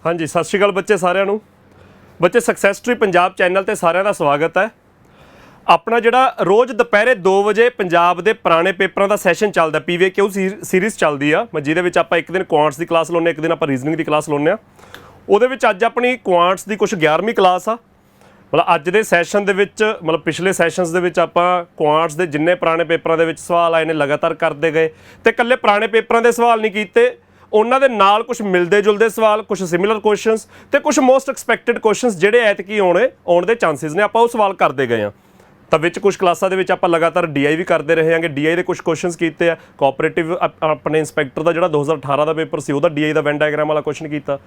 हाँ जी, सत श्री अकाल बच्चे सारिਆਂ ਨੂੰ। बच्चे सक्सैस ट्री पंजाब चैनल ਤੇ ਸਾਰਿਆਂ ਦਾ ਸਵਾਗਤ ਹੈ। अपना ਜਿਹੜਾ रोज़ ਦੁਪਹਿਰੇ 2 ਵਜੇ ਪੰਜਾਬ ਦੇ ਪੁਰਾਣੇ ਪੇਪਰਾਂ ਦਾ ਸੈਸ਼ਨ ਚੱਲਦਾ PVQ ਸੀਰੀਜ਼ ਚੱਲਦੀ ਆ ਮੈਂ ਜਿਹਦੇ ਵਿੱਚ ਆਪਾਂ ਇੱਕ ਦਿਨ ਕੁਆਂਟਸ ਦੀ ਕਲਾਸ ਲਾਉਂਦੇ ਇੱਕ ਦਿਨ ਆਪਾਂ ਰੀਜ਼ਨਿੰਗ ਦੀ ਕਲਾਸ ਲਾਉਂਦੇ ਆ। ਉਹਦੇ ਵਿੱਚ ਅੱਜ ਆਪਣੀ ਕੁਆਂਟਸ ਦੀ ਕੁਝ 11ਵੀਂ ਕਲਾਸ ਆ। मतलब ਅੱਜ ਦੇ ਸੈਸ਼ਨ ਦੇ ਵਿੱਚ मतलब ਪਿਛਲੇ ਸੈਸ਼ਨਸ ਦੇ ਵਿੱਚ ਆਪਾਂ ਕੁਆਂਟਸ ਦੇ ਜਿੰਨੇ ਪੁਰਾਣੇ ਪੇਪਰਾਂ ਦੇ ਵਿੱਚ ਸਵਾਲ ਆਏ ਨੇ ਲਗਾਤਾਰ ਕਰਦੇ ਗਏ ਤੇ ਇਕੱਲੇ ਪੁਰਾਣੇ ਪੇਪਰਾਂ ਦੇ ਸਵਾਲ ਨਹੀਂ ਕੀਤੇ, ਉਹਨਾਂ ਦੇ ਨਾਲ ਕੁਝ ਮਿਲਦੇ ਜੁਲਦੇ ਸਵਾਲ, ਕੁਝ ਸਿਮਿਲਰ ਕੁਐਸਚਨਸ ਤੇ ਕੁਝ ਮੋਸਟ ਐਕਸਪੈਕਟਡ ਕੁਐਸਚਨਸ ਜਿਹੜੇ ਐਤਕੀ ਆਉਣ ਦੇ ਚਾਂਸਸ ਨੇ ਆਪਾਂ ਉਹ ਸਵਾਲ ਕਰਦੇ ਗਏ ਆ। ਤਾਂ ਵਿੱਚ ਕੁਝ ਕਲਾਸਾਂ ਦੇ ਵਿੱਚ ਆਪਾਂ ਲਗਾਤਾਰ DI ਵੀ ਕਰਦੇ ਰਹੇ ਹਾਂਗੇ। DI ਦੇ ਕੁਝ ਕੁਐਸਚਨਸ ਕੀਤੇ ਆ। ਕੋਆਪਰੇਟਿਵ ਆਪਣੇ ਇੰਸਪੈਕਟਰ ਦਾ ਜਿਹੜਾ 2018 ਦਾ ਪੇਪਰ ਸੀ ਉਹਦਾ DI ਦਾ ਵੈਨ ਡਾਇਗਰਾਮ ਵਾਲਾ ਕੁਐਸਚਨ ਕੀਤਾ।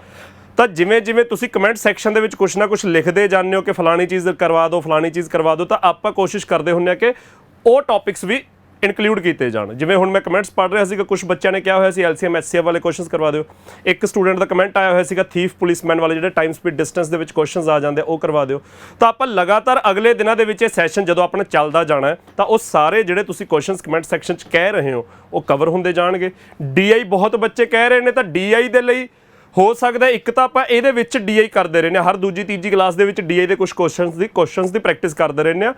ਤਾਂ ਜਿਵੇਂ ਜਿਵੇਂ ਤੁਸੀਂ ਕਮੈਂਟ ਸੈਕਸ਼ਨ ਦੇ ਵਿੱਚ ਕੁਛ ਨਾ ਕੁਛ ਲਿਖਦੇ ਜਾਂਦੇ ਹੋ ਕਿ ਫਲਾਣੀ ਚੀਜ਼ ਕਰਵਾ ਦਿਓ ਫਲਾਣੀ ਚੀਜ਼ ਕਰਵਾ ਦਿਓ, ਤਾਂ ਆਪਾਂ ਕੋਸ਼ਿਸ਼ ਕਰਦੇ ਹੁੰਦੇ ਆ ਕਿ ਉਹ ਟੌਪਿਕਸ ਵੀ ਇਨਕਲੂਡ ਕੀਤੇ ਜਾਣ। ਜਿਵੇਂ ਹੁਣ ਮੈਂ ਕਮੈਂਟਸ ਪੜ੍ਹ ਰਿਹਾ ਸੀਗਾ, ਕੁਝ ਬੱਚਿਆਂ ਨੇ ਕਿਹਾ ਹੋਇਆ ਸੀ LCM HCF ਵਾਲੇ ਕੁਐਸਚਨਸ ਕਰਵਾ ਦਿਓ। ਇੱਕ ਸਟੂਡੈਂਟ ਦਾ ਕਮੈਂਟ ਆਇਆ ਹੋਇਆ ਸੀਗਾ ਥੀਫ ਪੁਲਿਸਮੈਨ ਵਾਲੇ ਜਿਹੜੇ ਟਾਈਮ ਸਪੀਡ ਡਿਸਟੈਂਸ ਦੇ ਵਿੱਚ ਕੁਐਸਚਨਸ ਆ ਜਾਂਦੇ ਉਹ ਕਰਵਾ ਦਿਓ। ਤਾਂ ਆਪਾਂ ਲਗਾਤਾਰ ਅਗਲੇ ਦਿਨਾਂ ਦੇ ਵਿੱਚ ਇਹ ਸੈਸ਼ਨ ਜਦੋਂ ਆਪਣਾ ਚੱਲਦਾ ਜਾਣਾ ਤਾਂ ਉਹ ਸਾਰੇ ਜਿਹੜੇ ਤੁਸੀਂ ਕੁਐਸਚਨਸ ਕਮੈਂਟ ਸੈਕਸ਼ਨ 'ਚ ਕਹਿ ਰਹੇ ਹੋ ਉਹ ਕਵਰ ਹੁੰਦੇ ਜਾਣਗੇ। DI ਬਹੁਤ ਬੱਚੇ ਕਹਿ ਰਹੇ ਨੇ, ਤਾਂ DI ਦੇ ਲਈ ਹੋ ਸਕਦਾ ਇੱਕ ਤਾਂ ਆਪਾਂ ਇਹਦੇ ਵਿੱਚ DI ਕਰਦੇ ਰਹਿੰਦੇ ਹਾਂ, ਹਰ ਦੂਜੀ ਤੀਜੀ ਕਲਾਸ ਦੇ ਵਿੱਚ DI ਦੇ ਕੁਝ ਕੁਐਸਚਨਸ ਦੀ ਪ੍ਰੈਕਟਿਸ ਕਰਦੇ ਰਹਿੰਦੇ ਹਾਂ।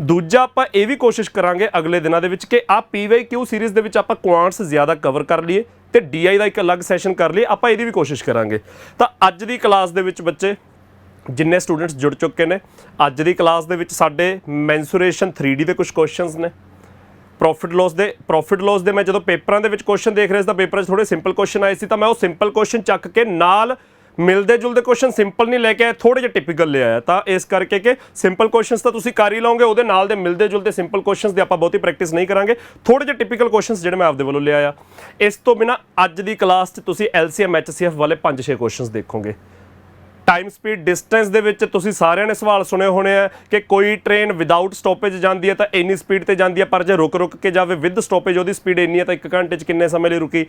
ਦੂਜਾ ਆਪਾਂ ਇਹ ਵੀ ਕੋਸ਼ਿਸ਼ ਕਰਾਂਗੇ ਅਗਲੇ ਦਿਨਾਂ ਦੇ ਵਿੱਚ ਕਿ ਆ PYQ ਸੀਰੀਜ਼ ਦੇ ਵਿੱਚ ਆਪਾਂ ਕੁਆਂਟਸ ਜ਼ਿਆਦਾ ਕਵਰ ਕਰ ਲਈਏ ਤੇ DI ਦਾ ਇੱਕ ਅਲੱਗ ਸੈਸ਼ਨ ਕਰ ਲਈਏ, ਆਪਾਂ ਇਹਦੀ ਵੀ ਕੋਸ਼ਿਸ਼ ਕਰਾਂਗੇ। ਤਾਂ ਅੱਜ ਦੀ ਕਲਾਸ ਦੇ ਵਿੱਚ ਬੱਚੇ ਜਿੰਨੇ ਸਟੂਡੈਂਟਸ ਜੁੜ ਚੁੱਕੇ ਨੇ, ਅੱਜ ਦੀ ਕਲਾਸ ਦੇ ਵਿੱਚ ਸਾਡੇ ਮੈਂਸੂਰੇਸ਼ਨ 3D ਦੇ ਕੁਝ ਕੁਐਸਚਨਸ ਨੇ। ਪ੍ਰੋਫਿਟ ਲੋਸ ਦੇ ਮੈਂ ਜਦੋਂ ਪੇਪਰਾਂ ਦੇ ਵਿੱਚ ਕੁਐਸਚਨ ਦੇਖ ਰਿਹਾ ਸੀ ਤਾਂ ਪੇਪਰਾਂ 'ਚ ਥੋੜੇ ਸਿੰਪਲ ਕੁਐਸਚਨ ਆਏ ਸੀ, ਤਾਂ ਮੈਂ ਉਹ ਸਿੰਪਲ ਕੁਐਸਚਨ ਚੱਕ ਕੇ ਨਾਲ ਮਿਲਦੇ ਜੁਲਦੇ ਕੁਐਸਚਨ ਸਿੰਪਲ ਨਹੀਂ ਲੈ ਕੇ ਆਇਆ, ਥੋੜੇ ਜਿਹੇ ਟਿਪੀਕਲ ਲੈ ਆਇਆ। ਤਾਂ ਇਸ ਕਰਕੇ ਕਿ ਸਿੰਪਲ ਕੁਐਸਚਨਸ ਤਾਂ ਤੁਸੀਂ ਕਰ ਹੀ ਲਓਗੇ, ਉਹਦੇ ਨਾਲ ਦੇ ਮਿਲਦੇ ਜੁਲਦੇ ਸਿੰਪਲ ਕੁਐਸਚਨਸ ਦੀ ਆਪਾਂ ਬਹੁਤੀ ਪ੍ਰੈਕਟਿਸ ਨਹੀਂ ਕਰਾਂਗੇ। ਥੋੜੇ ਜਿਹੇ ਟਿਪੀਕਲ ਕੁਐਸਚਨਸ ਜਿਹੜੇ ਮੈਂ ਆਪਦੇ ਵੱਲੋਂ ਲੈ ਆਇਆ। ਇਸ ਤੋਂ ਬਿਨਾਂ ਅੱਜ ਦੀ ਕਲਾਸ 'ਚ ਤੁਸੀਂ LCM HCF ਵਾਲੇ 5-6 ਕੁਐਸਚਨਸ ਦੇਖੋਗੇ। ਟਾਈਮ ਸਪੀਡ ਡਿਸਟੈਂਸ ਦੇ ਵਿੱਚ ਤੁਸੀਂ ਸਾਰਿਆਂ ਨੇ ਸਵਾਲ ਸੁਣੇ ਹੋਣੇ ਆ ਕਿ ਕੋਈ ਟ੍ਰੇਨ ਵਿਦਆਊਟ ਸਟਾਪੇਜ ਜਾਂਦੀ ਹੈ ਤਾਂ ਇੰਨੀ ਸਪੀਡ ਤੇ ਜਾਂਦੀ ਹੈ, ਪਰ ਜੇ ਰੁਕ ਕੇ ਜਾਵੇ ਵਿਦ ਸਟਾਪੇਜ ਉਹਦੀ ਸਪੀਡ ਇੰਨੀ ਹੈ ਤਾਂ 1 ਘੰਟੇ 'ਚ ਕਿੰਨੇ ਸਮੇਂ ਲਈ ਰੁਕੀ।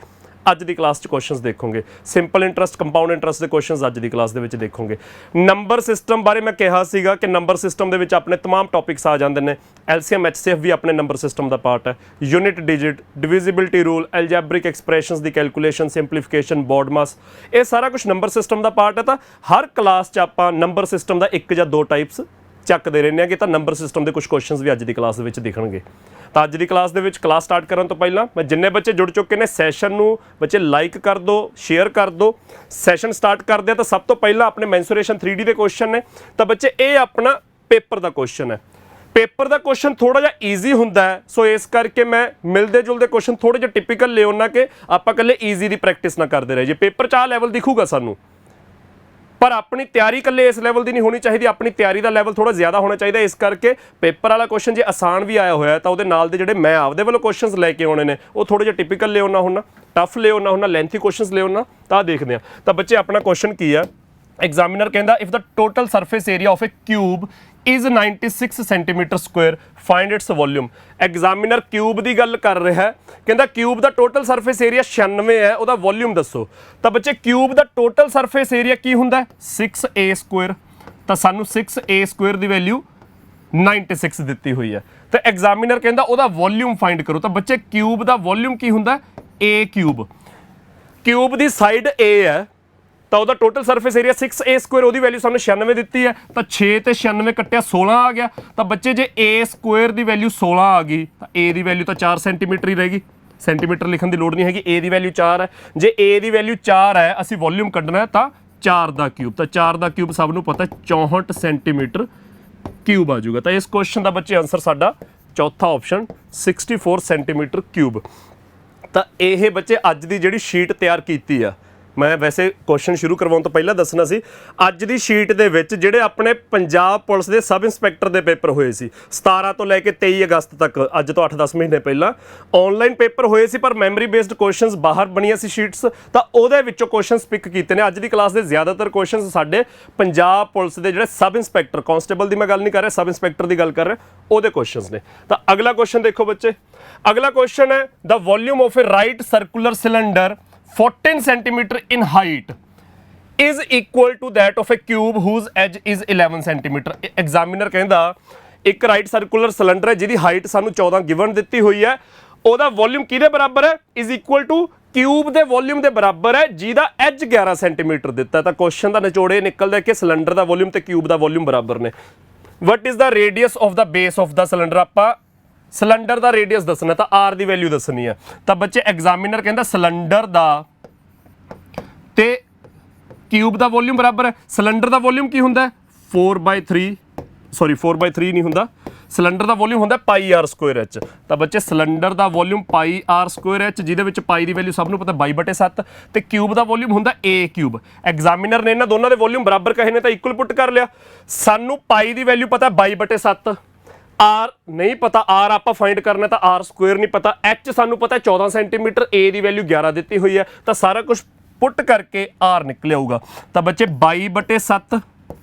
ਅੱਜ ਦੀ ਕਲਾਸ 'ਚ ਕੁਐਸਚਨਸ ਦੇਖੋਗੇ। ਸਿੰਪਲ ਇੰਟਰਸਟ ਕੰਪਾਊਂਡ ਇੰਟਰਸਟ ਦੇ ਕੁਐਸਚਨਸ ਅੱਜ ਦੀ ਕਲਾਸ ਦੇ ਵਿੱਚ ਦੇਖੋਗੇ। ਨੰਬਰ ਸਿਸਟਮ ਬਾਰੇ ਮੈਂ ਕਿਹਾ ਸੀਗਾ ਕਿ ਨੰਬਰ ਸਿਸਟਮ ਦੇ ਵਿੱਚ ਆਪਣੇ तमाम ਟੌਪਿਕਸ ਆ ਜਾਂਦੇ ਨੇ। LCM HCF ਵੀ ਆਪਣੇ ਨੰਬਰ ਸਿਸਟਮ ਦਾ ਪਾਰਟ ਹੈ। ਯੂਨਿਟ ਡਿਜਿਟ, ਡਿਵਿਜ਼ਿਬਿਲਟੀ ਰੂਲ, ਐਲਜੈਬਰਿਕ ਐਕਸਪ੍ਰੈਸ਼ਨਸ ਦੀ ਕੈਲਕੂਲੇਸ਼ਨ, ਸਿੰਪਲੀਫਿਕੇਸ਼ਨ, ਬੋਰਡ ਮਾਸ, ਇਹ ਸਾਰਾ ਕੁਝ ਨੰਬਰ ਸਿਸਟਮ ਦਾ ਪਾਰਟ ਹੈ। ਤਾਂ ਹਰ ਕਲਾਸ 'ਚ ਆਪਾਂ ਨੰਬਰ ਸਿਸਟਮ ਦਾ 1 ਜਾਂ 2 ਟਾਈਪਸ ਚੱਕਦੇ ਰਹਿੰਦੇ ਹਾਂ ਕਿ ਤਾਂ ਨੰਬਰ ਸਿਸਟਮ ਦੇ ਕੁਝ ਕੁਐਸਚਨਸ ਵੀ ਅੱਜ ਦੀ ਕਲਾਸ ਦੇ ਵਿੱਚ ਦਿਖਣਗੇ। ਤਾਂ ਅੱਜ ਦੀ ਕਲਾਸ ਦੇ ਵਿੱਚ ਕਲਾਸ ਸਟਾਰਟ ਕਰਨ ਤੋਂ ਪਹਿਲਾਂ ਮੈਂ ਜਿੰਨੇ ਬੱਚੇ ਜੁੜ ਚੁੱਕੇ ਨੇ ਸੈਸ਼ਨ ਨੂੰ ਬੱਚੇ ਲਾਈਕ ਕਰ ਦਿਓ, ਸ਼ੇਅਰ ਕਰ ਦਿਓ। ਸੈਸ਼ਨ ਸਟਾਰਟ ਕਰਦੇ ਆ ਤਾਂ ਸਭ ਤੋਂ ਪਹਿਲਾਂ ਆਪਣੇ ਮੈਂਸੂਰੇਸ਼ਨ 3D ਦੇ ਕੁਐਸਚਨ ਨੇ। ਤਾਂ ਬੱਚੇ ਇਹ ਆਪਣਾ ਪੇਪਰ ਦਾ ਕੁਐਸਚਨ ਹੈ। ਪੇਪਰ ਦਾ ਕੁਐਸਚਨ ਥੋੜਾ ਜਿਹਾ ਈਜ਼ੀ ਹੁੰਦਾ ਹੈ, ਸੋ ਇਸ ਕਰਕੇ ਮੈਂ ਮਿਲਦੇ ਜੁਲਦੇ ਕੁਐਸਚਨ ਥੋੜੇ ਜਿਹਾ ਟਿਪੀਕਲ ਲੈ ਆਉਣਾ ਕਿ ਆਪਾਂ ਇਕੱਲੇ ਈਜ਼ੀ ਦੀ ਪ੍ਰੈਕਟਿਸ ਨਾ ਕਰਦੇ ਰਹੇ। ਜੇ ਪੇਪਰ 'ਚ ਆਹ ਲੈਵਲ ਦਿਖੂਗਾ ਸਾਨੂੰ, ਪਰ ਆਪਣੀ ਤਿਆਰੀ ਇਕੱਲੇ ਇਸ ਲੈਵਲ ਦੀ ਨਹੀਂ ਹੋਣੀ ਚਾਹੀਦੀ, ਆਪਣੀ ਤਿਆਰੀ ਦਾ ਲੈਵਲ ਥੋੜਾ ਜ਼ਿਆਦਾ ਹੋਣਾ ਚਾਹੀਦਾ। ਇਸ ਕਰਕੇ ਪੇਪਰ ਵਾਲਾ ਕੁਐਸਚਨ ਜੇ ਆਸਾਨ ਵੀ ਆਇਆ ਹੋਇਆ ਤਾਂ ਉਹਦੇ ਨਾਲ ਦੇ ਜਿਹੜੇ ਮੈਂ ਆਪਦੇ ਵੱਲੋਂ ਕੁਐਸਚਨਸ ਲੈ ਕੇ ਆਉਣੇ ਨੇ ਉਹ ਥੋੜੇ ਜਿਹਾ ਟਿਪੀਕਲ ਲੈ ਆਉਣਾ ਹੁੰਦਾ, ਟਫ ਲੈ ਆਉਣਾ ਹੁੰਦਾ, ਲੈਂਥੀ ਕੁਐਸਚਨਸ ਲੈ ਆਉਣਾ। ਤਾਂ ਦੇਖਦੇ ਹਾਂ। ਤਾਂ ਬੱਚੇ ਆਪਣਾ ਕੁਐਸਚਨ ਕੀ ਆ, ਐਗਜ਼ਾਮੀਨਰ ਕਹਿੰਦਾ if the total surface area of A cube is 96 centimetre Square find it's volume. Examiner cube ਦੀ ਗੱਲ ਕਰ ਰਿਹਾ ਹੈ, ਕਹਿੰਦਾ ਕਿਊਬ ਦਾ ਟੋਟਲ ਸਰਫੇਸ ਏਰੀਆ 96 ਹੈ, ਉਹਦਾ ਵੋਲਿਊਮ ਦੱਸੋ। ਤਾਂ ਬੱਚੇ ਕਿਊਬ ਦਾ ਟੋਟਲ ਸਰਫੇਸ ਏਰੀਆ ਕੀ ਹੁੰਦਾ 6a ਸਕੁਆਇਰ, ਤਾਂ ਸਾਨੂੰ 6a ਸਕੁਆਇਰ ਦੀ ਵੈਲਿਊ 96 ਦਿੱਤੀ ਹੋਈ ਹੈ। ਤਾਂ ਐਗਜ਼ਾਮੀਨਰ ਕਹਿੰਦਾ ਉਹਦਾ ਵੋਲਿਊਮ ਫਾਈਂਡ ਕਰੋ। ਤਾਂ ਬੱਚੇ ਕਿਊਬ ਦਾ ਵੋਲਿਊਮ ਕੀ ਹੁੰਦਾ a cube, cube the side a ਹੈ ਤਾਂ ਉਹਦਾ total surface area 6a Square, ਉਹਦੀ ਵੈਲਿਊ ਸਾਨੂੰ 96 ਦਿੱਤੀ ਹੈ। ਤਾਂ 6 ਤੇ 96 ਕੱਟਿਆ 16 ਆ ਗਿਆ। ਤਾਂ ਬੱਚੇ ਜੇ a ਸਕੁਆਇਰ ਦੀ ਵੈਲਿਊ 16 ਆ ਗਈ ਤਾਂ a ਦੀ ਵੈਲਿਊ ਤਾਂ 4 ਸੈਂਟੀਮੀਟਰ ਹੀ ਰਹੇਗੀ। ਸੈਂਟੀਮੀਟਰ ਲਿਖਣ ਦੀ ਲੋੜ ਨਹੀਂ ਹੈਗੀ, a ਦੀ ਵੈਲਿਊ 4 ਹੈ। ਜੇ a ਦੀ ਵੈਲਿਊ 4 ਹੈ ਅਸੀਂ ਵੋਲਿਊਮ ਕੱਢਣਾ ਤਾਂ 4 ਦਾ ਕਿਊਬ, ਤਾਂ 4 ਦਾ ਕਿਊਬ ਸਭ ਨੂੰ ਪਤਾ 64 ਸੈਂਟੀਮੀਟਰ ਕਿਊਬ ਆ ਜਾਊਗਾ। ਤਾਂ ਇਸ ਕੁਐਸਚਨ ਦਾ ਬੱਚੇ ਆਨਸਰ ਸਾਡਾ ਚੌਥਾ ਆਪਸ਼ਨ 64 ਸੈਂਟੀਮੀਟਰ ਕਿਊਬ। ਤਾਂ ਇਹ ਬੱਚੇ ਅੱਜ ਦੀ ਜਿਹੜੀ ਸ਼ੀਟ ਤਿਆਰ ਕੀਤੀ ਆ, ਮੈਂ ਵੈਸੇ ਕੁਐਸਚਨ ਸ਼ੁਰੂ ਕਰਵਾਉਣ ਤੋਂ ਪਹਿਲਾਂ ਦੱਸਣਾ ਸੀ ਅੱਜ ਦੀ ਸ਼ੀਟ ਦੇ ਵਿੱਚ ਜਿਹੜੇ ਆਪਣੇ ਪੰਜਾਬ ਪੁਲਿਸ ਦੇ ਸਬ ਇੰਸਪੈਕਟਰ ਦੇ ਪੇਪਰ ਹੋਏ ਸੀ 17 ਤੋਂ ਲੈ ਕੇ 23 ਅਗਸਤ ਤੱਕ, ਅੱਜ ਤੋਂ 8-10 ਮਹੀਨੇ ਪਹਿਲਾਂ ਆਨਲਾਈਨ ਪੇਪਰ ਹੋਏ ਸੀ, ਪਰ ਮੈਮਰੀ ਬੇਸਡ ਕੁਐਸਚਨਸ ਬਾਹਰ ਬਣੀਆਂ ਸੀ ਸ਼ੀਟਸ, ਤਾਂ ਉਹਦੇ ਵਿੱਚੋਂ ਕੁਐਸਚਨਸ ਪਿਕ ਕੀਤੇ ਨੇ। ਅੱਜ ਦੀ ਕਲਾਸ ਦੇ ਜ਼ਿਆਦਾਤਰ ਕੁਐਸਚਨਸ ਸਾਡੇ ਪੰਜਾਬ ਪੁਲਿਸ ਦੇ ਜਿਹੜੇ ਸਬ ਇੰਸਪੈਕਟਰ, ਕਾਂਸਟੇਬਲ ਦੀ ਮੈਂ ਗੱਲ ਨਹੀਂ ਕਰ ਰਿਹਾ, ਸਬ ਇੰਸਪੈਕਟਰ ਦੀ ਗੱਲ ਕਰ ਰਿਹਾ, ਉਹਦੇ ਕੁਐਸਚਨਸ ਨੇ। ਤਾਂ ਅਗਲਾ ਕੁਐਸਚਨ ਦੇਖੋ ਬੱਚੇ, ਅਗਲਾ ਕੁਐਸਚਨ ਹੈ the volume of a right circular cylinder 14 centimeter in height is equal to that of a cube whose edge is 11 centimeter। Examiner कहता एक राइट सर्कुलर सिलेंडर है जिहदी हाइट सानू 14 गिवन दित्ती हुई है, ਉਹਦਾ ਵੋਲਿਊਮ ਕਿਹਦੇ ਬਰਾਬਰ ਹੈ ਇਜ਼ ਇਕੁਅਲ ਟੂ ਕਿਊਬ ਦੇ ਵੋਲਿਊਮ ਦੇ ਬਰਾਬਰ ਹੈ ਜਿਹਦਾ ਐਜ 11 ਸੈਂਟੀਮੀਟਰ ਦਿੱਤਾ। ਤਾਂ ਕੁਐਸਚਨ ਦਾ ਨਿਚੋੜੇ ਨਿਕਲਦਾ ਕਿ ਸਿਲੰਡਰ ਦਾ ਵੋਲਿਊਮ ਤੇ ਕਿਊਬ ਦਾ ਵੋਲਿਊਮ ਬਰਾਬਰ ਨੇ। What is the radius of the base of the cylinder, ਆਪਾਂ ਸਿਲੰਡਰ ਦਾ ਰੇਡੀਅਸ ਦੱਸਣਾ ਤਾਂ ਆਰ ਦੀ ਵੈਲਿਊ ਦੱਸਣੀ ਹੈ। ਤਾਂ ਬੱਚੇ ਐਗਜ਼ਾਮੀਨਰ ਕਹਿੰਦਾ ਸਿਲੰਡਰ ਦਾ ਤੇ ਕਿਊਬ ਦਾ ਵੋਲਿਊਮ ਬਰਾਬਰ ਹੈ। ਸਿਲੰਡਰ ਦਾ ਵੋਲਿਊਮ ਕੀ ਹੁੰਦਾ ਹੈ 4/3 ਨਹੀਂ ਹੁੰਦਾ, ਸਿਲੰਡਰ ਦਾ ਵੋਲਿਊਮ ਹੁੰਦਾ ਪਾਈ ਆਰ ਸਕੁਅਰ ਐਚ। ਤਾਂ ਬੱਚੇ ਸਿਲੰਡਰ ਦਾ ਵੋਲਿਊਮ ਪਾਈ ਆਰ ਸਕੁਅਰ ਐਚ, ਜਿਹਦੇ ਵਿੱਚ ਪਾਈ ਦੀ ਵੈਲਿਊ ਸਭ ਨੂੰ ਪਤਾ 22/7, ਤੇ ਕਿਊਬ ਦਾ ਵੋਲਿਊਮ ਹੁੰਦਾ ਏ ਕਿਊਬ। ਐਗਜ਼ਾਮੀਨਰ ਨੇ ਇਹਨਾਂ ਦੋਨਾਂ ਦੇ ਵੋਲਿਊਮ ਬਰਾਬਰ ਕਹੇ ਨੇ ਤਾਂ ਇਕੁਅਲ ਪੁੱਟ ਕਰ ਲਿਆ। ਸਾਨੂੰ ਪਾਈ ਦੀ ਵੈਲਿਊ ਪਤਾ 22/7, ਆਰ ਨਹੀਂ ਪਤਾ, ਆਰ ਆਪਾਂ ਫਾਈਂਡ ਕਰਨਾ ਤਾਂ ਆਰ ਸਕੁਅਰ ਨਹੀਂ ਪਤਾ, ਐਚ ਸਾਨੂੰ ਪਤਾ 14 ਸੈਂਟੀਮੀਟਰ, ਏ ਦੀ ਵੈਲਿਊ 11 ਦਿੱਤੀ ਹੋਈ ਹੈ। ਤਾਂ ਸਾਰਾ ਕੁਝ ਪੁੱਟ ਕਰਕੇ ਆਰ ਨਿਕਲ ਆਊਗਾ। ਤਾਂ ਬੱਚੇ 22/7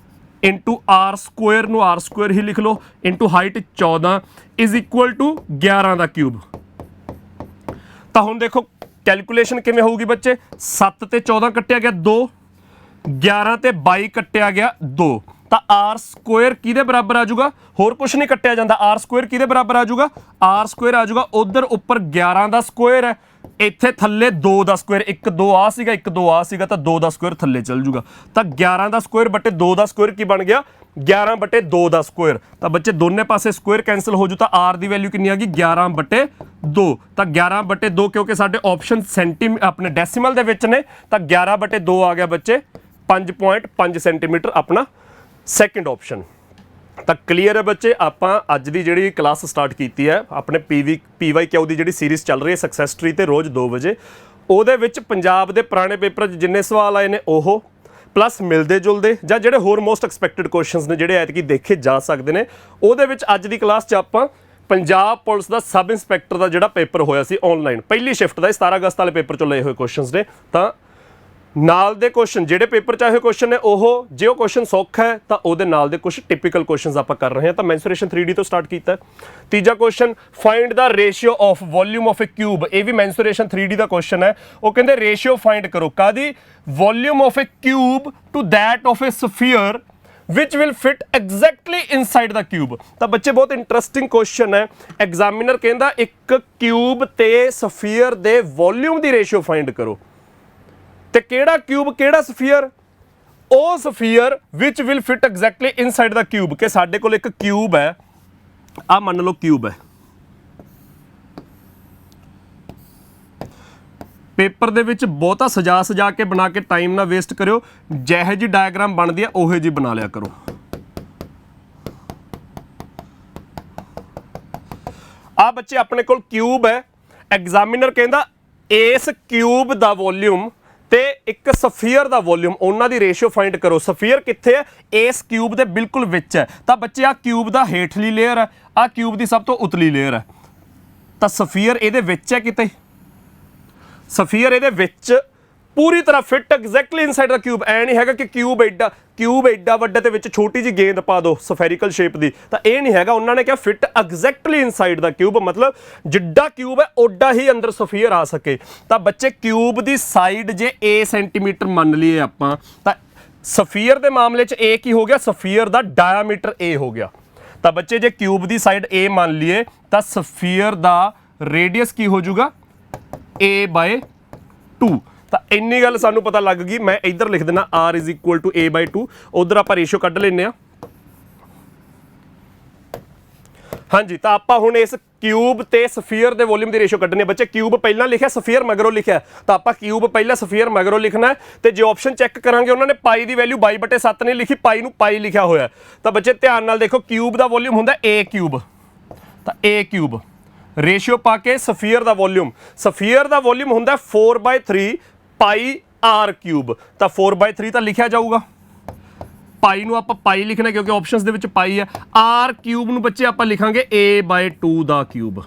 ਇੰਟੂ ਆਰ ਸਕੁਅਰ ਨੂੰ ਆਰ ਸਕੁਅਰ ਹੀ ਲਿਖ ਲਓ into height 14 is equal to 11 ਦਾ ਕਿਊਬ। ਤਾਂ ਹੁਣ ਦੇਖੋ ਕੈਲਕੂਲੇਸ਼ਨ ਕਿਵੇਂ ਹੋਊਗੀ ਬੱਚੇ, 7 ਤੇ 14 ਕੱਟਿਆ ਗਿਆ 2, 11 ਤੇ 22 ਕੱਟਿਆ ਗਿਆ 2, ਤਾਂ ਆਰ ਸਕੁਅਰ ਕਿਹਦੇ ਬਰਾਬਰ ਆ ਜਾਊਗਾ, ਹੋਰ ਕੁਝ ਨਹੀਂ ਕੱਟਿਆ ਜਾਂਦਾ, ਆਰ ਸਕੁਅਰ ਕਿਹਦੇ ਬਰਾਬਰ ਆ ਜਾਊਗਾ, ਆਰ ਸਕੁਅਰ ਆ ਜਾਊਗਾ ਉਧਰ ਉੱਪਰ 11 ਦਾ ਸਕੁਅਰ ਹੈ, ਇੱਥੇ ਥੱਲੇ 2 ਦਾ ਸਕੁਅਰ, 1 2 ਆ ਸੀਗਾ 1 2 ਆ ਸੀਗਾ, ਤਾਂ 2 ਦਾ ਸਕੁਅਰ ਥੱਲੇ ਚੱਲ ਜੂਗਾ। ਤਾਂ 11 ਦਾ ਸਕੁਅਰ ਬਟੇ 2 ਦਾ ਸਕੁਅਰ ਕੀ ਬਣ ਗਿਆ 11/2 ਦਾ ਸਕੁਅਰ। ਤਾਂ ਬੱਚੇ ਦੋਨੇ ਪਾਸੇ ਸਕੁਅਰ ਕੈਂਸਲ ਹੋ ਜੂ, ਤਾਂ ਆਰ ਦੀ ਵੈਲਿਊ ਕਿੰਨੀ ਆ ਗਈ 11/2। ਤਾਂ 11/2 ਕਿਉਂਕਿ ਸਾਡੇ ਆਪਸ਼ਨ ਆਪਣੇ ਡੈਸੀਮਲ ਦੇ ਵਿੱਚ ਨੇ, ਤਾਂ 11/2 ਆ ਗਿਆ ਬੱਚੇ 5.5 ਸੈਂਟੀਮੀਟਰ ਆਪਣਾ ਸੈਕਿੰਡ ਆਪਸ਼ਨ। ਤਾਂ ਕਲੀਅਰ ਹੈ ਬੱਚੇ, ਆਪਾਂ ਅੱਜ ਦੀ ਜਿਹੜੀ ਕਲਾਸ ਸਟਾਰਟ ਕੀਤੀ ਹੈ ਆਪਣੇ PYQ ਦੀ ਜਿਹੜੀ ਸੀਰੀਜ਼ ਚੱਲ ਰਹੀ ਹੈ ਸਕਸੈਸ ਟਰੀ ਤੇ ਰੋਜ਼ 2 ਵਜੇ, ਉਹਦੇ ਵਿੱਚ ਪੰਜਾਬ ਦੇ ਪੁਰਾਣੇ ਪੇਪਰ 'ਚ ਜਿੰਨੇ ਸਵਾਲ ਆਏ ਨੇ ਉਹ ਪਲੱਸ ਮਿਲਦੇ ਜੁਲਦੇ ਜਾਂ ਜਿਹੜੇ ਹੋਰ ਮੋਸਟ ਐਕਸਪੈਕਟਡ ਕੁਐਸਚਨਸ ਨੇ ਜਿਹੜੇ ਐਤਕੀ ਦੇਖੇ ਜਾ ਸਕਦੇ ਨੇ, ਉਹਦੇ ਵਿੱਚ ਅੱਜ ਦੀ ਕਲਾਸ 'ਚ ਆਪਾਂ ਪੰਜਾਬ ਪੁਲਿਸ ਦਾ ਸਬ ਇੰਸਪੈਕਟਰ ਦਾ ਜਿਹੜਾ ਪੇਪਰ ਹੋਇਆ ਸੀ ਆਨਲਾਈਨ ਪਹਿਲੀ ਸ਼ਿਫਟ ਦਾ 17 ਅਗਸਤ ਵਾਲੇ ਪੇਪਰ 'ਚੋਂ ਲਏ ਹੋਏ ਕੁਐਸਚਨਸ ਨੇ। ਤਾਂ ਨਾਲ ਦੇ ਕੁਐਸਚਨ ਜਿਹੜੇ ਪੇਪਰ 'ਚ ਆਏ ਹੋਏ ਕੁਐਸਚਨ ਨੇ ਉਹ ਜੇ ਉਹ ਕੁਐਸਚਨ ਸੌਖਾ ਹੈ ਤਾਂ ਉਹਦੇ ਨਾਲ ਦੇ ਕੁਝ ਟਿਪੀਕਲ ਕੁਐਸਚਨਸ ਆਪਾਂ ਕਰ ਰਹੇ ਹਾਂ। ਤਾਂ ਮੈਂਸੂਰੇਸ਼ਨ 3D ਤੋਂ ਸਟਾਰਟ ਕੀਤਾ। ਤੀਜਾ question find the ratio of volume of a cube, ਇਹ ਵੀ ਮੈਂਸੂਰੇਸ਼ਨ 3D ਦਾ ਕੁਐਸਚਨ ਹੈ। ਉਹ ਕਹਿੰਦੇ ਰੇਸ਼ੀਓ ਫਾਈਂਡ ਕਰੋ ਕਾਦੀ, volume of a cube to that of a sphere which will fit exactly inside the cube। ਤਾਂ ਬੱਚੇ ਬਹੁਤ ਇੰਟਰਸਟਿੰਗ ਕੁਐਸਚਨ ਹੈ। ਐਗਜ਼ਾਮੀਨਰ ਕਹਿੰਦਾ ਇੱਕ ਕਿਊਬ ਤੇ ਸਫੀਅਰ ਦੇ ਵੋਲਿਊਮ ਦੀ ਰੇਸ਼ੀਓ ਫਾਈਂਡ ਕਰੋ, ਤੇ ਕਿਹੜਾ ਕਿਊਬ ਕਿਹੜਾ ਸਫੀਅਰ, ਉਹ sphere which will fit exactly inside the cube। ਕਿ ਸਾਡੇ ਕੋਲ ਇੱਕ ਕਿਊਬ ਹੈ, ਆ ਮੰਨ ਲਓ ਕਿਊਬ ਹੈ, ਪੇਪਰ ਦੇ ਵਿੱਚ ਬਹੁਤਾ ਸਜਾ ਕੇ ਬਣਾ ਕੇ ਟਾਈਮ ਨਾ ਵੇਸਟ ਕਰਿਓ, ਜਿਹੇ ਜੀ ਡਾਇਗਰਾਮ ਬਣਦੀ ਆ ਉਹੇ ਜੀ ਬਣਾ ਲਿਆ ਕਰੋ। ਆ ਬੱਚੇ ਆਪਣੇ ਕੋਲ ਕਿਊਬ ਹੈ, ਐਗਜ਼ਾਮੀਨਰ ਕਹਿੰਦਾ ਇਸ ਕਿਊਬ ਦਾ ਵੋਲਿਊਮ ਤੇ ਇੱਕ ਸਫੀਅਰ ਦਾ ਵੋਲਿਊਮ ਉਹਨਾਂ ਦੀ ਰੇਸ਼ੀਓ ਫਾਈਂਡ ਕਰੋ। ਸਫੀਅਰ ਕਿੱਥੇ ਹੈ, ਇਸ ਕਿਊਬ ਦੇ ਬਿਲਕੁਲ ਵਿੱਚ ਹੈ। ਤਾਂ ਬੱਚੇ ਆ ਕਿਊਬ ਦਾ ਹੇਠਲੀ ਲੇਅਰ ਹੈ, ਆ ਕਿਊਬ ਦੀ ਸਭ ਤੋਂ ਉਤਲੀ ਲੇਅਰ ਹੈ, ਤਾਂ ਸਫੀਅਰ ਇਹਦੇ ਵਿੱਚ ਹੈ ਕਿਤੇ, ਸਫੀਅਰ ਇਹਦੇ ਵਿੱਚ ਪੂਰੀ ਤਰ੍ਹਾਂ ਫਿੱਟ ਐਗਜ਼ੈਕਟਲੀ ਇਨਸਾਈਡ ਦਾ ਕਿਊਬ। ਐ ਨਹੀਂ ਹੈਗਾ ਕਿ ਕਿਊਬ ਐਡਾ ਵੱਡਾ ਤੇ ਵਿੱਚ ਛੋਟੀ ਜੀ ਗੇਂਦ ਪਾ ਦਿਓ ਸਫੈਰੀਕਲ ਸ਼ੇਪ ਦੀ, ਤਾਂ ਇਹ ਨਹੀਂ ਹੈਗਾ। ਉਹਨਾਂ ਨੇ ਕਿਹਾ ਫਿੱਟ ਐਗਜ਼ੈਕਟਲੀ ਇਨਸਾਈਡ ਦਾ ਕਿਊਬ, ਮਤਲਬ ਜਿੱਡਾ ਕਿਊਬ ਹੈ ਓਡਾ ਹੀ ਅੰਦਰ ਸਫੀਅਰ ਆ ਸਕੇ। ਤਾਂ ਬੱਚੇ ਕਿਊਬ ਦੀ ਸਾਈਡ ਜੇ a ਸੈਂਟੀਮੀਟਰ ਮੰਨ ਲਈਏ ਆਪਾਂ, ਤਾਂ ਸਫੀਅਰ ਦੇ ਮਾਮਲੇ 'ਚ a ਕੀ ਹੋ ਗਿਆ, ਸਫੀਅਰ ਦਾ ਡਾਇਆਮੀਟਰ a ਹੋ ਗਿਆ। ਤਾਂ ਬੱਚੇ ਜੇ ਕਿਊਬ ਦੀ ਸਾਈਡ a ਮੰਨ ਲਈਏ ਤਾਂ ਸਫੀਅਰ ਦਾ ਰੇਡੀਅਸ ਕੀ ਹੋ ਜਾਊਗਾ a/2। ਤਾਂ ਇੰਨੀ ਗੱਲ ਸਾਨੂੰ ਪਤਾ ਲੱਗ ਗਈ। ਮੈਂ ਇੱਧਰ ਲਿਖ ਦਿੰਦਾ r is equal to a/2, ਉਧਰ ਆਪਾਂ ਰੇਸ਼ੀਓ ਕੱਢ ਲੈਂਦੇ ਆ। ਹਾਂਜੀ, ਤਾਂ ਆਪਾਂ ਹੁਣ ਇਸ ਕਿਊਬ ਤੇ ਸਫੀਅਰ ਦੇ ਵੋਲਿਊਮ ਦੀ ਰੇਸ਼ੀਓ ਕੱਢਣੀ ਹੈ। ਬੱਚੇ ਕਿਊਬ ਪਹਿਲਾਂ ਲਿਖਿਆ, ਸਫੀਅਰ ਮਗਰੋਂ ਲਿਖਿਆ, ਤਾਂ ਆਪਾਂ ਕਿਊਬ ਪਹਿਲਾਂ ਸਫੀਅਰ ਮਗਰੋਂ ਲਿਖਣਾ ਹੈ। ਤੇ ਜੇ ਆਪਸ਼ਨ ਚੈੱਕ ਕਰਾਂਗੇ ਉਹਨਾਂ ਨੇ ਪਾਈ ਦੀ ਵੈਲਿਊ 22/7 ਨਹੀਂ ਲਿਖੀ, ਪਾਈ ਨੂੰ ਪਾਈ ਲਿਖਿਆ ਹੋਇਆ। ਤਾਂ ਬੱਚੇ ਧਿਆਨ ਨਾਲ ਦੇਖੋ, ਕਿਊਬ ਦਾ ਵੋਲਿਊਮ ਹੁੰਦਾ a ਕਿਊਬ, ਤਾਂ a ਕਿਊਬ ਰੇਸ਼ੀਓ ਪਾ ਕੇ ਸਫੀਅਰ ਦਾ ਵੋਲਿਊਮ ਹੁੰਦਾ 4/3 ਪਾਈ r ਕਿਊਬ। ਤਾਂ 4/3 ਤਾਂ ਲਿਖਿਆ ਜਾਊਗਾ, ਪਾਈ ਨੂੰ ਆਪਾਂ ਪਾਈ ਲਿਖਣਾ ਕਿਉਂਕਿ ਆਪਸ਼ਨਸ ਦੇ ਵਿੱਚ ਪਾਈ ਹੈ। r ਕਿਊਬ ਨੂੰ ਬੱਚੇ ਆਪਾਂ ਲਿਖਾਂਗੇ a/2 ਦਾ ਕਿਊਬ।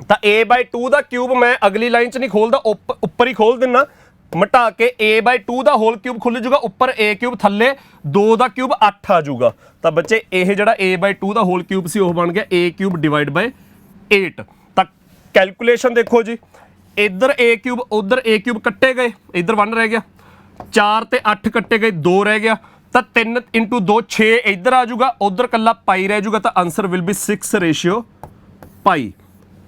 ਤਾਂ a/2 ਦਾ ਕਿਊਬ ਮੈਂ ਅਗਲੀ ਲਾਈਨ 'ਚ ਨਹੀਂ ਖੋਲਦਾ, ਉੱਪਰ ਹੀ ਖੋਲ ਦਿੰਨਾ, ਮਟਾ ਕੇ a/2 ਦਾ ਹੋਲ ਕਿਊਬ ਖੁੱਲ ਜੂਗਾ, ਉੱਪਰ a ਕਿਊਬ, ਥੱਲੇ 2 ਦਾ ਕਿਊਬ 8 ਆ ਜੂਗਾ। ਤਾਂ ਬੱਚੇ ਇਹ ਜਿਹੜਾ a/2 ਦਾ ਹੋਲ ਕਿਊਬ ਸੀ ਉਹ ਬਣ ਗਿਆ a ਕਿਊਬ ਡਿਵਾਈਡ ਬਾਈ 8। ਤਾਂ ਕੈਲਕੂਲੇਸ਼ਨ ਦੇਖੋ ਜੀ, ਇੱਧਰ a ਕਿਊਬ ਉੱਧਰ a ਕਿਊਬ ਕੱਟੇ ਗਏ, ਇੱਧਰ 1 ਰਹਿ ਗਿਆ, 4 ਤੇ 8 ਕੱਟੇ ਗਏ 2 ਰਹਿ ਗਿਆ, ਤਾਂ 3 × 2 6 ਇੱਧਰ ਆ ਜੂਗਾ, ਉੱਧਰ ਕੱਲਾ ਪਾਈ ਰਹਿ ਜੂਗਾ। ਤਾਂ ਆਨਸਰ ਵਿਲ ਬੀ 6/ਪਾਈ।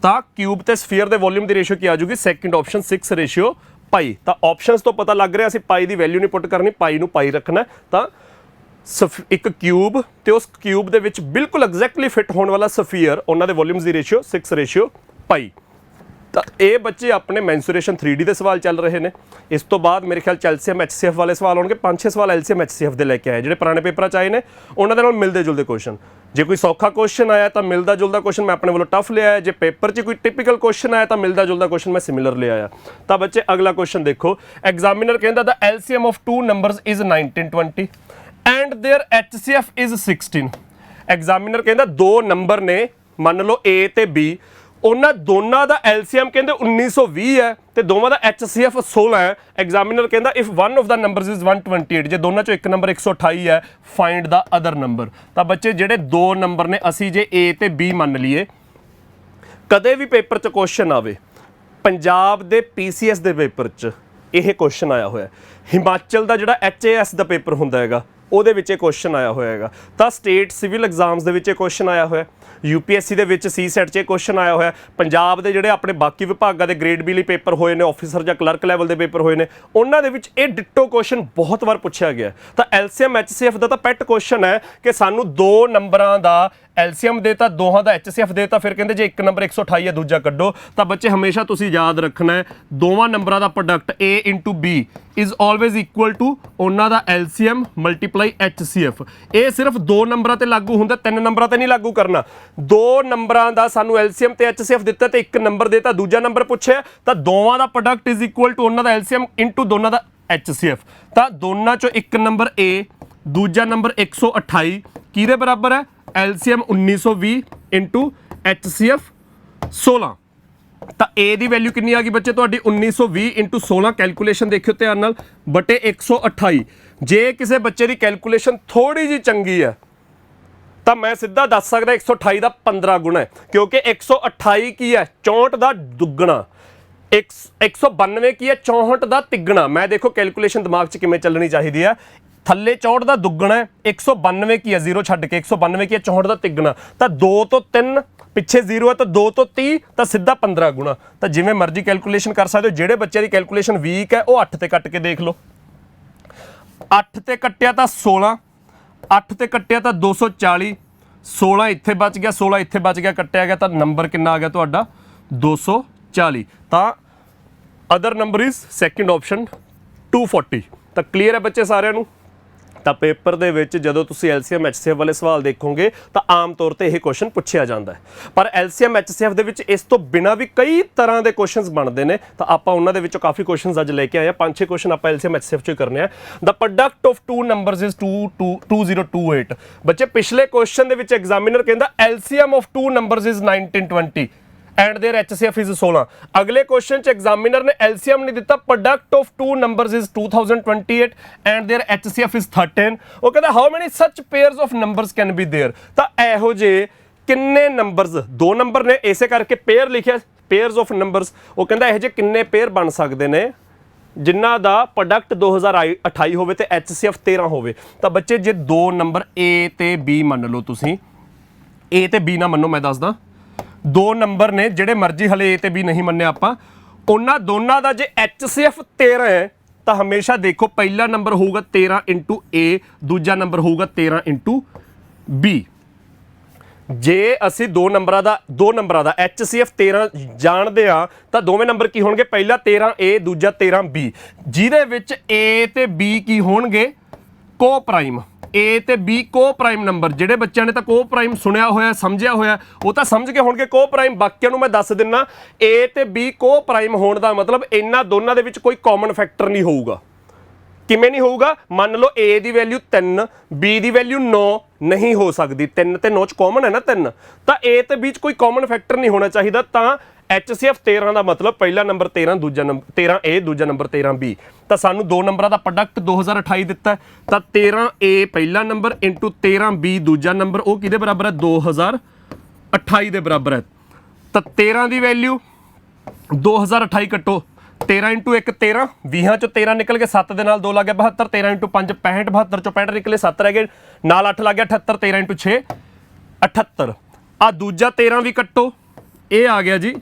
ਤਾਂ ਕਿਊਬ ਤੇ ਸਫੀਅਰ ਦੇ ਵੋਲਿਊਮ ਦੀ ਰੇਸ਼ੀਓ ਕੀ ਆ ਜੂਗੀ? Second option 6:π। ਤਾਂ ਆਪਸ਼ਨਸ ਤੋਂ ਪਤਾ ਲੱਗ ਰਿਹਾ ਅਸੀਂ ਪਾਈ ਦੀ ਵੈਲਿਊ ਨਹੀਂ ਪੁੱਟ ਕਰਨੀ, ਪਾਈ ਨੂੰ ਪਾਈ ਰੱਖਣਾ। ਤਾਂ ਇੱਕ ਕਿਊਬ ਤੇ ਉਸ ਕਿਊਬ ਦੇ ਵਿੱਚ ਬਿਲਕੁਲ ਐਗਜ਼ੈਕਟਲੀ ਫਿੱਟ ਹੋਣ ਵਾਲਾ ਸਫੀਅਰ, ਉਹਨਾਂ ਦੇ ਵੋਲਿਊਮਸ ਦੀ ਰੇਸ਼ੀਓ 6:π। ਤਾਂ ਇਹ ਬੱਚੇ ਆਪਣੇ ਮੈਂਸੂਰੇਸ਼ਨ 3D ਦੇ ਸਵਾਲ ਚੱਲ ਰਹੇ ਨੇ। ਇਸ ਤੋਂ ਬਾਅਦ ਮੇਰੇ ਖਿਆਲ 'ਚ LCM HCF ਵਾਲੇ ਸਵਾਲ ਆਉਣਗੇ। 5-6 ਸਵਾਲ LCM HCF ਦੇ ਲੈ ਕੇ ਆਏ ਜਿਹੜੇ ਪੁਰਾਣੇ ਪੇਪਰਾਂ 'ਚ ਆਏ ਨੇ, ਉਹਨਾਂ ਦੇ ਨਾਲ ਮਿਲਦੇ ਜੁਲਦੇ ਕੁਐਸਚਨ। ਜੇ ਕੋਈ ਸੌਖਾ ਕੁਐਸਚਨ ਆਇਆ ਤਾਂ ਮਿਲਦਾ ਜੁਲਦਾ ਕੁਐਸਚਨ ਮੈਂ ਆਪਣੇ ਵੱਲੋਂ ਟਫ ਲਿਆ ਹੈ। ਜੇ ਪੇਪਰ 'ਚ ਕੋਈ ਟਿਪੀਕਲ ਕੁਐਸਚਨ ਆਇਆ ਤਾਂ ਮਿਲਦਾ ਜੁਲਦਾ ਕੁਐਸਚਨ ਮੈਂ ਸਿਮਿਲਰ ਲਿਆ ਆ। ਤਾਂ ਬੱਚੇ ਅਗਲਾ ਕੁਐਸਚਨ ਦੇਖੋ। ਐਗਜ਼ਾਮੀਨਰ ਕਹਿੰਦਾ ਦਾ LCM of 2 numbers is 1920 and their HCF is 16। Examiner ਕਹਿੰਦਾ ਦੋ ਨੰਬਰ ਨੇ, ਮੰਨ ਲਓ A ਤੇ B, ਉਹਨਾਂ ਦੋਨਾਂ ਦਾ LCM ਕਹਿੰਦੇ 1920 ਹੈ ਤੇ ਦੋਵਾਂ ਦਾ HCF 16 ਹੈ। ਐਗਜ਼ਾਮੀਨਰ ਕਹਿੰਦਾ if one of the numbers is 128, ਜੇ ਦੋਨਾਂ ਚੋਂ ਇੱਕ ਨੰਬਰ 128 ਹੈ, ਫਾਈਂਡ ਦਾ ਅਦਰ ਨੰਬਰ। ਤਾਂ ਬੱਚੇ ਜਿਹੜੇ ਦੋ ਨੰਬਰ ਨੇ, ਅਸੀਂ ਜੇ A ਤੇ B ਮੰਨ ਲਈਏ, ਕਦੇ ਵੀ ਪੇਪਰ 'ਚ ਕੁਐਸਚਨ ਆਵੇ, ਪੰਜਾਬ ਦੇ PCS ਦੇ ਪੇਪਰ 'ਚ ਇਹ ਕੁਐਸਚਨ ਆਇਆ ਹੋਇਆ, ਹਿਮਾਚਲ ਦਾ ਜਿਹੜਾ HAS ਦਾ ਪੇਪਰ ਹੁੰਦਾ ਹੈਗਾ ਉਹਦੇ ਵਿੱਚ ਇਹ ਕੁਐਸਚਨ ਆਇਆ ਹੋਇਆ ਹੈਗਾ, ਤਾਂ ਸਟੇਟ ਸਿਵਲ ਐਗਜ਼ਾਮਸ ਦੇ ਵਿੱਚ ਇਹ ਕੁਐਸਚਨ ਆਇਆ ਹੋਇਆ, UPSC ਦੇ ਵਿੱਚ CSET 'ਚ ਇਹ ਕੁਐਸਚਨ ਆਇਆ ਹੋਇਆ, ਪੰਜਾਬ ਦੇ ਜਿਹੜੇ ਆਪਣੇ ਬਾਕੀ ਵਿਭਾਗਾਂ ਦੇ ਗ੍ਰੇਡ B ਲਈ ਪੇਪਰ ਹੋਏ ਨੇ, ਆਫੀਸਰ ਜਾਂ ਕਲਰਕ ਲੈਵਲ ਦੇ ਪੇਪਰ ਹੋਏ ਨੇ, ਉਹਨਾਂ ਦੇ ਵਿੱਚ ਇਹ ਡਿਟੋ ਕੁਐਸਚਨ ਬਹੁਤ ਵਾਰ ਪੁੱਛਿਆ ਗਿਆ। ਤਾਂ LCM HCF ਦਾ ਤਾਂ ਪੈਟ ਕੁਐਸਚਨ ਹੈ ਕਿ ਸਾਨੂੰ ਦੋ ਨੰਬਰਾਂ ਦਾ LCM ਦੇਤਾ, ਦੋਹਾਂ ਦਾ HCF ਦੇਤਾ, ਫਿਰ ਕਹਿੰਦੇ ਜੇ ਇੱਕ ਨੰਬਰ 128 ਹੈ ਦੂਜਾ ਕੱਢੋ। ਤਾਂ ਬੱਚੇ ਹਮੇਸ਼ਾ ਤੁਸੀਂ ਯਾਦ ਰੱਖਣਾ ਹੈ ਦੋਵਾਂ ਨੰਬਰਾਂ ਦਾ product A into B is always equal to ਉਹਨਾਂ ਦਾ LCM ਮਲਟੀਪਲਾਈ HCF। ਇਹ ਸਿਰਫ ਦੋ ਨੰਬਰਾਂ ਤੇ ਲਾਗੂ ਹੁੰਦਾ, ਤਿੰਨ ਨੰਬਰਾਂ ਤੇ ਨਹੀਂ ਲਾਗੂ ਕਰਨਾ। ਦੋ ਨੰਬਰਾਂ ਦਾ ਸਾਨੂੰ LCM ਤੇ HCF ਦਿੱਤਾ ਤੇ ਇੱਕ ਨੰਬਰ ਦੇਤਾ, ਦੂਜਾ ਨੰਬਰ ਪੁੱਛਿਆ, ਤਾਂ ਦੋਵਾਂ ਦਾ ਪ੍ਰੋਡਕਟ ਇਜ਼ ਇਕੁਅਲ ਟੂ ਉਹਨਾਂ ਦਾ LCM ਇਨਟੂ ਦੋਨਾਂ ਦਾ HCF। ਤਾਂ ਦੋਨਾਂ ਚੋਂ ਇੱਕ ਨੰਬਰ A, ਦੂਜਾ ਨੰਬਰ 128 ਕਿਹਦੇ ਬਰਾਬਰ ਹੈ? LCM 1920 into HCF 16। ਤਾਂ A ਦੀ ਵੈਲਿਊ ਕਿੰਨੀ ਆ ਗਈ ਬੱਚੇ ਤੁਹਾਡੀ? 1920 ਇੰਟੂ 16। ਕੈਲਕੂਲੇਸ਼ਨ ਦੇਖਿਓ ਧਿਆਨ ਨਾਲ, ਬਟੇ 128। ਜੇ ਕਿਸੇ ਬੱਚੇ ਦੀ ਕੈਲਕੂਲੇਸ਼ਨ ਥੋੜੀ ਜਿਹੀ ਚੰਗੀ ਹੈ ਤਾਂ ਮੈਂ ਸਿੱਧਾ ਦੱਸ ਸਕਦਾ 128 ਦਾ 15 ਗੁਣਾ ਹੈ, ਕਿਉਂਕਿ 128 ਕੀ ਹੈ? 64 ਦਾ ਦੁੱਗਣਾ। 192 ਕੀ ਹੈ? 64 ਦਾ ਤਿੱਗਣਾ। ਮੈਂ ਦੇਖੋ ਕੈਲਕੂਲੇਸ਼ਨ ਦਿਮਾਗ 'ਚ ਕਿਵੇਂ ਚੱਲਣੀ ਚਾਹੀਦੀ ਹੈ। ਥੱਲੇ 64 ਦਾ ਦੁੱਗਣਾ ਹੈ, 192 ਕੀ ਹੈ? 0 ਛੱਡ ਕੇ 192 ਕੀ ਹੈ? 64 ਦਾ ਤਿੱਗਣਾ। ਤਾਂ 2 ਤੋਂ 3 ਪਿੱਛੇ 0 ਹੈ ਤਾਂ 2 ਤੋਂ 30 ਤਾਂ ਸਿੱਧਾ 15 ਗੁਣਾ। ਤਾਂ ਜਿਵੇਂ ਮਰਜ਼ੀ ਕੈਲਕੂਲੇਸ਼ਨ ਕਰ ਸਕਦੇ ਹੋ। ਜਿਹੜੇ ਬੱਚੇ ਦੀ ਕੈਲਕੂਲੇਸ਼ਨ ਵੀਕ ਹੈ ਉਹ 8 ਤੇ ਕੱਟ ਕੇ ਦੇਖ ਲਓ। 8 ਤੇ ਕੱਟਿਆ ਤਾਂ 16, 8 ਤੇ ਕੱਟਿਆ ਤਾਂ 240, 16 ਇੱਥੇ ਬਚ ਗਿਆ, 16 ਇੱਥੇ ਬਚ ਗਿਆ, ਕੱਟਿਆ ਗਿਆ ਤਾਂ ਨੰਬਰ ਕਿੰਨਾ ਆ ਗਿਆ ਤੁਹਾਡਾ? 240। ਤਾਂ other number is second option 240। ਤਾਂ ਕਲੀਅਰ ਹੈ ਬੱਚੇ ਸਾਰਿਆਂ ਨੂੰ? ਤਾਂ ਪੇਪਰ ਦੇ ਵਿੱਚ ਜਦੋਂ ਤੁਸੀਂ LCM HCF ਵਾਲੇ ਸਵਾਲ ਦੇਖੋਗੇ ਤਾਂ ਆਮ ਤੌਰ ਤੇ ਇਹ ਕੁਐਸਚਨ ਪੁੱਛਿਆ ਜਾਂਦਾ ਹੈ। ਪਰ LCM HCF ਦੇ ਵਿੱਚ ਇਸ ਤੋਂ ਬਿਨਾਂ ਵੀ ਕਈ ਤਰ੍ਹਾਂ ਦੇ ਕੁਐਸਚਨਸ ਬਣਦੇ ਨੇ, ਤਾਂ ਆਪਾਂ ਉਹਨਾਂ ਦੇ ਵਿੱਚੋਂ ਕਾਫੀ ਕੁਐਸਚਨਸ ਅੱਜ ਲੈ ਕੇ ਆਏ ਆ। 5-6 ਕੁਐਸਚਨ ਆਪਾਂ LCM HCF 'ਚ ਹੀ ਕਰਨੇ ਆ। The product of two numbers is 2028। ਬੱਚੇ ਪਿਛਲੇ ਕੁਐਸਚਨ ਦੇ ਵਿੱਚ ਐਗਜ਼ਾਮੀਨਰ ਕਹਿੰਦਾ LCM of two numbers is 1920 and their HCF is 16। ਅਗਲੇ ਕੁਐਸਚਨ 'ਚ ਐਗਜ਼ਾਮੀਨਰ ਨੇ LCM ਨਹੀਂ ਦਿੱਤਾ, product of two numbers is 2028 and their HCF is 13। ਉਹ ਕਹਿੰਦਾ how many such pairs of numbers can be there. ਤਾਂ ਇਹੋ ਜਿਹੇ ਕਿੰਨੇ ਨੰਬਰਸ, ਦੋ ਨੰਬਰ ਨੇ ਇਸੇ ਕਰਕੇ ਪੇਅਰ ਲਿਖਿਆ, ਪੇਅਰਸ ਆਫ ਨੰਬਰਸ। ਉਹ ਕਹਿੰਦਾ ਇਹੋ ਜਿਹੇ ਕਿੰਨੇ ਪੇਅਰ ਬਣ ਸਕਦੇ ਨੇ ਜਿਨ੍ਹਾਂ ਦਾ ਪ੍ਰੋਡਕਟ 2028 ਹੋਵੇ ਤੇ HCF 13 ਹੋਵੇ। ਤਾਂ ਬੱਚੇ ਜੇ ਦੋ ਨੰਬਰ A ਤੇ B ਮੰਨ ਲਓ, ਤੁਸੀਂ A ਤੇ B ਨਾ ਮੰਨੋ, ਮੈਂ ਦੱਸਦਾ ਦੋ ਨੰਬਰ ਨੇ ਜਿਹੜੇ ਮਰਜ਼ੀ, ਹਲੇ A ਤੇ B ਨਹੀਂ ਮੰਨਿਆ ਆਪਾਂ, ਉਹਨਾਂ ਦੋਨਾਂ ਦਾ ਜੇ HCF 13 ਹੈ ਤਾਂ ਹਮੇਸ਼ਾ ਦੇਖੋ ਪਹਿਲਾ ਨੰਬਰ ਹੋਊਗਾ 13 ਇੰਟੂ A, ਦੂਜਾ ਨੰਬਰ ਹੋਊਗਾ 13 ਇੰਟੂ B। ਜੇ ਅਸੀਂ ਦੋ ਨੰਬਰਾਂ ਦਾ HCF 13 ਜਾਣਦੇ ਆ ਤਾਂ ਦੋਵੇਂ ਨੰਬਰ ਕੀ ਹੋਣਗੇ? ਪਹਿਲਾ 13A, ਦੂਜਾ 13B, ਜਿਹਦੇ ਵਿੱਚ A ਤੇ B ਕੀ ਹੋਣਗੇ? ਕੋ ਪ੍ਰਾਈਮ। A ਤੇ B ਕੋ ਪ੍ਰਾਈਮ ਨੰਬਰ। ਜਿਹੜੇ ਬੱਚਿਆਂ ਨੇ ਤਾਂ ਕੋ ਪ੍ਰਾਈਮ ਸੁਣਿਆ ਹੋਇਆ, ਸਮਝਿਆ ਹੋਇਆ, ਉਹ ਤਾਂ ਸਮਝ ਕੇ ਹੋਣਗੇ ਕੋ ਪ੍ਰਾਈਮ। ਬਾਕੀਆਂ ਨੂੰ ਮੈਂ ਦੱਸ ਦਿੰਨਾ, A ਤੇ B ਕੋ ਪ੍ਰਾਈਮ ਹੋਣ ਦਾ ਮਤਲਬ ਇਹਨਾਂ ਦੋਨਾਂ ਦੇ ਵਿੱਚ ਕੋਈ ਕਾਮਨ ਫੈਕਟਰ ਨਹੀਂ ਹੋਊਗਾ। ਕਿਵੇਂ ਨਹੀਂ ਹੋਊਗਾ? ਮੰਨ ਲਓ A the value 3, B the value 9 ਨਹੀਂ ਹੋ ਸਕਦੀ। 3 ਤੇ 9 ਚ ਕਾਮਨ ਹੈ ਨਾ 3, ਤਾਂ A ਤੇ B ਚ ਕੋਈ ਕਾਮਨ ਫੈਕਟਰ ਨਹੀਂ ਹੋਣਾ ਚਾਹੀਦਾ। ਤਾਂ HCF 13 ਦਾ ਮਤਲਬ ਪਹਿਲਾ ਨੰਬਰ 13, ਦੂਜਾ ਨੰਬਰ 13A, ਦੂਜਾ ਨੰਬਰ 13B। ਤਾਂ ਸਾਨੂੰ ਦੋ ਨੰਬਰਾਂ ਦਾ ਪ੍ਰੋਡਕਟ 2028 ਦਿੱਤਾ, ਤਾਂ 13A ਪਹਿਲਾ ਨੰਬਰ ਇੰਟੂ 13B ਦੂਜਾ ਨੰਬਰ, ਉਹ ਕਿਹਦੇ ਬਰਾਬਰ ਹੈ? 2028 ਦੇ ਬਰਾਬਰ ਹੈ। ਤਾਂ 13 ਦੀ ਵੈਲਿਊ 2028 ਕੱਟੋ, 13 ਇੰਟੂ 1 13, 20 ਚੋਂ 13 ਨਿਕਲ ਗਏ, 7 ਦੇ ਨਾਲ 2 ਲੱਗ ਗਿਆ 72, 13 ਇੰਟੂ 5 65, 72 ਚੋਂ 65 ਨਿਕਲੇ, 7 ਰਹਿ ਗਏ, ਨਾਲ 8 ਲੱਗ ਗਿਆ 78, 13 ਇੰਟੂ 6 78। ਆ ਦੂਜਾ 13 ਵੀ ਕੱਟੋ, ਇਹ ਆ ਗਿਆ ਜੀ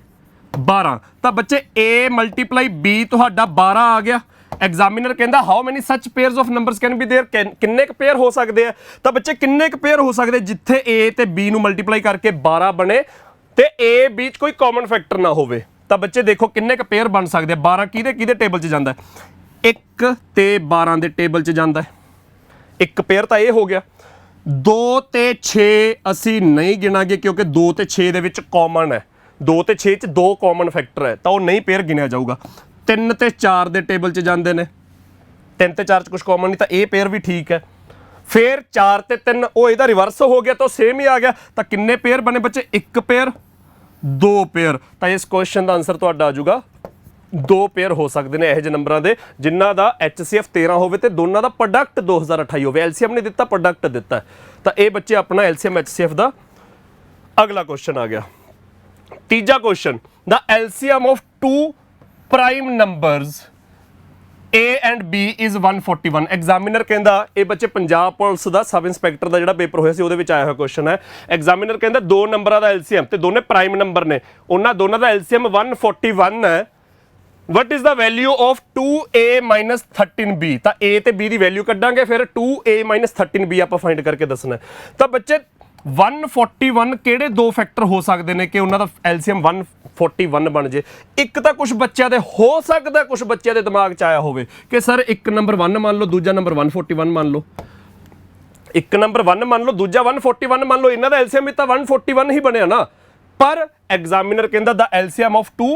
12 ਤਾਂ ਬੱਚੇ a ਮਲਟੀਪਲਾਈ b ਤੁਹਾਡਾ 12 ਆ ਗਿਆ। ਐਗਜ਼ਾਮੀਨਰ ਕਹਿੰਦਾ how many such pairs of numbers can be there, ਕਿੰਨੇ ਕੁ ਪੇਅਰ ਹੋ ਸਕਦੇ ਆ। ਤਾਂ ਬੱਚੇ ਕਿੰਨੇ ਕੁ ਪੇਅਰ ਹੋ ਸਕਦੇ ਜਿੱਥੇ a ਤੇ b ਨੂੰ ਮਲਟੀਪਲਾਈ ਕਰਕੇ 12 ਬਣੇ ਤੇ a b ਚ ਕੋਈ ਕਾਮਨ ਫੈਕਟਰ ਨਾ ਹੋਵੇ। ਤਾਂ ਬੱਚੇ ਦੇਖੋ ਕਿੰਨੇ ਕੁ ਪੇਅਰ ਬਣ ਸਕਦੇ ਆ। 12 ਕਿਹਦੇ ਟੇਬਲ 'ਚ ਜਾਂਦਾ ਹੈ 1 ਤੇ 12 ਦੇ ਟੇਬਲ 'ਚ ਜਾਂਦਾ ਹੈ। ਇੱਕ ਪੇਅਰ ਤਾਂ ਇਹ ਹੋ ਗਿਆ। 2 ਤੇ 6 ਅਸੀਂ ਨਹੀਂ ਗਿਣਾਂਗੇ ਕਿਉਂਕਿ 2 ਤੇ 6 ਦੇ ਵਿੱਚ ਕਾਮਨ ਹੈ। 2 ਤੇ 6 ਚ 2 ਕਾਮਨ ਫੈਕਟਰ ਹੈ ਤਾਂ ਉਹ ਨਹੀਂ ਪੇਅਰ ਗਿਣਿਆ ਜਾਊਗਾ। 3 ਤੇ 4 ਦੇ ਟੇਬਲ 'ਚ ਜਾਂਦੇ ਨੇ। 3 ਤੇ 4 ਚ ਕੁਝ ਕਾਮਨ ਨਹੀਂ ਤਾਂ ਇਹ ਪੇਅਰ ਵੀ ਠੀਕ ਹੈ। ਫਿਰ 4 ਤੇ 3 ਉਹ ਇਹਦਾ ਰਿਵਰਸ ਹੋ ਗਿਆ ਤਾਂ ਸੇਮ ਹੀ ਆ ਗਿਆ। ਤਾਂ ਕਿੰਨੇ ਪੇਅਰ ਬਣੇ ਬੱਚੇ? 1 ਪੇਅਰ 2 ਪੇਅਰ। ਤਾਂ ਇਸ ਕੁਐਸਚਨ ਦਾ ਆਨਸਰ ਤੁਹਾਡਾ ਆ ਜਾਊਗਾ 2 ਪੇਅਰ ਹੋ ਸਕਦੇ ਨੇ ਇਹੋ ਜਿਹੇ ਨੰਬਰਾਂ ਦੇ ਜਿਨ੍ਹਾਂ ਦਾ HCF 13 ਹੋਵੇ ਤੇ ਦੋਨਾਂ ਦਾ ਪ੍ਰੋਡਕਟ 2028 ਹੋਵੇ। LCM ਨੇ ਦਿੱਤਾ, ਪ੍ਰੋਡਕਟ ਦਿੱਤਾ। ਤਾਂ ਇਹ ਬੱਚੇ ਆਪਣਾ LCM HCF ਦਾ ਅਗਲਾ ਕੁਐਸਚਨ ਆ ਗਿਆ। ਤੀਜਾ question, the LCM of 2 prime numbers A and B is 141। Examiner ਕਹਿੰਦਾ, ਇਹ ਬੱਚੇ ਪੰਜਾਬ ਪੁਲਿਸ ਦਾ ਸਬ ਇੰਸਪੈਕਟਰ ਦਾ ਜਿਹੜਾ ਪੇਪਰ ਹੋਇਆ ਸੀ ਉਹਦੇ ਵਿੱਚ ਆਇਆ ਹੋਇਆ ਕੁਐਸਚਨ ਹੈ। ਐਗਜ਼ਾਮੀਨਰ ਕਹਿੰਦਾ ਦੋ ਨੰਬਰਾਂ ਦਾ LCM ਤੇ ਦੋਨੇ ਪ੍ਰਾਈਮ ਨੰਬਰ ਨੇ, ਉਹਨਾਂ ਦੋਨਾਂ ਦਾ LCM 141 ਹੈ। What is the value of 2a minus 13b। ਤਾਂ a ਤੇ b ਦੀ ਵੈਲਿਊ ਕੱਢਾਂਗੇ ਫਿਰ 2a ਮਾਈਨਸ 13b ਆਪਾਂ ਫਾਈਂਡ ਕਰਕੇ ਦੱਸਣਾ। ਤਾਂ ਬੱਚੇ 141 ਕਿਹੜੇ ਦੋ ਫੈਕਟਰ ਹੋ ਸਕਦੇ ਨੇ ਕਿ ਉਹਨਾਂ ਦਾ LCM 141 ਬਣ ਜੇ? ਇੱਕ ਤਾਂ ਕੁਝ ਬੱਚਿਆਂ ਦੇ ਹੋ ਸਕਦਾ, ਕੁਝ ਬੱਚਿਆਂ ਦੇ ਦਿਮਾਗ 'ਚ ਆਇਆ ਹੋਵੇ ਕਿ ਸਰ ਇੱਕ ਨੰਬਰ 1 ਮੰਨ ਲਓ, ਦੂਜਾ ਨੰਬਰ 141 ਮੰਨ ਲਓ। ਇੱਕ ਨੰਬਰ 1 ਮੰਨ ਲਓ, ਦੂਜਾ 141 ਮੰਨ ਲਓ, ਇਹਨਾਂ ਦਾ LCM ਵੀ ਤਾਂ 141 ਹੀ ਬਣਿਆ ਨਾ। ਪਰ ਐਗਜ਼ਾਮੀਨਰ ਕਹਿੰਦਾ ਦਾ LCM ਆਫ 2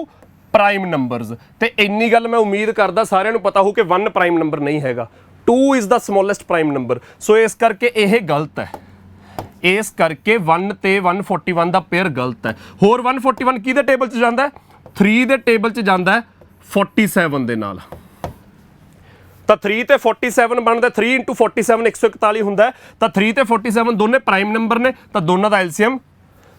ਪ੍ਰਾਈਮ ਨੰਬਰਸ। ਤੇ ਇੰਨੀ ਗੱਲ ਮੈਂ ਉਮੀਦ ਕਰਦਾ ਸਾਰਿਆਂ ਨੂੰ ਪਤਾ ਹੋ ਕਿ 1 ਪ੍ਰਾਈਮ ਨੰਬਰ ਨਹੀਂ ਹੈਗਾ, 2 is the smallest prime number. ਸੋ ਇਸ ਕਰਕੇ ਇਹ ਗਲਤ ਹੈ। ਇਸ ਕਰਕੇ 1 ਤੇ 141 ਦਾ ਪੇਅਰ ਗਲਤ ਹੈ। ਹੋਰ 141 ਕਿਹਦੇ ਟੇਬਲ 'ਚ ਜਾਂਦਾ ਹੈ? 3 ਦੇ ਟੇਬਲ 'ਚ ਜਾਂਦਾ ਹੈ 47 ਦੇ ਨਾਲ। ਤਾਂ 3 ਤੇ 47 ਬਣਦਾ, 3 × 47 141 ਹੁੰਦਾ। ਤਾਂ 3 ਤੇ 47 ਦੋਨੇ ਪ੍ਰਾਈਮ ਨੰਬਰ ਨੇ ਤਾਂ ਦੋਨਾਂ ਦਾ LCM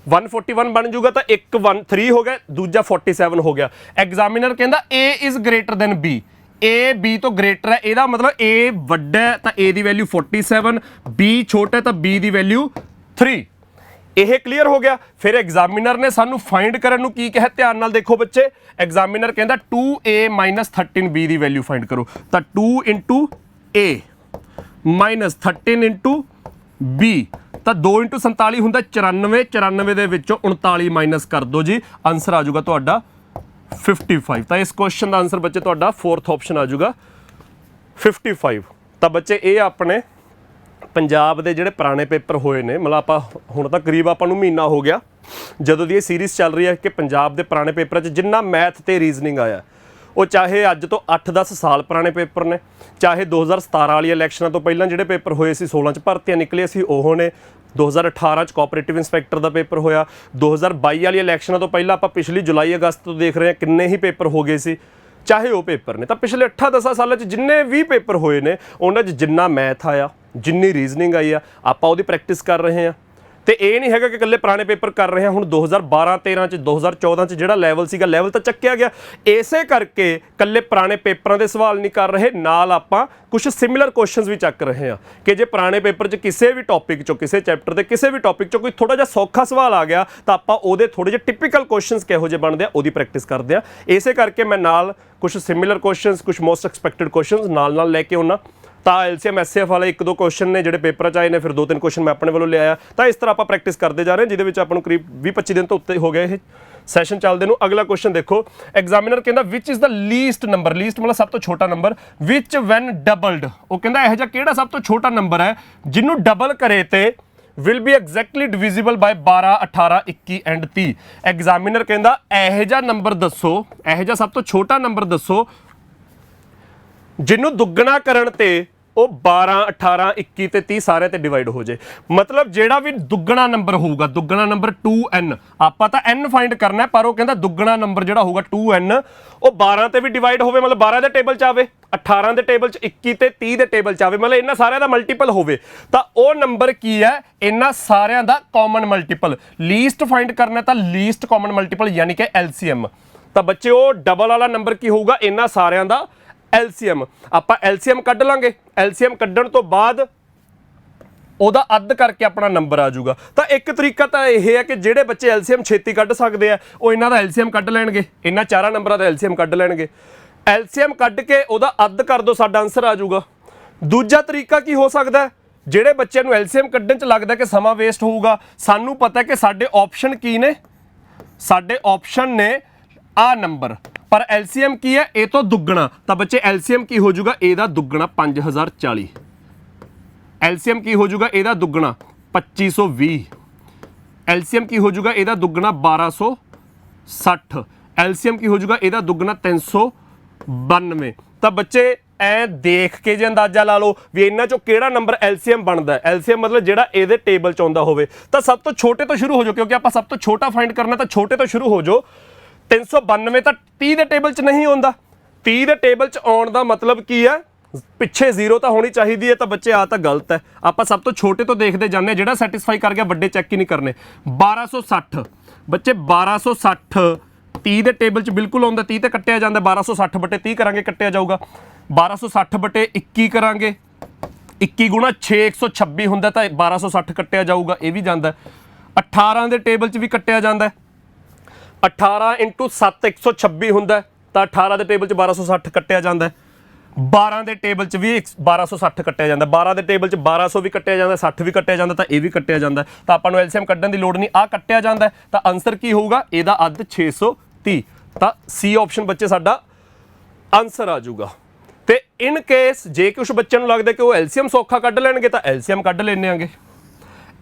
141 ਬਣ ਜਾਊਗਾ। ਤਾਂ ਇੱਕ 3 ਹੋ ਗਿਆ, ਦੂਜਾ 47 ਹੋ ਗਿਆ। ਐਗਜ਼ਾਮੀਨਰ ਕਹਿੰਦਾ A is greater then B। A B ਤੋਂ ਗ੍ਰੇਟਰ ਹੈ, ਇਹਦਾ ਮਤਲਬ A ਵੱਡਾ ਹੈ ਤਾਂ A ਦੀ ਵੈਲਿਊ 47, B ਛੋਟਾ ਹੈ ਤਾਂ B ਦੀ ਵੈਲਿਊ 3। ਇਹ ਕਲੀਅਰ ਹੋ ਗਿਆ। ਫਿਰ ਐਗਜ਼ਾਮੀਨਰ ਨੇ ਸਾਨੂੰ ਫਾਈਂਡ ਕਰਨ ਨੂੰ ਕੀ ਕਿਹਾ? ਧਿਆਨ ਨਾਲ ਦੇਖੋ ਬੱਚੇ, ਐਗਜ਼ਾਮੀਨਰ ਕਹਿੰਦਾ 2a ਮਾਈਨਸ 13b ਦੀ ਵੈਲਿਊ ਫਾਈਂਡ ਕਰੋ। ਤਾਂ 2 × A ਮਾਈਨਸ 13 × B। ਤਾਂ 2 × 47 ਹੁੰਦਾ 94, 94 ਦੇ ਵਿੱਚੋਂ 39 ਮਾਈਨਸ ਕਰ ਦਿਓ ਜੀ, ਆਨਸਰ ਆ ਜਾਊਗਾ ਤੁਹਾਡਾ 55। ਤਾਂ ਇਸ ਕੁਐਸਚਨ ਦਾ ਆਨਸਰ ਬੱਚੇ ਤੁਹਾਡਾ 4th ਆਪਸ਼ਨ ਆ ਜਾਊਗਾ 55। ਤਾਂ ਬੱਚੇ ਇਹ ਆਪਣੇ ਪੰਜਾਬ ਦੇ ਜਿਹੜੇ ਪੁਰਾਣੇ ਪੇਪਰ ਹੋਏ ਨੇ, ਮਤਲਬ ਆਪਾਂ ਹੁਣ ਤਾਂ ਕਰੀਬ ਆਪਾਂ ਨੂੰ ਮਹੀਨਾ ਹੋ ਗਿਆ ਜਦੋਂ ਦੀ ਇਹ ਸੀਰੀਜ਼ ਚੱਲ ਰਹੀ ਹੈ ਕਿ ਪੰਜਾਬ ਦੇ ਪੁਰਾਣੇ ਪੇਪਰਾਂ 'ਚ ਜਿੰਨਾ ਮੈਥ ਤੇ ਰੀਜ਼ਨਿੰਗ ਆਇਆ, ਉਹ ਚਾਹੇ ਅੱਜ ਤੋਂ 8-10 ਸਾਲ ਪੁਰਾਣੇ ਪੇਪਰ ਨੇ, ਚਾਹੇ 2017 ਵਾਲੀ ਇਲੈਕਸ਼ਨਾਂ ਤੋਂ ਪਹਿਲਾਂ ਜਿਹੜੇ ਪੇਪਰ ਹੋਏ ਸੀ, 16 'ਚ ਭਰਤੀਆਂ ਨਿਕਲੀਆਂ ਸੀ ਉਹ ਨੇ, 2018 'ਚ ਕੋਆਪਰੇਟਿਵ ਇੰਸਪੈਕਟਰ ਦਾ ਪੇਪਰ ਹੋਇਆ, 2022 ਵਾਲੀ ਇਲੈਕਸ਼ਨਾਂ ਤੋਂ ਪਹਿਲਾਂ ਆਪਾਂ ਪਿਛਲੀ ਜੁਲਾਈ ਅਗਸਤ ਤੋਂ ਦੇਖ ਰਹੇ ਹਾਂ ਕਿੰਨੇ ਹੀ ਪੇਪਰ ਹੋ ਗਏ ਸੀ, ਚਾਹੇ ਉਹ ਪੇਪਰ ਨੇ। ਤਾਂ ਪਿਛਲੇ 8-10 ਸਾਲਾਂ 'ਚ ਜਿੰਨੇ ਵੀ ਪੇਪਰ ਹੋਏ ਨੇ ਉਹਨਾਂ 'ਚ ਜਿੰਨਾ ਮੈਥ ਆਇਆ, ਜਿੰਨੀ ਰੀਜ਼ਨਿੰਗ ਆਈ ਆ, ਆਪਾਂ ਉਹਦੀ ਪ੍ਰੈਕਟਿਸ ਕਰ ਰਹੇ ਹਾਂ। ਤੇ ਇਹ ਨਹੀਂ ਹੈਗਾ ਕਿ ਇਕੱਲੇ ਪੁਰਾਣੇ ਪੇਪਰ ਕਰ ਰਹੇ ਹਾਂ। ਹੁਣ 2012-13 'ਚ 2014 'ਚ ਜਿਹੜਾ ਲੈਵਲ ਸੀਗਾ, ਲੈਵਲ ਤਾਂ ਚੱਕਿਆ ਗਿਆ। ਇਸੇ ਕਰਕੇ ਇਕੱਲੇ ਪੁਰਾਣੇ ਪੇਪਰਾਂ ਦੇ ਸਵਾਲ ਨਹੀਂ ਕਰ ਰਹੇ, ਨਾਲ ਆਪਾਂ ਕੁਝ ਸਿਮਿਲਰ ਕੁਐਸਚਨਸ ਵੀ ਚੱਕ ਰਹੇ ਹਾਂ ਕਿ ਜੇ ਪੁਰਾਣੇ ਪੇਪਰ 'ਚ ਕਿਸੇ ਵੀ ਟੌਪਿਕ 'ਚੋਂ, ਕਿਸੇ ਚੈਪਟਰ ਦੇ ਕਿਸੇ ਵੀ ਟੌਪਿਕ 'ਚੋਂ ਕੋਈ ਥੋੜਾ ਜਿਹਾ ਸੌਖਾ ਸਵਾਲ ਆ ਗਿਆ ਤਾਂ ਆਪਾਂ ਉਹਦੇ ਥੋੜੇ ਜਿਹੇ ਟਿਪੀਕਲ ਕੁਐਸਚਨਸ ਕਿਹੋ ਜਿਹੇ ਬਣਦੇ ਆ ਉਹਦੀ ਪ੍ਰੈਕਟਿਸ ਕਰਦੇ ਆ। ਇਸੇ ਕਰਕੇ ਮੈਂ ਨਾਲ ਕੁਝ ਸਿਮਿਲਰ ਕੁਐਸਚਨਸ, ਕੁਝ ਮੋਸਟ ਐਕਸਪੈਕਟਡ ਕੁਐਸਚਨਸ ਨਾਲ ਲੈ ਕੇ ਆਉਣਾ। ਤਾਂ LCM SCF ਵਾਲੇ 1-2 ਕੁਐਸਚਨ ਨੇ ਜਿਹੜੇ ਪੇਪਰਾਂ 'ਚ ਆਏ ਨੇ, ਫਿਰ 2-3 ਕੁਐਸਚਨ ਮੈਂ ਆਪਣੇ ਵੱਲੋਂ ਲਿਆਇਆ। ਤਾਂ ਇਸ ਤਰ੍ਹਾਂ ਆਪਾਂ ਪ੍ਰੈਕਟਿਸ ਕਰਦੇ ਜਾ ਰਹੇ ਹਾਂ, ਜਿਹਦੇ ਵਿੱਚ ਆਪਾਂ ਨੂੰ ਕਰੀਬ 20-25 ਦਿਨ ਤੋਂ ਉੱਤੇ ਹੋ ਗਏ ਇਹ ਸੈਸ਼ਨ ਚੱਲਦੇ ਨੂੰ। ਅਗਲਾ ਕੁਐਸਚਨ ਦੇਖੋ, ਐਗਜ਼ਾਮੀਨਰ ਕਹਿੰਦਾ which is the least number, least ਮਤਲਬ ਸਭ ਤੋਂ ਛੋਟਾ ਨੰਬਰ, ਵਿਚ ਵੈਨ ਡਬਲਡ। ਉਹ ਕਹਿੰਦਾ ਇਹੋ ਜਿਹਾ ਕਿਹੜਾ ਸਭ ਤੋਂ ਛੋਟਾ ਨੰਬਰ ਹੈ ਜਿਹਨੂੰ ਡਬਲ ਕਰੇ ਤੇ will be exactly divisible by 12, 18, 21 and 30। Examiner ਕਹਿੰਦਾ ਇਹੋ ਜਿਹਾ ਨੰਬਰ ਦੱਸੋ, ਇਹੋ ਜਿਹਾ ਸਭ ਤੋਂ ਛੋਟਾ ਨੰਬਰ ਦੱਸੋ ਜਿਹਨੂੰ ਦੁੱਗਣਾ ਕਰਨ ਤੇ ਉਹ 12, 18, 21 ਤੇ 30 ਸਾਰੇ ਤੇ ਡਿਵਾਈਡ ਹੋ ਜੇ। ਮਤਲਬ ਜਿਹੜਾ ਵੀ ਦੁੱਗਣਾ ਨੰਬਰ ਹੋਊਗਾ, ਦੁੱਗਣਾ ਨੰਬਰ 2n, ਆਪਾਂ ਤਾਂ n ਫਾਈਂਡ ਕਰਨਾ ਪਰ ਉਹ ਕਹਿੰਦਾ ਦੁੱਗਣਾ ਨੰਬਰ ਜਿਹੜਾ ਹੋਊਗਾ 2n ਉਹ 12 ਤੇ ਵੀ ਡਿਵਾਈਡ ਹੋਵੇ, ਮਤਲਬ 12 ਦੇ ਟੇਬਲ 'ਚ ਆਵੇ, 18 ਦੇ ਟੇਬਲ 'ਚ, 21 ਤੇ 30 ਦੇ ਟੇਬਲ 'ਚ ਆਵੇ, ਮਤਲਬ ਇਹਨਾਂ ਸਾਰਿਆਂ ਦਾ ਮਲਟੀਪਲ ਹੋਵੇ। ਤਾਂ ਉਹ ਨੰਬਰ ਕੀ ਹੈ? ਇਹਨਾਂ ਸਾਰਿਆਂ ਦਾ ਕਾਮਨ ਮਲਟੀਪਲ। ਲੀਸਟ ਫਾਈਂਡ ਕਰਨਾ ਤਾਂ ਲੀਸਟ ਕਾਮਨ ਮਲਟੀਪਲ ਯਾਨੀ ਕਿ LCM। ਤਾਂ ਬੱਚੇ ਉਹ ਡਬਲ ਵਾਲਾ ਨੰਬਰ ਕੀ ਹੋਊਗਾ? ਇਹਨਾਂ ਸਾਰਿਆਂ ਦਾ LCM। ਆਪਾਂ LCM ਕੱਢ ਲਾਂਗੇ। LCM ਕੱਢਣ ਤੋਂ ਬਾਅਦ ਉਹਦਾ ਅੱਧ ਕਰਕੇ ਆਪਣਾ ਨੰਬਰ ਆ ਜਾਊਗਾ। ਤਾਂ ਇੱਕ ਤਰੀਕਾ ਤਾਂ ਇਹ ਹੈ ਕਿ ਜਿਹੜੇ ਬੱਚੇ ਐਲਸੀਐਮ ਛੇਤੀ ਕੱਢ ਸਕਦੇ ਆ ਉਹ ਇਹਨਾਂ ਦਾ ਐਲਸੀਐਮ ਕੱਢ ਲੈਣਗੇ, ਇਹਨਾਂ ਚਾਰਾਂ ਨੰਬਰਾਂ ਦਾ ਐਲਸੀਐਮ ਕੱਢ ਲੈਣਗੇ। ਐਲਸੀਐਮ ਕੱਢ ਕੇ ਉਹਦਾ ਅੱਧ ਕਰ ਦੋ, ਸਾਡਾ ਆਨਸਰ ਆ ਜਾਊਗਾ। ਦੂਜਾ ਤਰੀਕਾ ਕੀ ਹੋ ਸਕਦਾ ਹੈ, ਜਿਹੜੇ ਬੱਚੇ ਨੂੰ ਐਲਸੀਐਮ ਕੱਢਣ 'ਚ ਲੱਗਦਾ ਕਿ ਸਮਾਂ ਵੇਸਟ ਹੋਊਗਾ, ਸਾਨੂੰ ਪਤਾ ਕਿ ਸਾਡੇ ਆਪਸ਼ਨ ਕੀ ਨੇ, ਸਾਡੇ ਆਪਸ਼ਨ ਨੇ ਆ ਨੰਬਰ, ਪਰ ਐਲਸੀਐਮ ਕੀ ਹੈ ਇਹ ਤੋਂ ਦੁੱਗਣਾ। ਤਾਂ ਬੱਚੇ ਐਲਸੀਐਮ ਕੀ ਹੋ ਜਾਊਗਾ, ਇਹਦਾ ਦੁੱਗਣਾ 5040। ਐਲਸੀਐਮ ਕੀ ਹੋ ਜਾਊਗਾ, ਇਹਦਾ ਦੁੱਗਣਾ 2520। ਐਲਸੀਐਮ ਕੀ ਹੋ ਜਾਊਗਾ, ਇਹਦਾ ਦੁੱਗਣਾ 1260। ਐਲਸੀਐਮ ਕੀ ਹੋ ਜਾਊਗਾ, ਇਹਦਾ ਦੁੱਗਣਾ 392। ਤਾਂ ਬੱਚੇ ਐ ਦੇਖ ਕੇ ਜੇ ਅੰਦਾਜ਼ਾ ਲਾ ਲਓ ਵੀ ਇਹਨਾਂ ਚੋਂ ਕਿਹੜਾ ਨੰਬਰ ਐਲਸੀਐਮ ਬਣਦਾ ਹੈ। ਐਲਸੀਐਮ ਮਤਲਬ ਜਿਹੜਾ ਇਹਦੇ ਟੇਬਲ 'ਚ ਆਉਂਦਾ ਹੋਵੇ। ਤਾਂ ਸਭ ਤੋਂ ਛੋਟੇ ਤੋਂ ਸ਼ੁਰੂ ਹੋ ਜਾਓ, ਕਿਉਂਕਿ ਆਪਾਂ ਸਭ ਤੋਂ ਛੋਟਾ ਫਾਈਂਡ ਕਰਨਾ, ਤਾਂ ਛੋਟੇ ਤੋਂ ਸ਼ੁਰੂ ਹੋ ਜਾਓ। 392 ਤਾਂ 30 ਦੇ ਟੇਬਲ 'ਚ ਨਹੀਂ ਆਉਂਦਾ। 30 ਦੇ ਟੇਬਲ 'ਚ ਆਉਣ ਦਾ ਮਤਲਬ ਕੀ ਹੈ, ਪਿੱਛੇ 0 ਤਾਂ ਹੋਣੀ ਚਾਹੀਦੀ ਹੈ। ਤਾਂ ਬੱਚੇ ਆ ਤਾਂ ਗਲਤ ਹੈ, ਆਪਾਂ ਸਭ ਤੋਂ ਛੋਟੇ ਤੋਂ ਦੇਖਦੇ ਜਾਂਦੇ, ਜਿਹੜਾ ਸੈਟੀਸਫਾਈ ਕਰ ਗਿਆ ਵੱਡੇ ਚੈੱਕ ਹੀ ਨਹੀਂ ਕਰਨੇ। 1260 ਬੱਚੇ 1260 30 ਦੇ ਟੇਬਲ 'ਚ ਬਿਲਕੁਲ ਆਉਂਦਾ, 30 ਤੇ ਕੱਟਿਆ ਜਾਂਦਾ। 1260 ਬਟੇ 30 ਕਰਾਂਗੇ, ਕੱਟਿਆ ਜਾਊਗਾ। 1260 ਬਟੇ 21 ਕਰਾਂਗੇ, 21 ਗੁਣਾ 6 126 ਹੁੰਦਾ, ਤਾਂ 1260 ਕੱਟਿਆ ਜਾਊਗਾ, ਇਹ ਵੀ ਜਾਂਦਾ। 18 ਦੇ ਟੇਬਲ 'ਚ ਵੀ ਕੱਟਿਆ ਜਾਂਦਾ। 18 × 7 126 ਹੁੰਦਾ, ਤਾਂ 18 ਦੇ ਟੇਬਲ 'ਚ 1260 ਕੱਟਿਆ ਜਾਂਦਾ। 12 ਦੇ ਟੇਬਲ 'ਚ ਵੀ 1260 ਕੱਟਿਆ ਜਾਂਦਾ। 12 ਦੇ ਟੇਬਲ 'ਚ 1200 ਵੀ ਕੱਟਿਆ ਜਾਂਦਾ, 60 ਵੀ ਕੱਟਿਆ ਜਾਂਦਾ, ਤਾਂ ਇਹ ਵੀ ਕੱਟਿਆ ਜਾਂਦਾ। ਤਾਂ ਆਪਾਂ ਨੂੰ ਐਲਸੀਐਮ ਕੱਢਣ ਦੀ ਲੋੜ ਨਹੀਂ, ਆ ਕੱਟਿਆ ਜਾਂਦਾ। ਤਾਂ ਆਨਸਰ ਕੀ ਹੋਊਗਾ, ਇਹਦਾ ਅੱਧ 630। ਤਾਂ ਸੀ ਆਪਸ਼ਨ ਬੱਚੇ ਸਾਡਾ ਆਨਸਰ ਆ ਜਾਊਗਾ। ਤੇ ਇਨ ਕੇਸ ਜੇ ਕੁਝ ਬੱਚਿਆਂ ਨੂੰ ਲੱਗਦਾ ਕਿ ਉਹ ਐਲਸੀਐਮ ਸੌਖਾ ਕੱਢ ਲੈਣਗੇ, ਤਾਂ ਐਲਸੀਐਮ ਕੱਢ ਲੈਣੇ ਆਂਗੇ।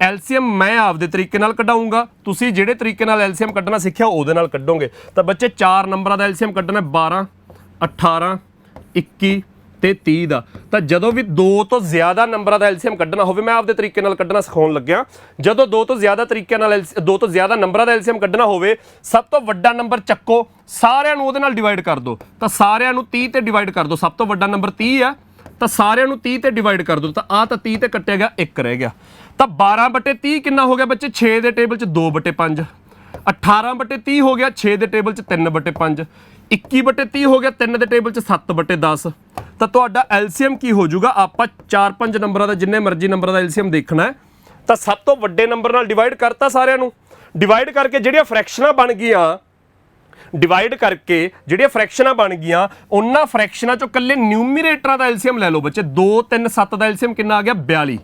ਐਲਸੀਐਮ ਮੈਂ ਆਪਦੇ ਤਰੀਕੇ ਨਾਲ ਕਢਾਊਂਗਾ, ਤੁਸੀਂ ਜਿਹੜੇ ਤਰੀਕੇ ਨਾਲ ਐਲਸੀਐਮ ਕੱਢਣਾ ਸਿੱਖਿਆ ਉਹਦੇ ਨਾਲ ਕੱਢੋਗੇ। ਤਾਂ ਬੱਚੇ 4 ਨੰਬਰਾਂ ਦਾ ਐਲਸੀਐਮ ਕੱਢਣਾ, 12 18 21 ਤੇ 30 ਦਾ। ਤਾਂ ਜਦੋਂ ਵੀ 2 ਤੋਂ ਜ਼ਿਆਦਾ ਨੰਬਰਾਂ ਦਾ ਐਲਸੀਐਮ ਕੱਢਣਾ ਹੋਵੇ, ਮੈਂ ਆਪਦੇ ਤਰੀਕੇ ਨਾਲ ਕੱਢਣਾ ਸਿਖਾਉਣ ਲੱਗਿਆ। ਜਦੋਂ 2 ਤੋਂ ਜ਼ਿਆਦਾ ਤਰੀਕਿਆਂ ਨਾਲ 2 ਤੋਂ ਜ਼ਿਆਦਾ ਨੰਬਰਾਂ ਦਾ ਐਲਸੀਐਮ ਕੱਢਣਾ ਹੋਵੇ, ਸਭ ਤੋਂ ਵੱਡਾ ਨੰਬਰ ਚੱਕੋ, ਸਾਰਿਆਂ ਨੂੰ ਉਹਦੇ ਨਾਲ ਡਿਵਾਈਡ ਕਰ ਦਿਓ। ਤਾਂ ਸਾਰਿਆਂ ਨੂੰ 30 ਤੇ ਡਿਵਾਈਡ ਕਰ ਦਿਓ। ਸਭ ਤੋਂ ਵੱਡਾ ਨੰਬਰ 30 ਆ, ਤਾਂ ਸਾਰਿਆਂ ਨੂੰ 30 ਤੇ ਡਿਵਾਈਡ ਕਰ ਦਿਓ। ਤਾਂ ਆ ਤਾਂ 30 ਤੇ ਕੱਟਿਆ ਗਿਆ, 1 ਰਹਿ ਗਿਆ। ਤਾਂ 12 ਬਟੇ 30 ਕਿੰਨਾ ਹੋ ਗਿਆ ਬੱਚੇ, 6 ਦੇ ਟੇਬਲ 'ਚ 2 ਬਟੇ 5। 18 ਬਟੇ 30 ਹੋ ਗਿਆ, 6 ਦੇ ਟੇਬਲ 'ਚ 3 ਬਟੇ 5। 21 ਬਟੇ 30 ਹੋ ਗਿਆ, 3 ਦੇ ਟੇਬਲ 'ਚ 7 ਬਟੇ 10। ਤਾਂ ਤੁਹਾਡਾ ਐਲਸੀਐਮ ਕੀ ਹੋ ਜਾਊਗਾ, ਆਪਾਂ 4-5 ਨੰਬਰਾਂ ਦਾ ਜਿੰਨੇ ਮਰਜ਼ੀ ਨੰਬਰਾਂ ਦਾ ਐਲਸੀਐਮ ਦੇਖਣਾ ਹੈ, ਤਾਂ ਸਭ ਤੋਂ ਵੱਡੇ ਨੰਬਰ ਨਾਲ ਡਿਵਾਈਡ ਕਰਤਾ। ਸਾਰਿਆਂ ਨੂੰ ਡਿਵਾਈਡ ਕਰਕੇ ਜਿਹੜੀਆਂ ਫਰੈਕਸ਼ਨਾਂ ਬਣ ਗਈਆਂ, ਡਿਵਾਈਡ ਕਰਕੇ ਜਿਹੜੀਆਂ ਫਰੈਕਸ਼ਨਾਂ ਬਣ ਗਈਆਂ, ਉਹਨਾਂ ਫਰੈਕਸ਼ਨਾਂ 'ਚੋਂ ਇਕੱਲੇ ਨਿਊਮੀਰੇਟਰਾਂ ਦਾ ਐਲਸੀਐਮ ਲੈ ਲਓ ਬੱਚੇ। 2 3 7 ਦਾ ਐਲਸੀਐਮ ਕਿੰਨਾ ਆ ਗਿਆ, 42।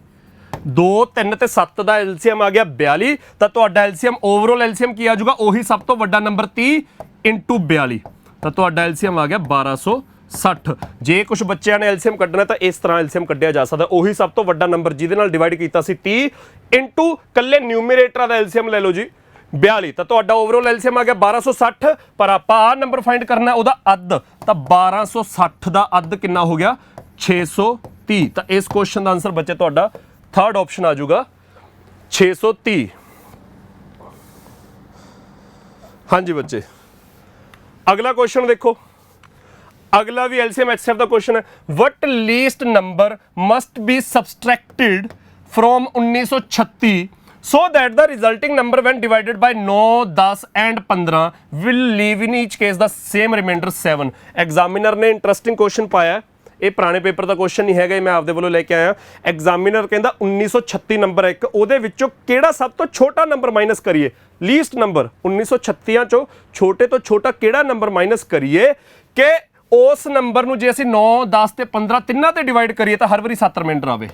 2 3 ਤੇ 7 ਦਾ ਐਲਸੀਐਮ ਆ ਗਿਆ 42। ਤਾਂ ਤੁਹਾਡਾ ਐਲਸੀਐਮ ਓਵਰਆਲ ਐਲਸੀਐਮ ਕੀ ਆ ਜਾਊਗਾ, ਉਹੀ ਸਭ ਤੋਂ ਵੱਡਾ ਨੰਬਰ 30 × 42। ਤਾਂ ਤੁਹਾਡਾ ਐਲਸੀਐਮ ਆ ਗਿਆ 1260। ਜੇ ਕੁਝ ਬੱਚਿਆਂ ਨੇ ਐਲਸੀਐਮ ਕੱਢਣਾ ਤਾਂ ਇਸ ਤਰ੍ਹਾਂ ਐਲਸੀਐਮ ਕੱਢਿਆ ਜਾ ਸਕਦਾ, ਉਹੀ ਸਭ ਤੋਂ ਵੱਡਾ ਨੰਬਰ ਜਿਹਦੇ ਨਾਲ ਡਿਵਾਈਡ ਕੀਤਾ ਸੀ 30 × ਕੱਲੇ ਨਿਊਮੀਰੇਟਰਾਂ ਦਾ ਐਲਸੀਐਮ ਲੈ ਲਓ ਜੀ 42। ਤਾਂ ਤੁਹਾਡਾ ਓਵਰਆਲ ਐਲਸੀਐਮ ਆ ਗਿਆ 1260। ਪਰ ਆਪਾਂ ਆਹ ਨੰਬਰ ਫਾਈਂਡ ਕਰਨਾ, ਉਹਦਾ ਅੱਧ। ਤਾਂ 1260 ਦਾ ਅੱਧ ਕਿੰਨਾ ਹੋ ਗਿਆ, 630। ਤਾਂ ਇਸ ਕੁਐਸਚਨ ਦਾ ਆਨਸਰ ਬੱਚੇ ਤੁਹਾਡਾ ਥਰਡ ਆਪਸ਼ਨ ਆ ਜਾਊਗਾ 630। ਹਾਂਜੀ ਬੱਚੇ, ਅਗਲਾ ਕੁਐਸਚਨ ਦੇਖੋ। ਅਗਲਾ ਵੀ ਐਲਸੀਐਮ ਐਚਸੀਐਫ ਦਾ ਕੁਐਸਚਨ ਹੈ। What least number must be subtracted from 1936 so that the resulting number when divided by 9 10 and 15 will leave in each case the same remainder 7। Examiner ਨੇ ਇੰਟਰਸਟਿੰਗ ਕੁਐਸਚਨ ਪਾਇਆ। ਇਹ ਪੁਰਾਣੇ paper ਦਾ question ਨਹੀਂ ਹੈਗਾ, ਮੈਂ ਆਪਦੇ ਵੱਲੋਂ ਲੈ ਕੇ ਆਇਆ। ਐਗਜ਼ਾਮੀਨਰ ਕਹਿੰਦਾ 1936 ਨੰਬਰ ਹੈ ਇੱਕ, ਉਹਦੇ ਵਿੱਚੋਂ ਕਿਹੜਾ ਸਭ ਤੋਂ ਛੋਟਾ ਨੰਬਰ ਮਾਈਨਸ ਕਰੀਏ। ਲੀਸਟ ਨੰਬਰ 1936 ਚੋਂ ਛੋਟੇ ਤੋਂ ਛੋਟਾ ਕਿਹੜਾ ਨੰਬਰ ਮਾਈਨਸ ਕਰੀਏ ਕਿ ਉਸ ਨੰਬਰ ਨੂੰ ਜੇ ਅਸੀਂ 9 10 ਤੇ 15 ਤਿੰਨਾਂ ਤੇ ਡਿਵਾਈਡ ਕਰੀਏ ਤਾਂ ਹਰ ਵਾਰੀ 7 ਰਿਮਾਈਂਡਰ ਆਵੇ।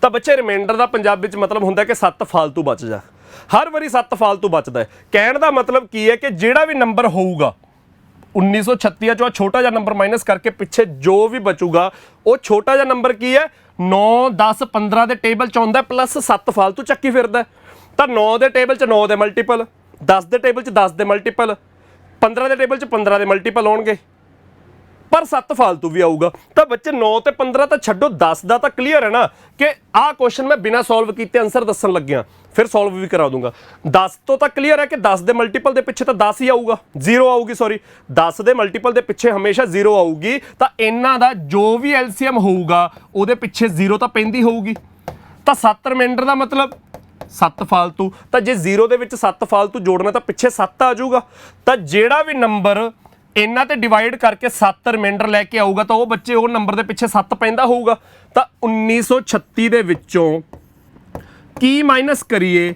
ਤਾਂ ਬੱਚੇ ਰਿਮਾਈਂਡਰ ਦਾ ਪੰਜਾਬੀ 'ਚ ਮਤਲਬ ਹੁੰਦਾ ਕਿ 7 ਫਾਲਤੂ ਬਚ ਜਾ। ਹਰ ਵਾਰੀ 7 ਫਾਲਤੂ ਬਚਦਾ ਹੈ। ਕਹਿਣ ਦਾ ਮਤਲਬ ਕੀ ਹੈ ਕਿ ਜਿਹੜਾ ਵੀ ਨੰਬਰ ਹੋਊਗਾ 1936 ਚੋਂ ਛੋਟਾ ਜਿਹਾ ਨੰਬਰ ਮਾਈਨਸ ਕਰਕੇ ਪਿੱਛੇ ਜੋ ਵੀ ਬਚੂਗਾ ਉਹ ਛੋਟਾ ਜਿਹਾ ਨੰਬਰ ਕੀ ਹੈ, 9 10 15 ਦੇ ਟੇਬਲ 'ਚ ਆਉਂਦਾ ਪਲੱਸ 7 ਫਾਲਤੂ ਚੱਕੀ ਫਿਰਦਾ। ਤਾਂ 9 ਦੇ ਟੇਬਲ 'ਚ 9 ਦੇ ਮਲਟੀਪਲ, 10 ਦੇ ਟੇਬਲ 'ਚ 10 ਦੇ ਮਲਟੀਪਲ, 15 ਦੇ ਟੇਬਲ 'ਚ 15 ਦੇ ਮਲਟੀਪਲ ਆਉਣਗੇ, ਪਰ 7 ਫਾਲਤੂ ਵੀ ਆਊਗਾ। ਤਾਂ ਬੱਚੇ 9 ਤੇ 15 ਤਾਂ ਛੱਡੋ, 10 ਦਾ ਤਾਂ ਕਲੀਅਰ ਹੈ ਨਾ ਕਿ ਆਹ ਕੁਐਸਚਨ ਮੈਂ ਬਿਨਾਂ ਸੋਲਵ ਕੀਤੇ ਆਨਸਰ ਦੱਸਣ ਲੱਗਿਆ, ਫਿਰ ਸੋਲਵ ਵੀ ਕਰਾ ਦੂੰਗਾ। 10 ਤੋਂ ਤਾਂ ਕਲੀਅਰ ਹੈ ਕਿ 10 ਦੇ ਮਲਟੀਪਲ ਦੇ ਪਿੱਛੇ ਤਾਂ 10 ਹੀ ਆਊਗਾ, 0 ਆਊਗੀ, ਸੌਰੀ 10 ਦੇ ਮਲਟੀਪਲ ਦੇ ਪਿੱਛੇ ਹਮੇਸ਼ਾ 0 ਆਊਗੀ। ਤਾਂ ਇਹਨਾਂ ਦਾ ਜੋ ਵੀ ਐਲਸੀਐਮ ਹੋਊਗਾ ਉਹਦੇ ਪਿੱਛੇ 0 ਤਾਂ ਪੈਂਦੀ ਹੋਊਗੀ। ਤਾਂ 7 ਰਿਮਾਈਂਡਰ ਦਾ ਮਤਲਬ 7 ਫਾਲਤੂ। ਤਾਂ ਜੇ 0 ਦੇ ਵਿੱਚ 7 ਫਾਲਤੂ ਜੋੜਨਾ ਤਾਂ ਪਿੱਛੇ 7 ਆ ਜਾਊਗਾ। ਤਾਂ ਜਿਹੜਾ ਵੀ ਨੰਬਰ ਇਹਨਾਂ ਤੇ ਡਿਵਾਈਡ ਕਰਕੇ 7 ਰਿਮਾਈਂਡਰ ਲੈ ਕੇ ਆਊਗਾ ਤਾਂ ਉਹ ਬੱਚੇ ਉਹ ਨੰਬਰ ਦੇ ਪਿੱਛੇ 7 ਪੈਂਦਾ ਹੋਊਗਾ। ਤਾਂ 1936 ਦੇ ਵਿੱਚੋਂ ਕੀ ਮਾਈਨਸ ਕਰੀਏ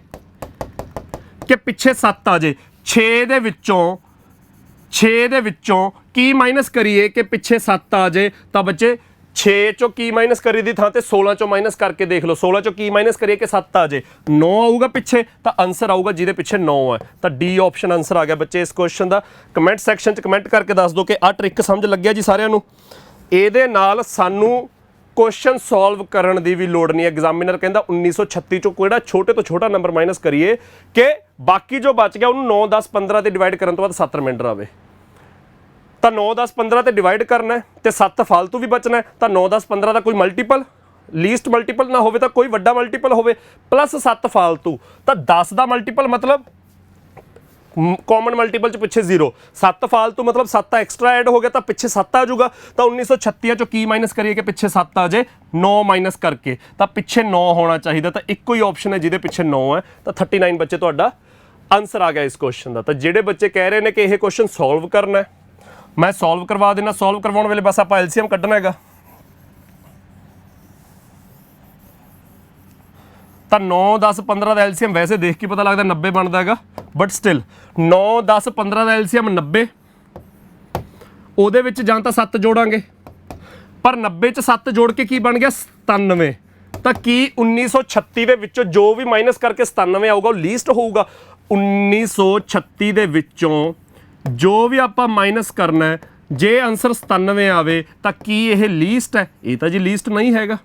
ਕਿ ਪਿੱਛੇ 7 ਆ ਜੇ 6 ਦੇ ਵਿੱਚੋਂ ਕੀ ਮਾਈਨਸ ਕਰੀਏ ਕਿ ਪਿੱਛੇ 7 ਆ ਜੇ ਤਾਂ ਬੱਚੇ 6 ਚੋਂ ਕੀ ਮਾਈਨਸ ਕਰੀ ਦੀ ਥਾਂ ਤੇ 16 ਚੋਂ ਮਾਈਨਸ ਕਰਕੇ ਦੇਖ ਲਓ 16 ਚੋਂ ਕੀ ਮਾਈਨਸ ਕਰੀਏ ਕਿ 7 ਆ ਜੇ 9 ਆਊਗਾ ਪਿੱਛੇ ਤਾਂ ਆਨਸਰ ਆਊਗਾ ਜਿਹਦੇ ਪਿੱਛੇ 9 ਹੈ ਤਾਂ ਡੀ ਆਪਸ਼ਨ ਆਨਸਰ ਆ ਗਿਆ ਬੱਚੇ ਇਸ ਕੁਐਸਚਨ ਦਾ ਕਮੈਂਟ ਸੈਕਸ਼ਨ 'ਚ ਕਮੈਂਟ ਕਰਕੇ ਦੱਸ ਦਿਓ ਕਿ ਆਹ ਟ੍ਰਿਕ ਸਮਝ ਲੱਗਿਆ ਜੀ ਸਾਰਿਆਂ ਨੂੰ ਇਹਦੇ ਨਾਲ ਸਾਨੂੰ ਕੁਐਸਚਨ ਸੋਲਵ ਕਰਨ ਦੀ ਵੀ ਲੋੜ ਨਹੀਂ ਐਗਜ਼ਾਮੀਨਰ ਕਹਿੰਦਾ 1936 ਚੋਂ ਕਿਹੜਾ ਛੋਟੇ ਤੋਂ ਛੋਟਾ ਨੰਬਰ ਮਾਈਨਸ ਕਰੀਏ ਕਿ ਬਾਕੀ ਜੋ ਬਚ ਗਿਆ ਉਹਨੂੰ 9 10 15 ਤੇ ਡਿਵਾਈਡ ਕਰਨ ਤੋਂ ਬਾਅਦ 7 ਰਿਮਾਈਂਡਰ ਆਵੇ ਤਾਂ 9 10 15 ਤੇ ਡਿਵਾਈਡ ਕਰਨਾ ਤੇ 7 ਫालतू ਵੀ ਬਚਣਾ ਤਾਂ 9 10 15 ਦਾ ਕੋਈ ਮਲਟੀਪਲ ਲੀਸਟ ਮਲਟੀਪਲ ਨਾ ਹੋਵੇ ਤਾਂ ਕੋਈ ਵੱਡਾ ਮਲਟੀਪਲ ਹੋਵੇ ਪਲੱਸ 7 ਫालतू ਤਾਂ 10 ਦਾ ਮਲਟੀਪਲ ਮਤਲਬ ਕਾਮਨ ਮਲਟੀਪਲ ਚ ਪਿੱਛੇ 0 7 ਫालतू ਮਤਲਬ 7 ਐਕਸਟਰਾ ਐਡ ਹੋ ਗਿਆ ਤਾਂ ਪਿੱਛੇ 7 ਆ ਜਾਊਗਾ ਤਾਂ 1936 ਚੋਂ ਕੀ ਮਾਈਨਸ ਕਰੀਏ ਕਿ ਪਿੱਛੇ 7 ਆ ਜੇ 9 ਮਾਈਨਸ ਕਰਕੇ ਤਾਂ ਪਿੱਛੇ 9 ਹੋਣਾ ਚਾਹੀਦਾ ਤਾਂ ਇੱਕੋ ਹੀ ਆਪਸ਼ਨ ਹੈ ਜਿਹਦੇ ਪਿੱਛੇ 9 ਹੈ ਤਾਂ 39 ਬੱਚੇ ਤੁਹਾਡਾ ਆਨਸਰ ਆ ਗਿਆ ਇਸ ਕੁਐਸਚਨ ਦਾ ਤਾਂ ਜਿਹੜੇ ਬੱਚੇ ਕਹਿ ਰਹੇ ਨੇ ਕਿ ਇਹ ਕੁਐਸਚਨ ਸੋਲਵ ਕਰਨਾ ਹੈ ਮੈਂ ਸੋਲਵ ਕਰਵਾ ਦੇਣਾ ਸੋਲਵ ਕਰਵਾਉਣ ਵੇਲੇ ਬਸ ਆਪਾਂ ਐਲਸੀਐਮ ਕੱਢਣਾ ਹੈਗਾ ਤਾਂ 9 10 15 ਦਾ ਐਲਸੀਐਮ ਵੈਸੇ ਦੇਖ ਕੇ ਪਤਾ ਲੱਗਦਾ 90 ਬਣਦਾ ਹੈਗਾ ਬਟ ਸਟਿਲ 9 10 15 ਦਾ ਐਲਸੀਐਮ 90 ਉਹਦੇ ਵਿੱਚ ਜਾਂ ਤਾਂ 7 ਜੋੜਾਂਗੇ ਪਰ 90 ਚ 7 ਜੋੜ ਕੇ ਕੀ ਬਣ ਗਿਆ 97 ਤਾਂ ਕੀ 1936 ਦੇ ਵਿੱਚੋਂ ਜੋ ਵੀ ਮਾਈਨਸ ਕਰਕੇ 97 ਆਊਗਾ ਉਹ ਲੀਸਟ ਹੋਊਗਾ 1936 ਦੇ ਵਿੱਚੋਂ ਜੋ ਵੀ ਆਪਾਂ ਮਾਈਨਸ ਕਰਨਾ ਹੈ ਜੇ ਆਨਸਰ 97 ਆਵੇ ਤਾਂ ਕੀ ਇਹ ਲੀਸਟ ਹੈ ਇਹ ਤਾਂ ਜੀ ਲੀਸਟ ਨਹੀਂ ਹੈਗਾ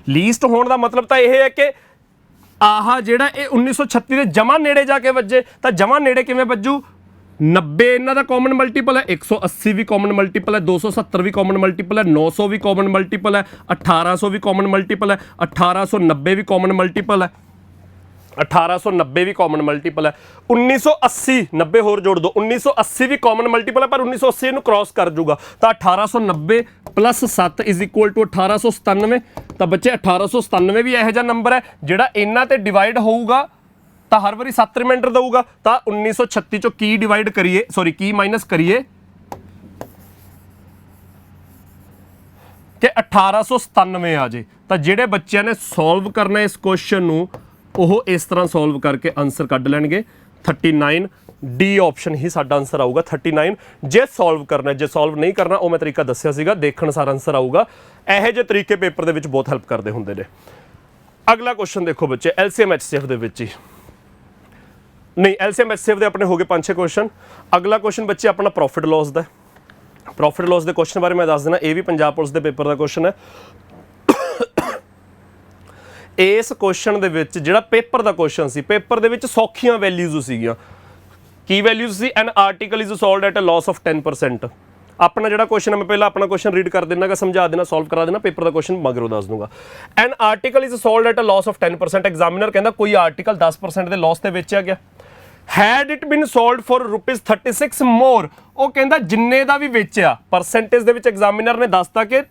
ਲੀਸਟ ਹੋਣ ਦਾ ਮਤਲਬ ਤਾਂ ਇਹ ਹੈ ਕਿ ਆਹ ਜਿਹੜਾ ਇਹ 1936 ਦੇ ਜਮਾ ਨੇੜੇ ਜਾ ਕੇ ਵੱਜੇ ਤਾਂ ਜਮਾ ਨੇੜੇ ਕਿਵੇਂ ਵੱਜੂ 90 ਇਹਨਾਂ ਦਾ ਕਾਮਨ ਮਲਟੀਪਲ ਹੈ 180 ਵੀ ਕਾਮਨ ਮਲਟੀਪਲ ਹੈ 270 ਵੀ ਕਾਮਨ ਮਲਟੀਪਲ ਹੈ 900 ਵੀ ਕਾਮਨ ਮਲਟੀਪਲ ਹੈ 1800 ਵੀ ਕਾਮਨ ਮਲਟੀਪਲ ਹੈ 1890 ਵੀ ਕਾਮਨ ਮਲਟੀਪਲ ਹੈ 1890 ਵੀ ਕਾਮਨ ਮਲਟੀਪਲ ਹੈ 1980 90 ਹੋਰ ਜੋੜ ਦੋ 1980 ਵੀ ਕਾਮਨ ਮਲਟੀਪਲ ਹੈ ਪਰ 1980 ਨੂੰ ਕ੍ਰਾਸ ਕਰ ਜੂਗਾ ਤਾਂ 1890 ਪਲੱਸ 7 ਇਜ਼ ਇਕੁਅਲ ਟੂ 1897 ਤਾਂ ਬੱਚੇ 1897 ਵੀ ਇਹੋ ਜਿਹਾ ਨੰਬਰ ਹੈ ਜਿਹੜਾ ਇਹਨਾਂ ਤੇ ਡਿਵਾਈਡ ਹੋਊਗਾ ਤਾਂ ਹਰ ਵਾਰੀ 7 ਰਿਮਾਈਂਡਰ ਦਊਗਾ ਤਾਂ 1936 ਚੋਂ ਕੀ ਡਿਵਾਈਡ ਕਰੀਏ ਕੀ ਮਾਈਨਸ ਕਰੀਏ ਕਿ 1897 ਆ ਜੇ ਤਾਂ ਜਿਹੜੇ ਬੱਚਿਆਂ ਨੇ ਸੋਲਵ ਕਰਨਾ ਇਸ ਕੁਐਸਚਨ ਨੂੰ ਉਹ ਇਸ ਤਰ੍ਹਾਂ ਸੋਲਵ ਕਰਕੇ ਆਨਸਰ ਕੱਢ ਲੈਣਗੇ 39 ਡੀ ਆਪਸ਼ਨ ਹੀ ਸਾਡਾ ਆਨਸਰ ਆਊਗਾ 39 ਜੇ ਸੋਲਵ ਕਰਨਾ ਜੇ ਸੋਲਵ ਨਹੀਂ ਕਰਨਾ ਉਹ ਮੈਂ ਤਰੀਕਾ ਦੱਸਿਆ ਸੀਗਾ ਦੇਖਣ ਸਾਰ ਆਨਸਰ ਆਊਗਾ ਇਹੋ ਜਿਹੇ ਤਰੀਕੇ ਪੇਪਰ ਦੇ ਵਿੱਚ ਬਹੁਤ ਹੈਲਪ ਕਰਦੇ ਹੁੰਦੇ ਨੇ ਅਗਲਾ ਕੁਐਸਚਨ ਦੇਖੋ ਬੱਚੇ ਐਲਸੀਐਮ ਐਚਸੀਐਫ ਦੇ ਵਿੱਚ ਹੀ ਨਹੀਂ ਐਲਸੀਐਮ ਐਚਸੀਐਫ ਦੇ ਆਪਣੇ ਹੋ ਗਏ 5-6 ਕੁਐਸਚਨ ਅਗਲਾ ਕੁਐਸਚਨ ਬੱਚੇ ਆਪਣਾ ਪ੍ਰੋਫਿਟ ਲਾਸ ਦਾ ਪ੍ਰੋਫਿਟ ਲਾਸ ਦੇ ਕੁਐਸਚਨ ਬਾਰੇ ਮੈਂ ਦੱਸ ਦੇਣਾ ਇਹ ਵੀ ਪੰਜਾਬ ਪੁਲਿਸ ਦੇ ਪੇਪਰ ਦਾ ਕੁਐਸਚਨ ਹੈ ਇਸ ਕੁਐਸਚਨ ਦੇ ਵਿੱਚ ਜਿਹੜਾ ਪੇਪਰ ਦਾ ਕੁਐਸਚਨ ਸੀ ਪੇਪਰ ਦੇ ਵਿੱਚ ਸੌਖੀਆਂ ਵੈਲਿਊਜ਼ ਸੀਗੀਆਂ ਕੀ ਵੈਲਿਊਜ਼ ਸੀ an article is sold at a loss of 10% ਆਪਣਾ ਜਿਹੜਾ ਕੁਐਸਚਨ ਹੈ ਮੈਂ ਪਹਿਲਾਂ ਆਪਣਾ ਕੁਐਸਚਨ ਰੀਡ ਕਰ ਦੇਣਾਗਾ ਸਮਝਾ ਦੇਣਾ ਸੋਲਵ ਕਰਾ ਦੇਣਾ ਪੇਪਰ ਦਾ ਕੁਐਸਚਨ ਮਗਰੋਂ ਦੱਸ ਦੂੰਗਾ an article is sold at a loss of 10% examiner ਕਹਿੰਦਾ ਕੋਈ ਆਰਟੀਕਲ 10% ਦੇ ਲਾਸ ਤੇ ਵੇਚਿਆ ਗਿਆ had it been sold for ₹36 more ਉਹ ਕਹਿੰਦਾ ਜਿੰਨੇ ਦਾ ਵੀ ਵੇਚਿਆ ਪਰਸੈਂਟੇਜ ਦੇ ਵਿੱਚ ਐਗਜ਼ਾਮੀਨਰ ਨੇ ਦੱਸਤਾ ਕਿ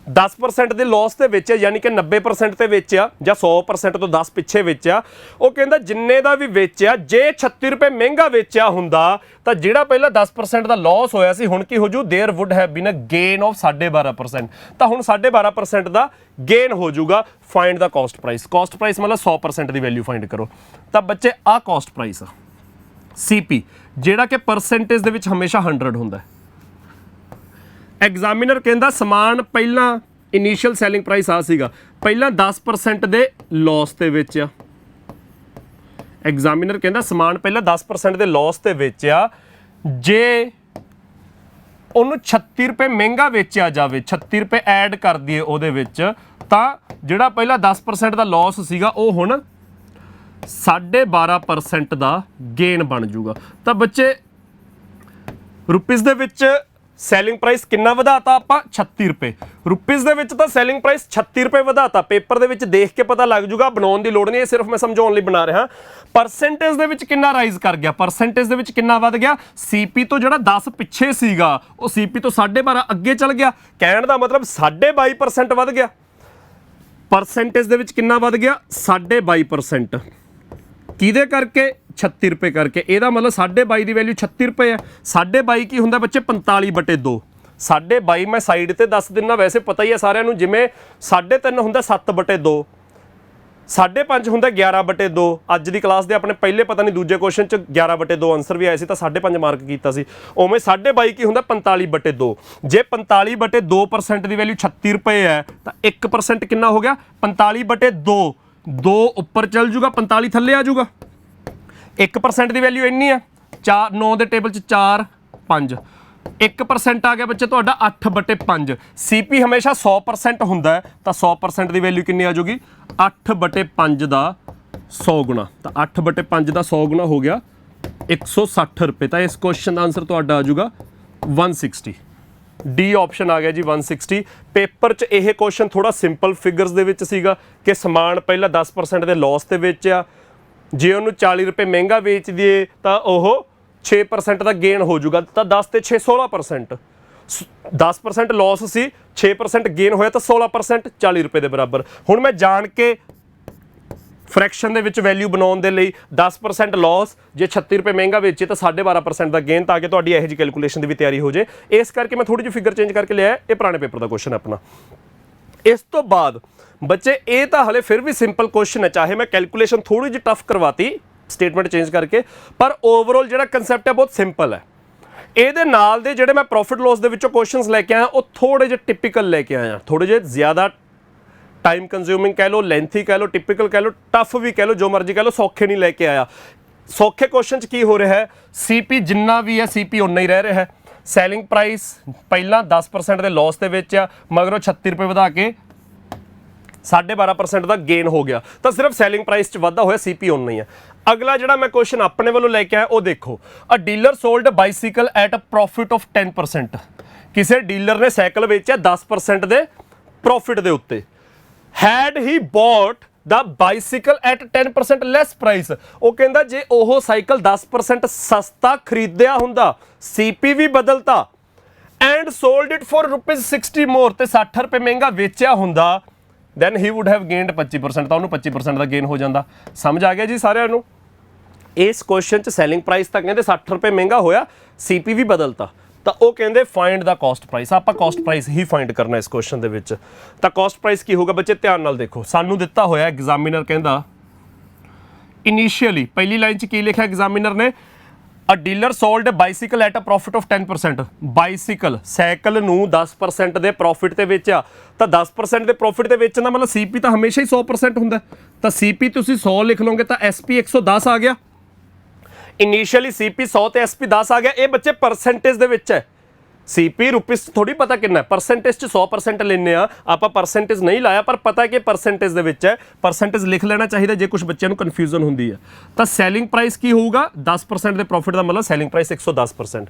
10% ਦੇ ਲਾਸ ਤੇ ਵੇਚਿਆ ਯਾਨੀ ਕਿ 90% ਤੇ ਵੇਚਿਆ ਜਾਂ 100% ਤੋਂ 10 ਪਿੱਛੇ ਵੇਚਿਆ ਉਹ ਕਹਿੰਦਾ ਜਿੰਨੇ ਦਾ ਵੀ ਵੇਚਿਆ ਜੇ 36 ਰੁਪਏ ਮਹਿੰਗਾ ਵੇਚਿਆ ਹੁੰਦਾ ਤਾਂ ਜਿਹੜਾ ਪਹਿਲਾਂ 10% ਦਾ ਲਾਸ ਹੋਇਆ ਸੀ ਹੁਣ ਕੀ ਹੋ ਜੂ there would have been a gain of 12.5% ਤਾਂ ਹੁਣ 12.5% ਦਾ ਗੇਨ ਹੋ ਜਾਊਗਾ ਫਾਈਂਡ ਦਾ ਕਾਸਟ ਪ੍ਰਾਈਸ ਮਤਲਬ 100% ਦੀ ਵੈਲਿਊ ਫਾਈਂਡ ਕਰੋ ਤਾਂ ਬੱਚੇ ਆਹ ਕਾਸਟ ਪ੍ਰਾਈਸ ਆ CP ਜਿਹੜਾ ਕਿ ਪਰਸੈਂਟੇਜ ਦੇ ਵਿੱਚ ਹਮੇਸ਼ਾ 100 ਹੁੰਦਾ ਹੈ ਐਗਜ਼ਾਮੀਨਰ ਕਹਿੰਦਾ ਸਮਾਨ ਪਹਿਲਾਂ ਇਨੀਸ਼ੀਅਲ ਸੈਲਿੰਗ ਪ੍ਰਾਈਸ ਆ ਸੀਗਾ ਪਹਿਲਾਂ 10% ਦੇ ਲਾਸ ਤੇ ਵੇਚਿਆ ਐਗਜ਼ਾਮੀਨਰ ਕਹਿੰਦਾ ਸਮਾਨ ਪਹਿਲਾਂ 10% ਦੇ ਲਾਸ ਤੇ ਵੇਚਿਆ ਜੇ ਉਹਨੂੰ 36 ਰੁਪਏ ਮਹਿੰਗਾ ਵੇਚਿਆ ਜਾਵੇ 36 ਰੁਪਏ ਐਡ ਕਰ ਦਈਏ ਉਹਦੇ ਵਿੱਚ ਤਾਂ ਜਿਹੜਾ ਪਹਿਲਾਂ 10% ਦਾ ਲਾਸ ਸੀਗਾ ਉਹ ਹੁਣ 12.5% ਦਾ ਗੇਨ ਬਣ ਜਾਊਗਾ ਤਾਂ ਬੱਚੇ ਰੁਪੀਸ ਦੇ ਵਿੱਚ ਸੈਲਿੰਗ ਪ੍ਰਾਈਸ ਕਿੰਨਾ ਵਧਾਤਾ ਆਪਾਂ 36 ਰੁਪਏ ਰੁਪੀਸ ਦੇ ਵਿੱਚ ਤਾਂ ਸੈਲਿੰਗ ਪ੍ਰਾਈਸ 36 ਰੁਪਏ ਵਧਾਤਾ ਪੇਪਰ ਦੇ ਵਿੱਚ ਦੇਖ ਕੇ ਪਤਾ ਲੱਗ ਜੂਗਾ ਬਣਾਉਣ ਦੀ ਲੋੜ ਨਹੀਂ ਇਹ ਸਿਰਫ ਮੈਂ ਸਮਝਾਉਣ ਲਈ ਬਣਾ ਰਿਹਾ ਪਰਸੈਂਟੇਜ ਦੇ ਵਿੱਚ ਕਿੰਨਾ ਰਾਈਜ਼ ਕਰ ਗਿਆ ਪਰਸੈਂਟੇਜ ਦੇ ਵਿੱਚ ਕਿੰਨਾ ਵੱਧ ਗਿਆ CP ਤੋਂ ਜਿਹੜਾ 10 ਪਿੱਛੇ ਸੀਗਾ ਉਹ CP ਤੋਂ 12.5 ਅੱਗੇ ਚੱਲ ਗਿਆ ਕਹਿਣ ਦਾ ਮਤਲਬ 22.5% ਵੱਧ ਗਿਆ ਪਰਸੈਂਟੇਜ ਦੇ ਵਿੱਚ ਕਿੰਨਾ ਵੱਧ ਗਿਆ 22.5% ਕਿਹਦੇ ਕਰਕੇ 36 ਰੁਪਏ ਕਰਕੇ ਇਹਦਾ ਮਤਲਬ 22.5 ਦੀ ਵੈਲਿਊ 36 ਰੁਪਏ ਹੈ 22.5 ਕੀ ਹੁੰਦਾ ਬੱਚੇ 45/2 22.5 ਮੈਂ ਸਾਈਡ ਤੇ ਦੱਸ ਦਿੰਨਾ ਵੈਸੇ ਪਤਾ ਹੀ ਹੈ ਸਾਰਿਆਂ ਨੂੰ ਜਿਵੇਂ 3.5 ਹੁੰਦਾ 7/2 5.5 ਹੁੰਦਾ 11/2। ਅੱਜ ਦੀ ਕਲਾਸ ਦੇ ਆਪਣੇ ਪਹਿਲੇ ਪਤਾ ਨਹੀਂ ਦੂਜੇ ਕੁਐਸਚਨ ਚ 11/2 ਆਨਸਰ ਵੀ ਆਏ ਸੀ ਤਾਂ 5.5 ਮਾਰਕ ਕੀਤਾ ਸੀ। ਉਵੇਂ 22.5 ਕੀ ਹੁੰਦਾ 45/2। ਜੇ 45/2% ਦੀ ਵੈਲਿਊ 36 ਰੁਪਏ ਹੈ ਤਾਂ 1% ਕਿੰਨਾ ਹੋ ਗਿਆ 45/2। 2 ਉੱਪਰ ਚੱਲ ਜੂਗਾ 45 ਥੱਲੇ ਆ ਜੂਗਾ। 1% ਦੀ ਵੈਲਿਊ ਇੰਨੀ ਆ 4 9 ਦੇ ਟੇਬਲ ਚ 4 5 1% ਆ ਗਿਆ ਬੱਚੇ ਤੁਹਾਡਾ 8/5। CP ਹਮੇਸ਼ਾ 100% ਹੁੰਦਾ ਹੈ ਤਾਂ 100% ਦੀ ਵੈਲਿਊ ਕਿੰਨੀ ਆ ਜੂਗੀ 8/5 ਦਾ 100 ਗੁਣਾ। ਤਾਂ 8/5 ਦਾ 100 ਗੁਣਾ ਹੋ ਗਿਆ 160 ਰੁਪਏ। ਤਾਂ ਇਸ ਕੁਐਸਚਨ ਦਾ ਆਨਸਰ ਤੁਹਾਡਾ ਆ ਜੂਗਾ 160। ਡੀ ਆਪਸ਼ਨ ਆ ਗਿਆ ਜੀ 160। ਪੇਪਰ 'ਚ ਇਹ ਕੁਐਸਚਨ ਥੋੜਾ ਸਿੰਪਲ ਫਿਗਰਸ ਦੇ ਵਿੱਚ ਸੀਗਾ ਕਿ ਸਮਾਨ ਪਹਿਲਾਂ 10% ਦੇ ਲਾਸ ਤੇ ਵੇਚਿਆ, ਜੇ ਉਹਨੂੰ 40 ਰੁਪਏ ਮਹਿੰਗਾ ਵੇਚ ਦਈਏ ਤਾਂ ਉਹ 6% ਦਾ ਗੇਨ ਹੋ ਜਾਊਗਾ। ਤਾਂ 10 ਤੇ 6 16%। 10% ਲਾਸ ਸੀ 6% ਗੇਨ ਹੋਇਆ ਤਾਂ 16% 40 ਰੁਪਏ ਦੇ ਬਰਾਬਰ। ਹੁਣ ਮੈਂ ਜਾਣ ਕੇ ਫ੍ਰੈਕਸ਼ਨ ਦੇ ਵਿੱਚ ਵੈਲਿਊ ਬਣਾਉਣ ਦੇ ਲਈ 10% ਲਾਸ ਜੇ 36 ਰੁਪਏ ਮਹਿੰਗਾ ਵੇਚੇ ਤਾਂ 12.5% ਦਾ ਗੇਨ, ਤਾਂ ਕਿ ਤੁਹਾਡੀ ਇਹੋ ਜਿਹੀ ਕੈਲਕੂਲੇਸ਼ਨ ਦੀ ਵੀ ਤਿਆਰੀ ਹੋ ਜੇ। ਇਸ ਕਰਕੇ ਮੈਂ ਥੋੜੀ ਜਿਹੀ ਫਿਗਰ ਚੇਂਜ ਕਰਕੇ ਲਿਆ। ਇਹ ਪੁਰਾਣੇ ਪੇਪਰ ਦਾ ਕੁਐਸਚਨ ਆਪਣਾ। ਇਸ ਤੋਂ ਬਾਅਦ ਬੱਚੇ ਇਹ ਤਾਂ ਹਲੇ ਫਿਰ ਵੀ ਸਿੰਪਲ ਕੁਐਸਚਨ ਹੈ, ਚਾਹੇ ਮੈਂ ਕੈਲਕੂਲੇਸ਼ਨ ਥੋੜੀ ਜਿਹੀ ਟਫ ਕਰਵਾਤੀ ਸਟੇਟਮੈਂਟ ਚੇਂਜ ਕਰਕੇ, ਪਰ ਓਵਰਆਲ ਜਿਹੜਾ ਕਨਸੈਪਟ ਹੈ ਬਹੁਤ ਸਿੰਪਲ ਹੈ। ਇਹਦੇ ਨਾਲ ਦੇ ਜਿਹੜੇ ਮੈਂ ਪ੍ਰੋਫਿਟ ਲਾਸ ਦੇ ਵਿੱਚੋਂ ਕੁਐਸਚਨਸ ਲੈ ਕੇ ਆਇਆ ਉਹ ਥੋੜੇ ਜਿਹੇ ਟਿਪੀਕਲ ਲੈ ਕੇ ਆਇਆ, ਥੋੜੇ ਜਿਹੇ ਜ਼ਿਆਦਾ ਟਾਈਮ ਕੰਜ਼ਿਊਮਿੰਗ ਕਹਿ ਲਓ, ਲੈਂਥੀ ਕਹਿ ਲਓ, ਟਿਪੀਕਲ ਕਹਿ ਲਓ, ਟਫ ਵੀ ਕਹਿ ਲਓ, ਜੋ ਮਰਜ਼ੀ ਕਹਿ ਲਓ, ਸੌਖੇ ਨਹੀਂ ਲੈ ਕੇ ਆਇਆ। ਸੌਖੇ ਕੁਐਸਚਨ 'ਚ ਕੀ ਹੋ ਰਿਹਾ ਹੈ, CP ਜਿੰਨਾ ਵੀ ਹੈ CP ਉਨਾ ਹੀ ਰਹਿ ਰਿਹਾ ਹੈ। ਸੈਲਿੰਗ ਪ੍ਰਾਈਸ ਪਹਿਲਾਂ 10% ਦੇ ਲਾਸ ਦੇ ਵਿੱਚ ਆ, ਮਗਰੋਂ 36 ਰੁਪਏ ਵਧਾ ਕੇ 12.5% ਦਾ ਗੇਨ ਹੋ ਗਿਆ, ਤਾਂ ਸਿਰਫ ਸੈਲਿੰਗ ਪ੍ਰਾਈਸ 'ਚ ਵਾਧਾ ਹੋਇਆ, CP ਉਨਾ ਹੀ ਹੈ। ਅਗਲਾ ਜਿਹੜਾ ਮੈਂ ਕੁਐਸਚਨ ਆਪਣੇ ਵੱਲੋਂ ਲੈ ਕੇ ਆਇਆ ਉਹ ਦੇਖੋ, a dealer sold bicycle at a profit of 10%। ਕਿਸੇ ਡੀਲਰ ਨੇ ਸਾਈਕਲ ਵੇਚਿਆ 10% ਦੇ ਪ੍ਰੋਫਿਟ ਦੇ ਉੱਤੇ। Had he bought the bicycle at 10% less price. ਉਹ ਕਹਿੰਦਾ ਜੇ ਉਹ ਸਾਈਕਲ 10% ਸਸਤਾ ਖਰੀਦਿਆ ਹੁੰਦਾ, CP ਵੀ ਬਦਲਤਾ, and sold it for ₹60 more, ਤੇ 60 ਰੁਪਏ ਮਹਿੰਗਾ ਵੇਚਿਆ ਹੁੰਦਾ, then he would have gained 25%। ਤਾਂ ਉਹਨੂੰ 25% ਦਾ ਗੇਨ ਹੋ ਜਾਂਦਾ। ਸਮਝ ਆ ਗਿਆ ਜੀ ਸਾਰਿਆਂ ਨੂੰ। ਇਸ ਕੁਐਸਚਨ 'ਚ ਸੈਲਿੰਗ ਪ੍ਰਾਈਸ ਤਾਂ ਕਹਿੰਦੇ 60 ਰੁਪਏ ਮਹਿੰਗਾ ਹੋਇਆ, CP ਵੀ ਬਦਲਤਾ, ਤਾਂ ਉਹ ਕਹਿੰਦੇ ਫਾਈਂਡ ਦਾ ਕਾਸਟ ਪ੍ਰਾਈਸ। ਆਪਾਂ ਕਾਸਟ ਪ੍ਰਾਈਸ ਹੀ ਫਾਈਂਡ ਕਰਨਾ ਇਸ ਕੁਐਸਚਨ ਦੇ ਵਿੱਚ। ਤਾਂ ਕਾਸਟ ਪ੍ਰਾਈਸ ਕੀ ਹੋਊਗਾ ਬੱਚੇ, ਧਿਆਨ ਨਾਲ ਦੇਖੋ। ਸਾਨੂੰ ਦਿੱਤਾ ਹੋਇਆ ਐਗਜ਼ਾਮੀਨਰ ਕਹਿੰਦਾ ਇਨੀਸ਼ੀਅਲੀ ਪਹਿਲੀ ਲਾਈਨ 'ਚ ਕੀ ਲਿਖਿਆ ਐਗਜ਼ਾਮੀਨਰ ਨੇ, a dealer sold bicycle at a profit of 10%। Bicycle cycle ਨੂੰ 10% ਦੇ ਪ੍ਰੋਫਿਟ ਤੇ ਵੇਚਿਆ, ਤਾਂ 10% ਦੇ ਪ੍ਰੋਫਿਟ ਤੇ ਵੇਚਣ ਦਾ ਮਤਲਬ CP ਤਾਂ ਹਮੇਸ਼ਾ ਹੀ 100% ਹੁੰਦਾ। ਤਾਂ CP ਤੁਸੀਂ 100 ਲਿਖ ਲਓਗੇ ਤਾਂ SP 110 ਆ ਗਿਆ। ਇਨੀਸ਼ੀਅਲੀ CP 100 ਤੇ SP 10 ਆ ਗਿਆ। ਇਹ ਬੱਚੇ ਪਰਸੈਂਟੇਜ ਦੇ ਵਿੱਚ ਹੈ। CP ਰੁਪੀਸ ਥੋੜੀ ਪਤਾ ਕਿੰਨਾ ਹੈ, ਪਰਸੈਂਟੇਜ 'ਚ 100% ਲੈਂਦੇ ਆ ਆਪਾਂ, ਪਰਸੈਂਟੇਜ ਨਹੀਂ ਲਾਇਆ, ਪਰ ਪਤਾ ਕਿ ਪਰਸੈਂਟੇਜ ਦੇ ਵਿੱਚ ਹੈ। ਪਰਸੈਂਟੇਜ ਲਿਖ ਲੈਣਾ ਚਾਹੀਦਾ ਜੇ ਕੁਝ ਬੱਚਿਆਂ ਨੂੰ ਕਨਫਿਊਜ਼ਨ ਹੁੰਦੀ ਹੈ। ਤਾਂ ਸੈਲਿੰਗ ਪ੍ਰਾਈਸ ਕੀ ਹੋਊਗਾ, 10% ਦੇ ਪ੍ਰੋਫਿਟ ਦਾ ਮਤਲਬ ਸੈਲਿੰਗ ਪ੍ਰਾਈਸ 110%।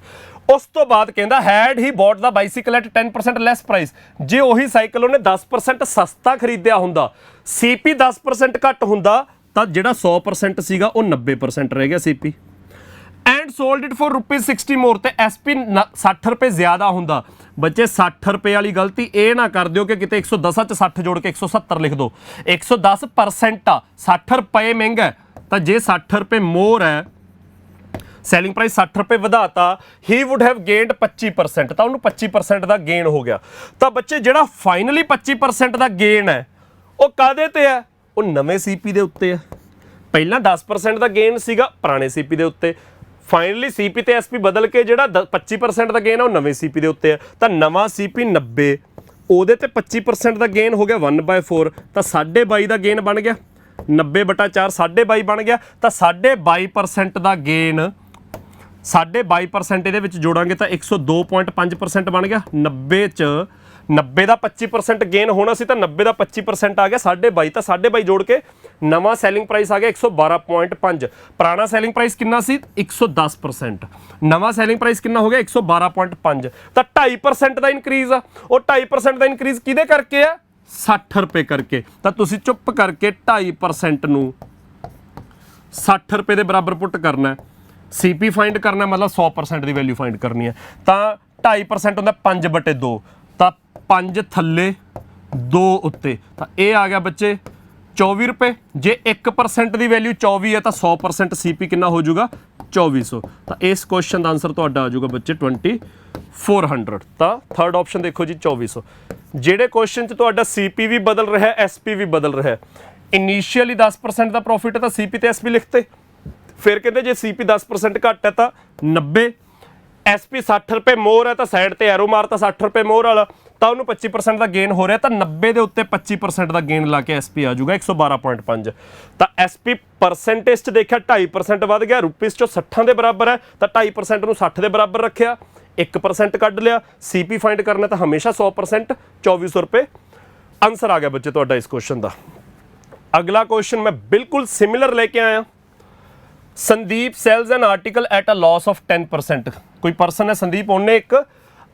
ਉਸ ਤੋਂ ਬਾਅਦ ਕਹਿੰਦਾ had he bought the bicycle at 10% less price. ਜੇ ਉਹੀ ਸਾਈਕਲ ਉਹਨੇ 10% ਸਸਤਾ ਖਰੀਦਿਆ ਹੁੰਦਾ, CP 10% ਘੱਟ ਹੁੰਦਾ, ਤਾਂ ਜਿਹੜਾ 100% ਸੀਗਾ ਉਹ 90% ਰਹਿ ਗਿਆ CP। And sold it for ₹60 more, ਤੇ SP 60 ਰੁਪਏ ਜ਼ਿਆਦਾ ਹੁੰਦਾ। ਬੱਚੇ 60 ਰੁਪਏ ਵਾਲੀ ਗਲਤੀ ਇਹ ਨਾ ਕਰ ਦਿਓ ਕਿ ਕਿਤੇ 110 'ਚ 60 ਜੋੜ ਕੇ 170 ਲਿਖ ਦਿਓ। 110% ਆ, 60 ਰੁਪਏ ਮਹਿੰਗਾ, ਤਾਂ ਜੇ 60 ਰੁਪਏ ਮੋਰ ਹੈ, ਸੈਲਿੰਗ ਪ੍ਰਾਈਸ 60 ਰੁਪਏ ਵਧਾਤਾ, ਹੀ ਵੁੱਡ ਹੈਵ ਗੇਨਡ 25%, ਤਾਂ ਉਹਨੂੰ 25% ਦਾ ਗੇਨ ਹੋ ਗਿਆ। ਤਾਂ ਬੱਚੇ ਜਿਹੜਾ ਫਾਈਨਲੀ 25% ਦਾ ਗੇਨ ਹੈ ਉਹ ਕਾਹਦੇ ਤੇ ਹੈ, ਉਹ ਨਵੇਂ CP ਦੇ ਉੱਤੇ ਹੈ। ਪਹਿਲਾਂ 10% ਦਾ ਗੇਨ ਸੀਗਾ ਪੁਰਾਣੇ CP ਦੇ ਉੱਤੇ, ਫਾਈਨਲੀ CP ਤੇ SP ਬਦਲ ਕੇ ਜਿਹੜਾ 25% ਦਾ ਗੇਨ ਆ ਉਹ ਨਵੇਂ CP ਦੇ ਉੱਤੇ ਹੈ। ਤਾਂ ਨਵਾਂ CP 90, ਉਹਦੇ ਤੇ 25% ਦਾ ਗੇਨ ਹੋ ਗਿਆ 1/4, ਤਾਂ 22.5 ਦਾ ਗੇਨ ਬਣ ਗਿਆ। 90/4 22.5 ਬਣ ਗਿਆ, ਤਾਂ 22.5% ਦਾ ਗੇਨ 22.5% ਇਹਦੇ ਵਿੱਚ ਜੋੜਾਂਗੇ ਤਾਂ 102.5% ਬਣ ਗਿਆ। 90 ਦਾ 25% ਗੇਨ ਹੋਣਾ ਸੀ, ਤਾਂ 90 ਦਾ 25% ਆ ਗਿਆ 22.5, ਤਾਂ 22.5 ਜੋੜ ਕੇ ਨਵਾਂ ਸੈਲਿੰਗ ਪ੍ਰਾਈਸ ਆ ਗਿਆ 112.5। ਪੁਰਾਣਾ ਸੈਲਿੰਗ ਪ੍ਰਾਈਸ ਕਿੰਨਾ ਸੀ 110%, ਨਵਾਂ ਸੈਲਿੰਗ ਪ੍ਰਾਈਸ ਕਿੰਨਾ ਹੋ ਗਿਆ 112.5, ਤਾਂ 2.5% ਦਾ ਇਨਕਰੀਜ਼ ਆ। ਉਹ 2.5% ਦਾ ਇਨਕਰੀਜ਼ ਕਿਹਦੇ ਕਰਕੇ ਆ, 60 ਰੁਪਏ ਕਰਕੇ। ਤਾਂ ਤੁਸੀਂ ਚੁੱਪ ਕਰਕੇ 2.5% ਨੂੰ 60 ਰੁਪਏ ਦੇ ਬਰਾਬਰ ਪੁੱਟ ਕਰਨਾ। CP ਫਾਈਂਡ ਕਰਨਾ ਮਤਲਬ 100% ਦੀ ਵੈਲਿਊ ਫਾਈਂਡ ਕਰਨੀ ਹੈ। ਤਾਂ 2.5% ਹੁੰਦਾ 5/2, ਤਾਂ 5 ਥੱਲੇ 2 ਉੱਤੇ, ਤਾਂ ਇਹ ਆ ਗਿਆ ਬੱਚੇ 24 ਰੁਪਏ। ਜੇ 1% ਦੀ ਵੈਲਿਊ 24 ਹੈ ਤਾਂ 100% CP ਕਿੰਨਾ ਹੋ ਜਾਊਗਾ 2400। ਤਾਂ ਇਸ ਕੁਐਸਚਨ ਦਾ ਆਨਸਰ ਤੁਹਾਡਾ ਆ ਜਾਊਗਾ ਬੱਚੇ 2400। ਤਾਂ ਥਰਡ ਆਪਸ਼ਨ ਦੇਖੋ ਜੀ 2400। ਜਿਹੜੇ ਕੁਐਸਚਨ 'ਚ ਤੁਹਾਡਾ CP ਵੀ ਬਦਲ ਰਿਹਾ SP ਵੀ ਬਦਲ ਰਿਹਾ, ਇਨੀਸ਼ੀਅਲੀ 10% ਦਾ ਪ੍ਰੋਫਿਟ ਹੈ ਤਾਂ ਸੀਪੀ ਤੇ ਐਸਪੀ ਲਿਖਤੇ। ਫਿਰ ਕਹਿੰਦੇ ਜੇ ਸੀਪੀ 10% ਘੱਟ ਹੈ ਤਾਂ 90, ਐਸਪੀ 60 ਰੁਪਏ ਮੋਰ ਹੈ ਤਾਂ ਸਾਈਡ ਤੇ ਐਰੋ ਮਾਰਤਾ 60 ਰੁਪਏ ਮੋਰ ਵਾਲਾ, ਤਾਂ ਉਹਨੂੰ 25% ਦਾ ਗੇਨ ਹੋ ਰਿਹਾ, ਤਾਂ 90 ਦੇ ਉੱਤੇ 25% ਦਾ ਗੇਨ ਲਾ ਕੇ ਐਸਪੀ ਆ ਜਾਊਗਾ 112.5। ਤਾਂ ਐਸਪੀ ਪਰਸੈਂਟੇਜ 'ਚ ਦੇਖਿਆ 2.5% ਵੱਧ ਗਿਆ, ਰੁਪੀਸ 'ਚੋਂ 60 ਦੇ ਬਰਾਬਰ ਹੈ ਤਾਂ 2.5% ਨੂੰ 60 ਦੇ ਬਰਾਬਰ ਰੱਖਿਆ, 1% ਕੱਢ ਲਿਆ। ਸੀਪੀ ਫਾਈਂਡ ਕਰਨਾ ਤਾਂ ਹਮੇਸ਼ਾ 100%, 2400 ਰੁਪਏ ਆਨਸਰ ਆ ਗਿਆ ਬੱਚੇ ਤੁਹਾਡਾ ਇਸ ਕੁਐਸਚਨ ਦਾ। ਅਗਲਾ ਕੁਐਸਚਨ ਮੈਂ ਬਿਲਕੁਲ ਸਿਮਿਲਰ ਲੈ ਕੇ ਆਇਆ। Sandeep sells an article at a loss of 10%। ਕੋਈ ਪਰਸਨ ਹੈ ਸੰਦੀਪ, ਉਹਨੇ ਇੱਕ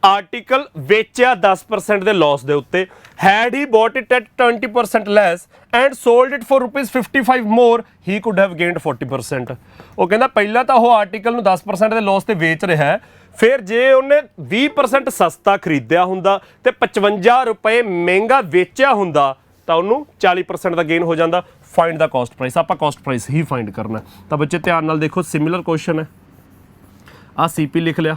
ਆਰਟੀਕਲ ਵੇਚਿਆ 10% ਦੇ ਲਾਸ ਦੇ ਉੱਤੇ। Had he bought it at 20% less and sold it for ₹55 more he could have gained 40%। ਉਹ ਕਹਿੰਦਾ ਪਹਿਲਾਂ ਤਾਂ ਉਹ ਆਰਟੀਕਲ ਨੂੰ 10% ਦੇ ਲਾਸ ਤੇ ਵੇਚ ਰਿਹਾ ਹੈ, ਫਿਰ ਜੇ ਉਹਨੇ 20% ਸਸਤਾ ਖਰੀਦਿਆ ਹੁੰਦਾ ਤੇ 55 ਰੁਪਏ ਮਹਿੰਗਾ ਵੇਚਿਆ ਹੁੰਦਾ ਤਾਂ ਉਹਨੂੰ 40% ਦਾ ਗੇਨ ਹੋ ਜਾਂਦਾ। ਫਾਈਂਡ ਦਾ ਕਾਸਟ ਪ੍ਰਾਈਸ, ਆਪਾਂ ਕਾਸਟ ਪ੍ਰਾਈਸ ਹੀ ਫਾਈਂਡ ਕਰਨਾ। ਤਾਂ ਬੱਚੇ ਧਿਆਨ ਨਾਲ ਦੇਖੋ, ਸਿਮਿਲਰ ਕੁਐਸਚਨ ਹੈ। ਆ ਸੀਪੀ ਲਿਖ ਲਿਆ,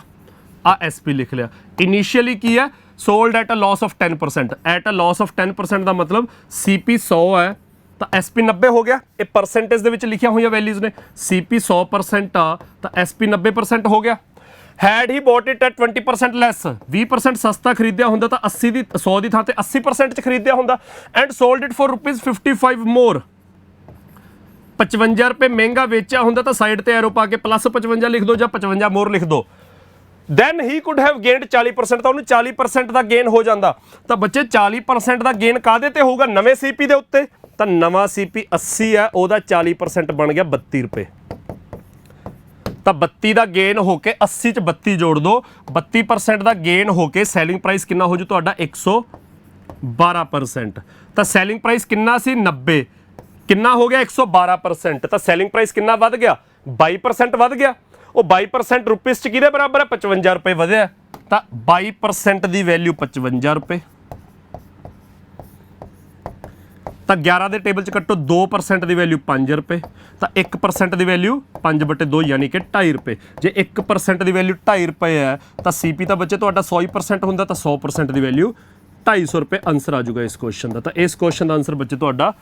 ਆ ਐਸਪੀ ਲਿਖ ਲਿਆ। ਇਨੀਸ਼ੀਅਲੀ ਕੀ ਹੈ, sold at a loss of 10%। At a loss of 10% ਦਾ ਮਤਲਬ ਸੀਪੀ 100 ਹੈ ਤਾਂ ਐਸਪੀ 90 ਹੋ ਗਿਆ। ਇਹ ਪਰਸੈਂਟੇਜ ਦੇ ਵਿੱਚ ਲਿਖੀਆਂ ਹੋਈਆਂ ਵੈਲਿਊਜ਼ ਨੇ। ਸੀਪੀ 100% ਆ ਤਾਂ ਐਸਪੀ 90% ਹੋ ਗਿਆ। Head he bought it at 20% ਲੈਸ, 20% ਸਸਤਾ ਖਰੀਦਿਆ ਹੁੰਦਾ ਤਾਂ 100 ਦੀ ਥਾਂ ਤੇ 80% 'ਚ ਖਰੀਦਿਆ ਹੁੰਦਾ। ਐਂਡ ਸੋਲਡ ਇਟ ਫॉर ₹55 ਮੋਰ, 55 ਰੁਪਏ ਮਹਿੰਗਾ ਵੇਚਿਆ ਹੁੰਦਾ ਤਾਂ ਸਾਈਡ ਤੇ ਐਰੋ ਪਾ ਕੇ ਪਲੱਸ 55 ਲਿਖ ਦਿਓ ਜਾਂ 55 ਮੋਰ ਲਿਖ ਦਿਓ। Then he could have gained 40%, ਤਾਂ ਉਹਨੂੰ 40% ਦਾ ਗੇਨ ਹੋ ਜਾਂਦਾ। ਤਾਂ ਬੱਚੇ 40% ਦਾ ਗੇਨ ਕਾਹਦੇ ਤੇ ਹੋਊਗਾ, ਨਵੇਂ ਸੀਪੀ ਦੇ ਉੱਤੇ। ਤਾਂ ਨਵਾਂ ਸੀਪੀ 80 ਹੈ, ਉਹਦਾ 40% ਬਣ ਗਿਆ 32 ਰੁਪਏ। ਤਾਂ 32 ਦਾ ਗੇਨ ਹੋ ਕੇ 80 'ਚ 32 ਜੋੜ ਦਿਓ, 32% ਦਾ ਗੇਨ ਹੋ ਕੇ ਸੈਲਿੰਗ ਪ੍ਰਾਈਸ ਕਿੰਨਾ ਹੋ ਜੂ ਤੁਹਾਡਾ 112%। ਤਾਂ ਸੈਲਿੰਗ ਪ੍ਰਾਈਸ ਕਿੰਨਾ ਸੀ 90, ਕਿੰਨਾ ਹੋ ਗਿਆ 112%। ਤਾਂ ਸੈਲਿੰਗ ਪ੍ਰਾਈਸ ਕਿੰਨਾ ਵੱਧ ਗਿਆ 22% ਵੱਧ ਗਿਆ। ਉਹ 22% ਰੁਪੀਸ 'ਚ ਕਿਹਦੇ ਬਰਾਬਰ ਹੈ 55 ਰੁਪਏ ਵਧਿਆ। ਤਾਂ 22% ਦੀ ਵੈਲਿਊ 55 ਰੁਪਏ। ਤਾਂ 11 ਦੇ ਟੇਬਲ 'ਚ ਕੱਟੋ, 2% ਦੀ ਵੈਲਿਊ 5 ਰੁਪਏ। ਤਾਂ 1% ਦੀ ਵੈਲਿਊ 5/2 ਯਾਨੀ ਕਿ 2.5 ਰੁਪਏ। ਜੇ 1% ਦੀ ਵੈਲਿਊ 2.5 ਰੁਪਏ ਹੈ ਤਾਂ ਸੀਪੀ ਤਾਂ ਬੱਚੇ ਤੁਹਾਡਾ 100% ਹੁੰਦਾ, ਤਾਂ 100% ਦੀ ਵੈਲਿਊ 250 ਰੁਪਏ ਆਨਸਰ ਆ ਜਾਊਗਾ ਇਸ ਕੁਐਸਚਨ ਦਾ। ਤਾਂ ਇਸ ਕੁਐਸਚਨ ਦਾ ਆਨਸਰ ਬੱਚੇ ਤੁਹਾਡਾ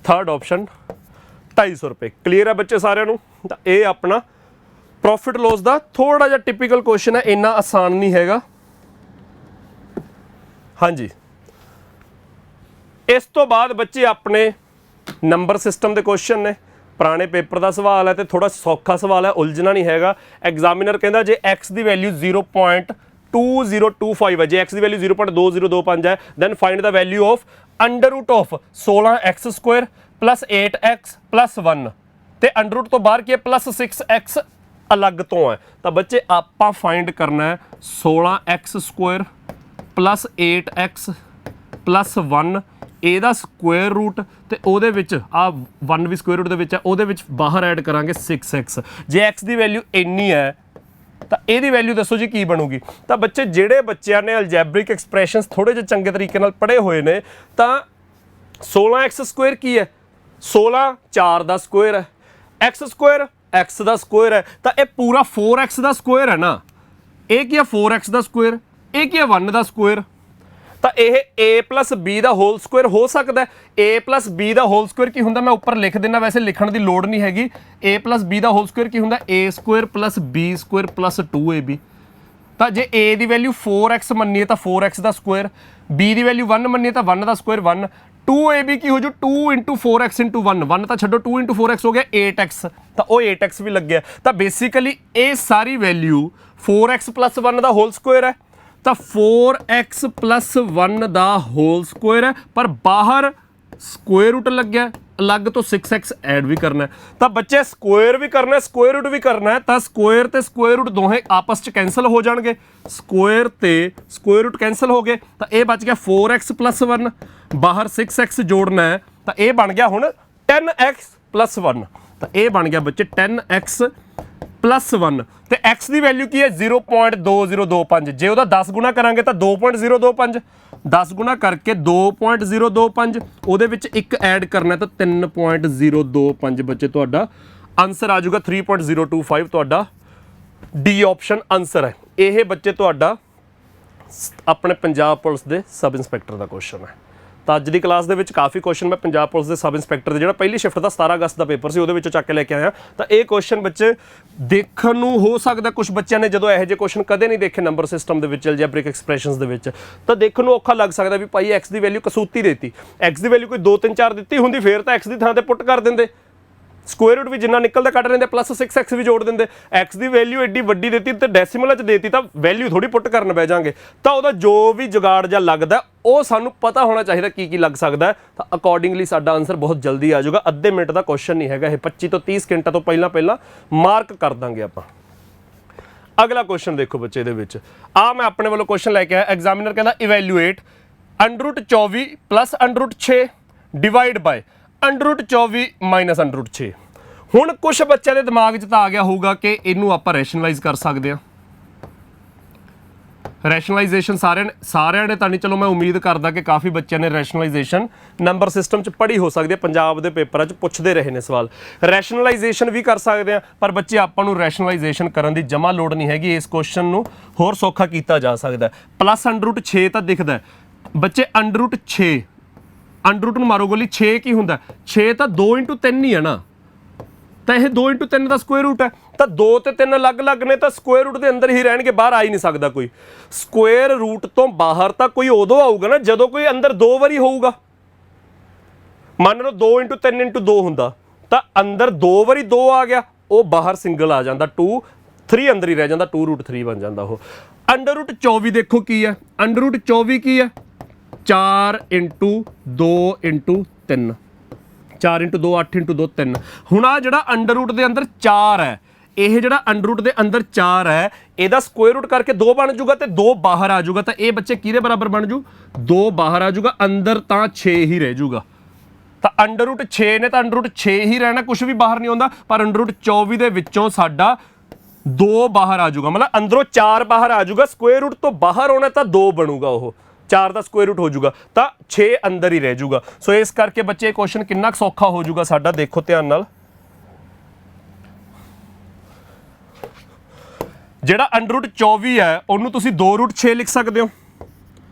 ਥਰਡ ਆਪਸ਼ਨ 250 ਰੁਪਏ। ਕਲੀਅਰ ਹੈ ਬੱਚੇ ਸਾਰਿਆਂ ਨੂੰ। ਤਾਂ ਇਹ ਆਪਣਾ ਪ੍ਰੋਫਿਟ ਲੋਸ ਦਾ ਥੋੜਾ ਜਿਹਾ ਟਿਪੀਕਲ ਕੁਐਸਚਨ ਹੈ, ਇੰਨਾ ਆਸਾਨ ਨਹੀਂ ਹੈਗਾ। ਹਾਂਜੀ, ਇਸ ਤੋਂ ਬਾਅਦ ਬੱਚੇ ਆਪਣੇ ਨੰਬਰ ਸਿਸਟਮ ਦੇ ਕੁਐਸਚਨ ਨੇ। ਪੁਰਾਣੇ ਪੇਪਰ ਦਾ ਸਵਾਲ ਹੈ ਤੇ ਥੋੜਾ ਸੌਖਾ ਸਵਾਲ ਹੈ, ਉਲਝਣਾ ਨਹੀਂ ਹੈਗਾ। ਐਗਜ਼ਾਮੀਨਰ ਕਹਿੰਦਾ ਜੇ x ਦੀ ਵੈਲਿਊ 0.2025 ਹੈ, ਜੇ x ਦੀ ਵੈਲਿਊ 0.2025 ਹੈ, then find the value of under root of 16x² + 8x + 1 ਤੇ ਅੰਡਰ ਰੂਟ ਤੋਂ ਬਾਹਰ ਕੀ ਹੈ +6x ਅਲੱਗ ਤੋਂ ਹੈ। ਤਾਂ ਬੱਚੇ ਆਪਾਂ ਫਾਈਂਡ ਕਰਨਾ ਹੈ 16x² + 8x + 1 ਇਹਦਾ ਸਕੁਅਰ ਰੂਟ ਤੇ ਉਹਦੇ ਵਿੱਚ ਆ 1 ਵੀ ਸਕੁਅਰ ਰੂਟ ਦੇ ਵਿੱਚ ਹੈ, ਉਹਦੇ ਵਿੱਚ ਬਾਹਰ ਐਡ ਕਰਾਂਗੇ 6x। ਜੇ x ਦੀ ਵੈਲਿਊ ਇੰਨੀ ਹੈ ਤਾਂ ਇਹਦੀ ਵੈਲਿਊ ਦੱਸੋ ਜੀ ਕੀ ਬਣੂਗੀ। ਤਾਂ ਬੱਚੇ ਜਿਹੜੇ ਬੱਚਿਆਂ ਨੇ ਅਲਜੈਬਰਿਕ ਐਕਸਪ੍ਰੈਸ਼ਨਸ ਥੋੜੇ ਜਿਹੇ ਚੰਗੇ ਤਰੀਕੇ ਨਾਲ ਪੜ੍ਹੇ ਹੋਏ ਨੇ ਤਾਂ 16x² ਕੀ ਹੈ 16 4 ਦਾ ਸਕੁਅਰ ਹੈ, x² x ਦਾ ਸਕੁਅਰ ਹੈ, ਤਾਂ ਇਹ ਪੂਰਾ 4x ਦਾ ਸਕੁਅਰ ਹੈ ਨਾ। ਇਹ ਕੀ ਹੈ 4x ਦਾ ਸਕੁਅਰ, ਇਹ ਕੀ ਹੈ 1 ਦਾ ਸਕੁਅਰ। ਤਾਂ ਇਹ a + b ਦਾ ਹੋਲ ਸਕੁਅਰ ਹੋ ਸਕਦਾ। a + b ਦਾ ਹੋਲ ਸਕੁਅਰ ਕੀ ਹੁੰਦਾ, ਮੈਂ ਉੱਪਰ ਲਿਖ ਦਿੰਦਾ, ਵੈਸੇ ਲਿਖਣ ਦੀ ਲੋੜ ਨਹੀਂ ਹੈਗੀ। a + b ਦਾ ਹੋਲ ਸਕੁਅਰ ਕੀ ਹੁੰਦਾ, a² + b² + 2ab। ਤਾਂ ਜੇ a ਦੀ ਵੈਲਿਊ 4x ਮੰਨੀਏ ਤਾਂ 4x ਦਾ ਸਕੁਅਰ, b ਦੀ ਵੈਲਿਊ 1 ਮੰਨੀਏ ਤਾਂ 1 ਦਾ ਸਕੁਅਰ 1, 2ab ਕੀ ਹੋ ਜੂ 2 × 4x × 1, 1 ਤਾਂ ਛੱਡੋ 2 × 4x ਹੋ ਗਿਆ 8x, ਤਾਂ ਉਹ 8x ਵੀ ਲੱਗਿਆ। ਤਾਂ ਬੇਸਿਕਲੀ ਇਹ ਸਾਰੀ ਵੈਲਿਊ 4x + 1 ਦਾ ਹੋਲ ਸਕੁਅਰ ਹੈ। ਤਾਂ 4x + 1 ਦਾ ਹੋਲ ਸਕੁਅਰ ਹੈ, ਪਰ ਬਾਹਰ ਸਕੁਅਰ ਰੂਟ ਲੱਗਿਆ ਅਲੱਗ ਤੋਂ 6x ਐਡ ਵੀ ਕਰਨਾ। ਤਾਂ ਬੱਚੇ ਸਕੁਅਰ ਵੀ ਕਰਨਾ, ਸਕੁਅਰ ਰੂਟ ਵੀ ਕਰਨਾ, ਤਾਂ ਸਕੁਅਰ ਤੇ ਸਕੁਅਰ ਰੂਟ ਦੋਹੇ ਆਪਸ 'ਚ ਕੈਂਸਲ ਹੋ ਜਾਣਗੇ। ਸਕੁਅਰ ਤੇ ਸਕੁਅਰ ਰੂਟ ਕੈਂਸਲ ਹੋ ਗਏ ਤਾਂ ਇਹ ਬਚ ਗਿਆ 4x + 1, ਬਾਹਰ 6x ਜੋੜਨਾ ਹੈ ਤਾਂ ਇਹ ਬਣ ਗਿਆ ਹੁਣ 10x + 1। ਤਾਂ ਇਹ ਬਣ ਗਿਆ ਬੱਚੇ 10x + 1 ਤੇ x ਦੀ ਵੈਲਿਊ ਕੀ ਹੈ 0.2025। ਜੇ ਉਹਦਾ 10 ਗੁਣਾ ਕਰਾਂਗੇ ਤਾਂ 2.025, 10 ਗੁਣਾ ਕਰਕੇ 2.025, ਉਹਦੇ ਵਿੱਚ ਇੱਕ ਐਡ ਕਰਨਾ ਤਾਂ 3.025 ਬੱਚੇ ਤੁਹਾਡਾ ਆਨਸਰ ਆ ਜਾਊਗਾ 3.025 ਤੁਹਾਡਾ ਡੀ ਆਪਸ਼ਨ ਆਨਸਰ ਹੈ। ਇਹ ਬੱਚੇ ਤੁਹਾਡਾ ਆਪਣੇ ਪੰਜਾਬ ਪੁਲਿਸ ਦੇ ਸਬ ਇੰਸਪੈਕਟਰ ਦਾ ਕੁਐਸਚਨ ਹੈ। ਤਾਂ ਅੱਜ ਦੀ ਕਲਾਸ ਦੇ ਵਿੱਚ ਕਾਫੀ ਕੁਐਸਚਨ ਮੈਂ ਪੰਜਾਬ ਪੁਲਿਸ ਦੇ ਸਬ ਇੰਸਪੈਕਟਰ ਦੇ ਜਿਹੜਾ ਪਹਿਲੀ ਸ਼ਿਫਟ ਦਾ 17 ਅਗਸਤ ਦਾ ਪੇਪਰ ਸੀ ਉਹਦੇ ਵਿੱਚੋਂ ਚੱਕ ਕੇ ਲੈ ਕੇ ਆਇਆ। ਤਾਂ ਇਹ ਕੁਐਸਚਨ ਬੱਚੇ ਦੇਖਣ ਨੂੰ ਹੋ ਸਕਦਾ ਕੁਝ ਬੱਚਿਆਂ ਨੇ ਜਦੋਂ ਇਹੋ ਜਿਹੇ ਕੁਐਸਚਨ ਕਦੇ ਨਹੀਂ ਦੇਖੇ ਨੰਬਰ ਸਿਸਟਮ ਦੇ ਵਿੱਚ ਅਲਜੈਬਰਿਕ ਐਕਸਪ੍ਰੈਸ਼ਨਸ ਦੇ ਵਿੱਚ, ਤਾਂ ਦੇਖਣ ਨੂੰ ਔਖਾ ਲੱਗ ਸਕਦਾ ਵੀ ਭਾਈ x ਦੀ ਵੈਲਿਊ ਕਸੂਤੀ ਦੇਤੀ, x ਦੀ ਵੈਲਿਊ ਕੋਈ 2 3 4 ਦਿੱਤੀ ਹੁੰਦੀ ਫੇਰ ਤਾਂ x ਦੀ ਥਾਂ ਤੇ ਪੁੱਟ ਕਰ ਦਿੰਦੇ, ਸਕੁਅਰ ਰੂਟ ਵੀ ਜਿੰਨਾ ਨਿਕਲਦਾ ਕੱਢ ਲੈਂਦੇ, ਪਲੱਸ 6x ਵੀ ਜੋੜ ਦਿੰਦੇ। x ਦੀ ਵੈਲਿਊ ਐਡੀ ਵੱਡੀ ਦਿੱਤੀ ਤੇ ਡੈਸੀਮਲ 'ਚ ਦੇਤੀ ਤਾਂ ਵੈਲਿਊ ਥੋੜੀ ਪੁੱਟ ਕਰਨ ਬਹਿ ਜਾਾਂਗੇ। ਤਾਂ ਉਹਦਾ ਜੋ ਵੀ ਜੁਗਾੜ ਜਾਂ ਲੱਗਦਾ ਉਹ ਸਾਨੂੰ ਪਤਾ ਹੋਣਾ ਚਾਹੀਦਾ ਕੀ ਲੱਗ ਸਕਦਾ ਹੈ। ਤਾਂ ਅਕੋਰਡਿੰਗਲੀ ਸਾਡਾ ਆਨਸਰ ਬਹੁਤ ਜਲਦੀ ਆ ਜਾਊਗਾ। ਅੱਧੇ ਮਿੰਟ ਦਾ ਕੁਐਸਚਨ ਨਹੀਂ ਹੈਗਾ ਇਹ, 25 ਤੋਂ 30 ਸਕਿੰਟਾਂ ਤੋਂ ਪਹਿਲਾਂ ਮਾਰਕ ਕਰ ਦਾਂਗੇ ਆਪਾਂ। ਅਗਲਾ ਕੁਐਸਚਨ ਦੇਖੋ ਬੱਚੇ ਇਹਦੇ ਵਿੱਚ ਆ ਮੈਂ ਆਪਣੇ ਵੱਲੋਂ ਕੁਐਸਚਨ ਲੈ ਕੇ ਆਇਆ। ਐਗਜ਼ਾਮੀਨਰ ਕਹਿੰਦਾ ਇਵੈਲੂਏਟ √24 ਪਲੱਸ √6 ਡਿਵਾਈਡ ਬਾय √24 ਮਾਈਨਸ √6। ਹੁਣ ਕੁਝ ਬੱਚਿਆਂ ਦੇ ਦਿਮਾਗ 'ਚ ਤਾਂ ਆ ਗਿਆ ਹੋਊਗਾ ਕਿ ਇਹਨੂੰ ਆਪਾਂ ਰੈਸ਼ਨਲਾਈਜ਼ ਕਰ ਸਕਦੇ ਹਾਂ। ਰੈਸ਼ਨਲਾਈਜੇਸ਼ਨ ਸਾਰਿਆਂ ਨੇ ਤਾਂ ਨਹੀਂ, ਚਲੋ ਮੈਂ ਉਮੀਦ ਕਰਦਾ ਕਿ ਕਾਫੀ ਬੱਚਿਆਂ ਨੇ ਰੈਸ਼ਨਲਾਈਜੇਸ਼ਨ ਨੰਬਰ ਸਿਸਟਮ 'ਚ ਪੜ੍ਹੀ ਹੋ ਸਕਦੀ ਹੈ, ਪੰਜਾਬ ਦੇ ਪੇਪਰਾਂ 'ਚ ਪੁੱਛਦੇ ਰਹੇ ਨੇ ਸਵਾਲ। ਰੈਸ਼ਨਲਾਈਜੇਸ਼ਨ ਵੀ ਕਰ ਸਕਦੇ ਆ, ਪਰ ਬੱਚੇ ਆਪਾਂ ਨੂੰ ਰੈਸ਼ਨਲਾਈਜੇਸ਼ਨ ਕਰਨ ਦੀ ਜਮਾ ਲੋੜ ਨਹੀਂ ਹੈਗੀ। ਇਸ ਕੁਐਸਚਨ ਨੂੰ ਹੋਰ ਸੌਖਾ ਕੀਤਾ ਜਾ ਸਕਦਾ। ਪਲੱਸ √6 ਤਾਂ ਦਿਖਦਾ ਬੱਚੇ, √6 ਅੰਡਰੂਟ ਨੂੰ ਮਾਰੋ ਗੋਲੀ, 6 ਕੀ ਹੁੰਦਾ? 6 ਤਾਂ 2 × 3 ਹੀ ਹੈ ਨਾ, ਤਾਂ ਇਹ 2 × 3 ਦਾ ਸਕੁਅਰ ਰੂਟ ਹੈ। ਤਾਂ 2 ਤੇ 3 ਅਲੱਗ-ਅਲੱਗ ਨੇ ਤਾਂ ਸਕੁਅਰ ਰੂਟ ਦੇ ਅੰਦਰ ਹੀ ਰਹਿਣਗੇ, ਬਾਹਰ ਆ ਹੀ ਨਹੀਂ ਸਕਦਾ ਕੋਈ। ਸਕੁਅਰ ਰੂਟ ਤੋਂ ਬਾਹਰ ਤਾਂ ਕੋਈ ਉਦੋਂ ਆਊਗਾ ਨਾ ਜਦੋਂ ਕੋਈ ਅੰਦਰ 2 ਵਾਰੀ ਹੋਊਗਾ। ਮੰਨ ਲਓ 2 × 3 × 2 ਹੁੰਦਾ, ਤਾਂ ਅੰਦਰ 2 ਵਾਰੀ 2 ਆ ਗਿਆ, ਉਹ ਬਾਹਰ ਸਿੰਗਲ ਆ ਜਾਂਦਾ, 2 3 ਅੰਦਰ ਹੀ ਰਹਿ ਜਾਂਦਾ, 2√3 ਬਣ ਜਾਂਦਾ ਉਹ। √24 ਦੇਖੋ ਕੀ ਹੈ, √24 ਕੀ ਹੈ? 4 × 2 × 3, 4 × 2 8 × 2 3। ਹੁਣ ਆ ਜਿਹੜਾ ਅੰਡਰ ਰੂਟ ਦੇ ਅੰਦਰ 4 ਹੈ, ਇਹ ਜਿਹੜਾ ਅੰਡਰ ਰੂਟ ਦੇ ਅੰਦਰ 4 ਹੈ ਇਹਦਾ ਸਕੁਅਰ ਰੂਟ ਕਰਕੇ 2 ਬਣ ਜਾਊਗਾ ਤੇ 2 ਬਾਹਰ ਆ ਜਾਊਗਾ। ਤਾਂ ਇਹ ਬੱਚੇ ਕਿਹਦੇ ਬਰਾਬਰ ਬਣ ਜੂ? 2 ਬਾਹਰ ਆ ਜਾਊਗਾ, ਅੰਦਰ ਤਾਂ 6 ਹੀ ਰਹਿ ਜਾਊਗਾ। ਤਾਂ √6 ਨੇ ਤਾਂ √6 ਹੀ ਰਹਿਣਾ, ਕੁਝ ਵੀ ਬਾਹਰ ਨਹੀਂ ਆਉਂਦਾ। ਪਰ √24 ਦੇ ਵਿੱਚੋਂ ਸਾਡਾ 2 ਬਾਹਰ ਆ ਜਾਊਗਾ, ਮਤਲਬ ਅੰਦਰੋਂ 4 ਬਾਹਰ ਆ ਜਾਊਗਾ। ਸਕੁਅਰ ਰੂਟ ਤੋਂ ਬਾਹਰ ਆਉਣਾ ਤਾਂ 2 ਬਣੂਗਾ, ਉਹ 4 ਦਾ ਸਕੁਅਰ ਰੂਟ ਹੋ ਜਾਊਗਾ, ਤਾਂ 6 ਅੰਦਰ ਹੀ ਰਹਿ ਜਾਊਗਾ। ਸੋ ਇਸ ਕਰਕੇ ਬੱਚੇ ਇਹ ਕੁਐਸਚਨ ਕਿੰਨਾ ਸੌਖਾ ਹੋ ਜਾਊਗਾ ਸਾਡਾ, ਦੇਖੋ ਧਿਆਨ ਨਾਲ। ਜਿਹੜਾ √24 ਹੈ ਉਹਨੂੰ ਤੁਸੀਂ 2√6 ਲਿਖ ਸਕਦੇ ਹੋ,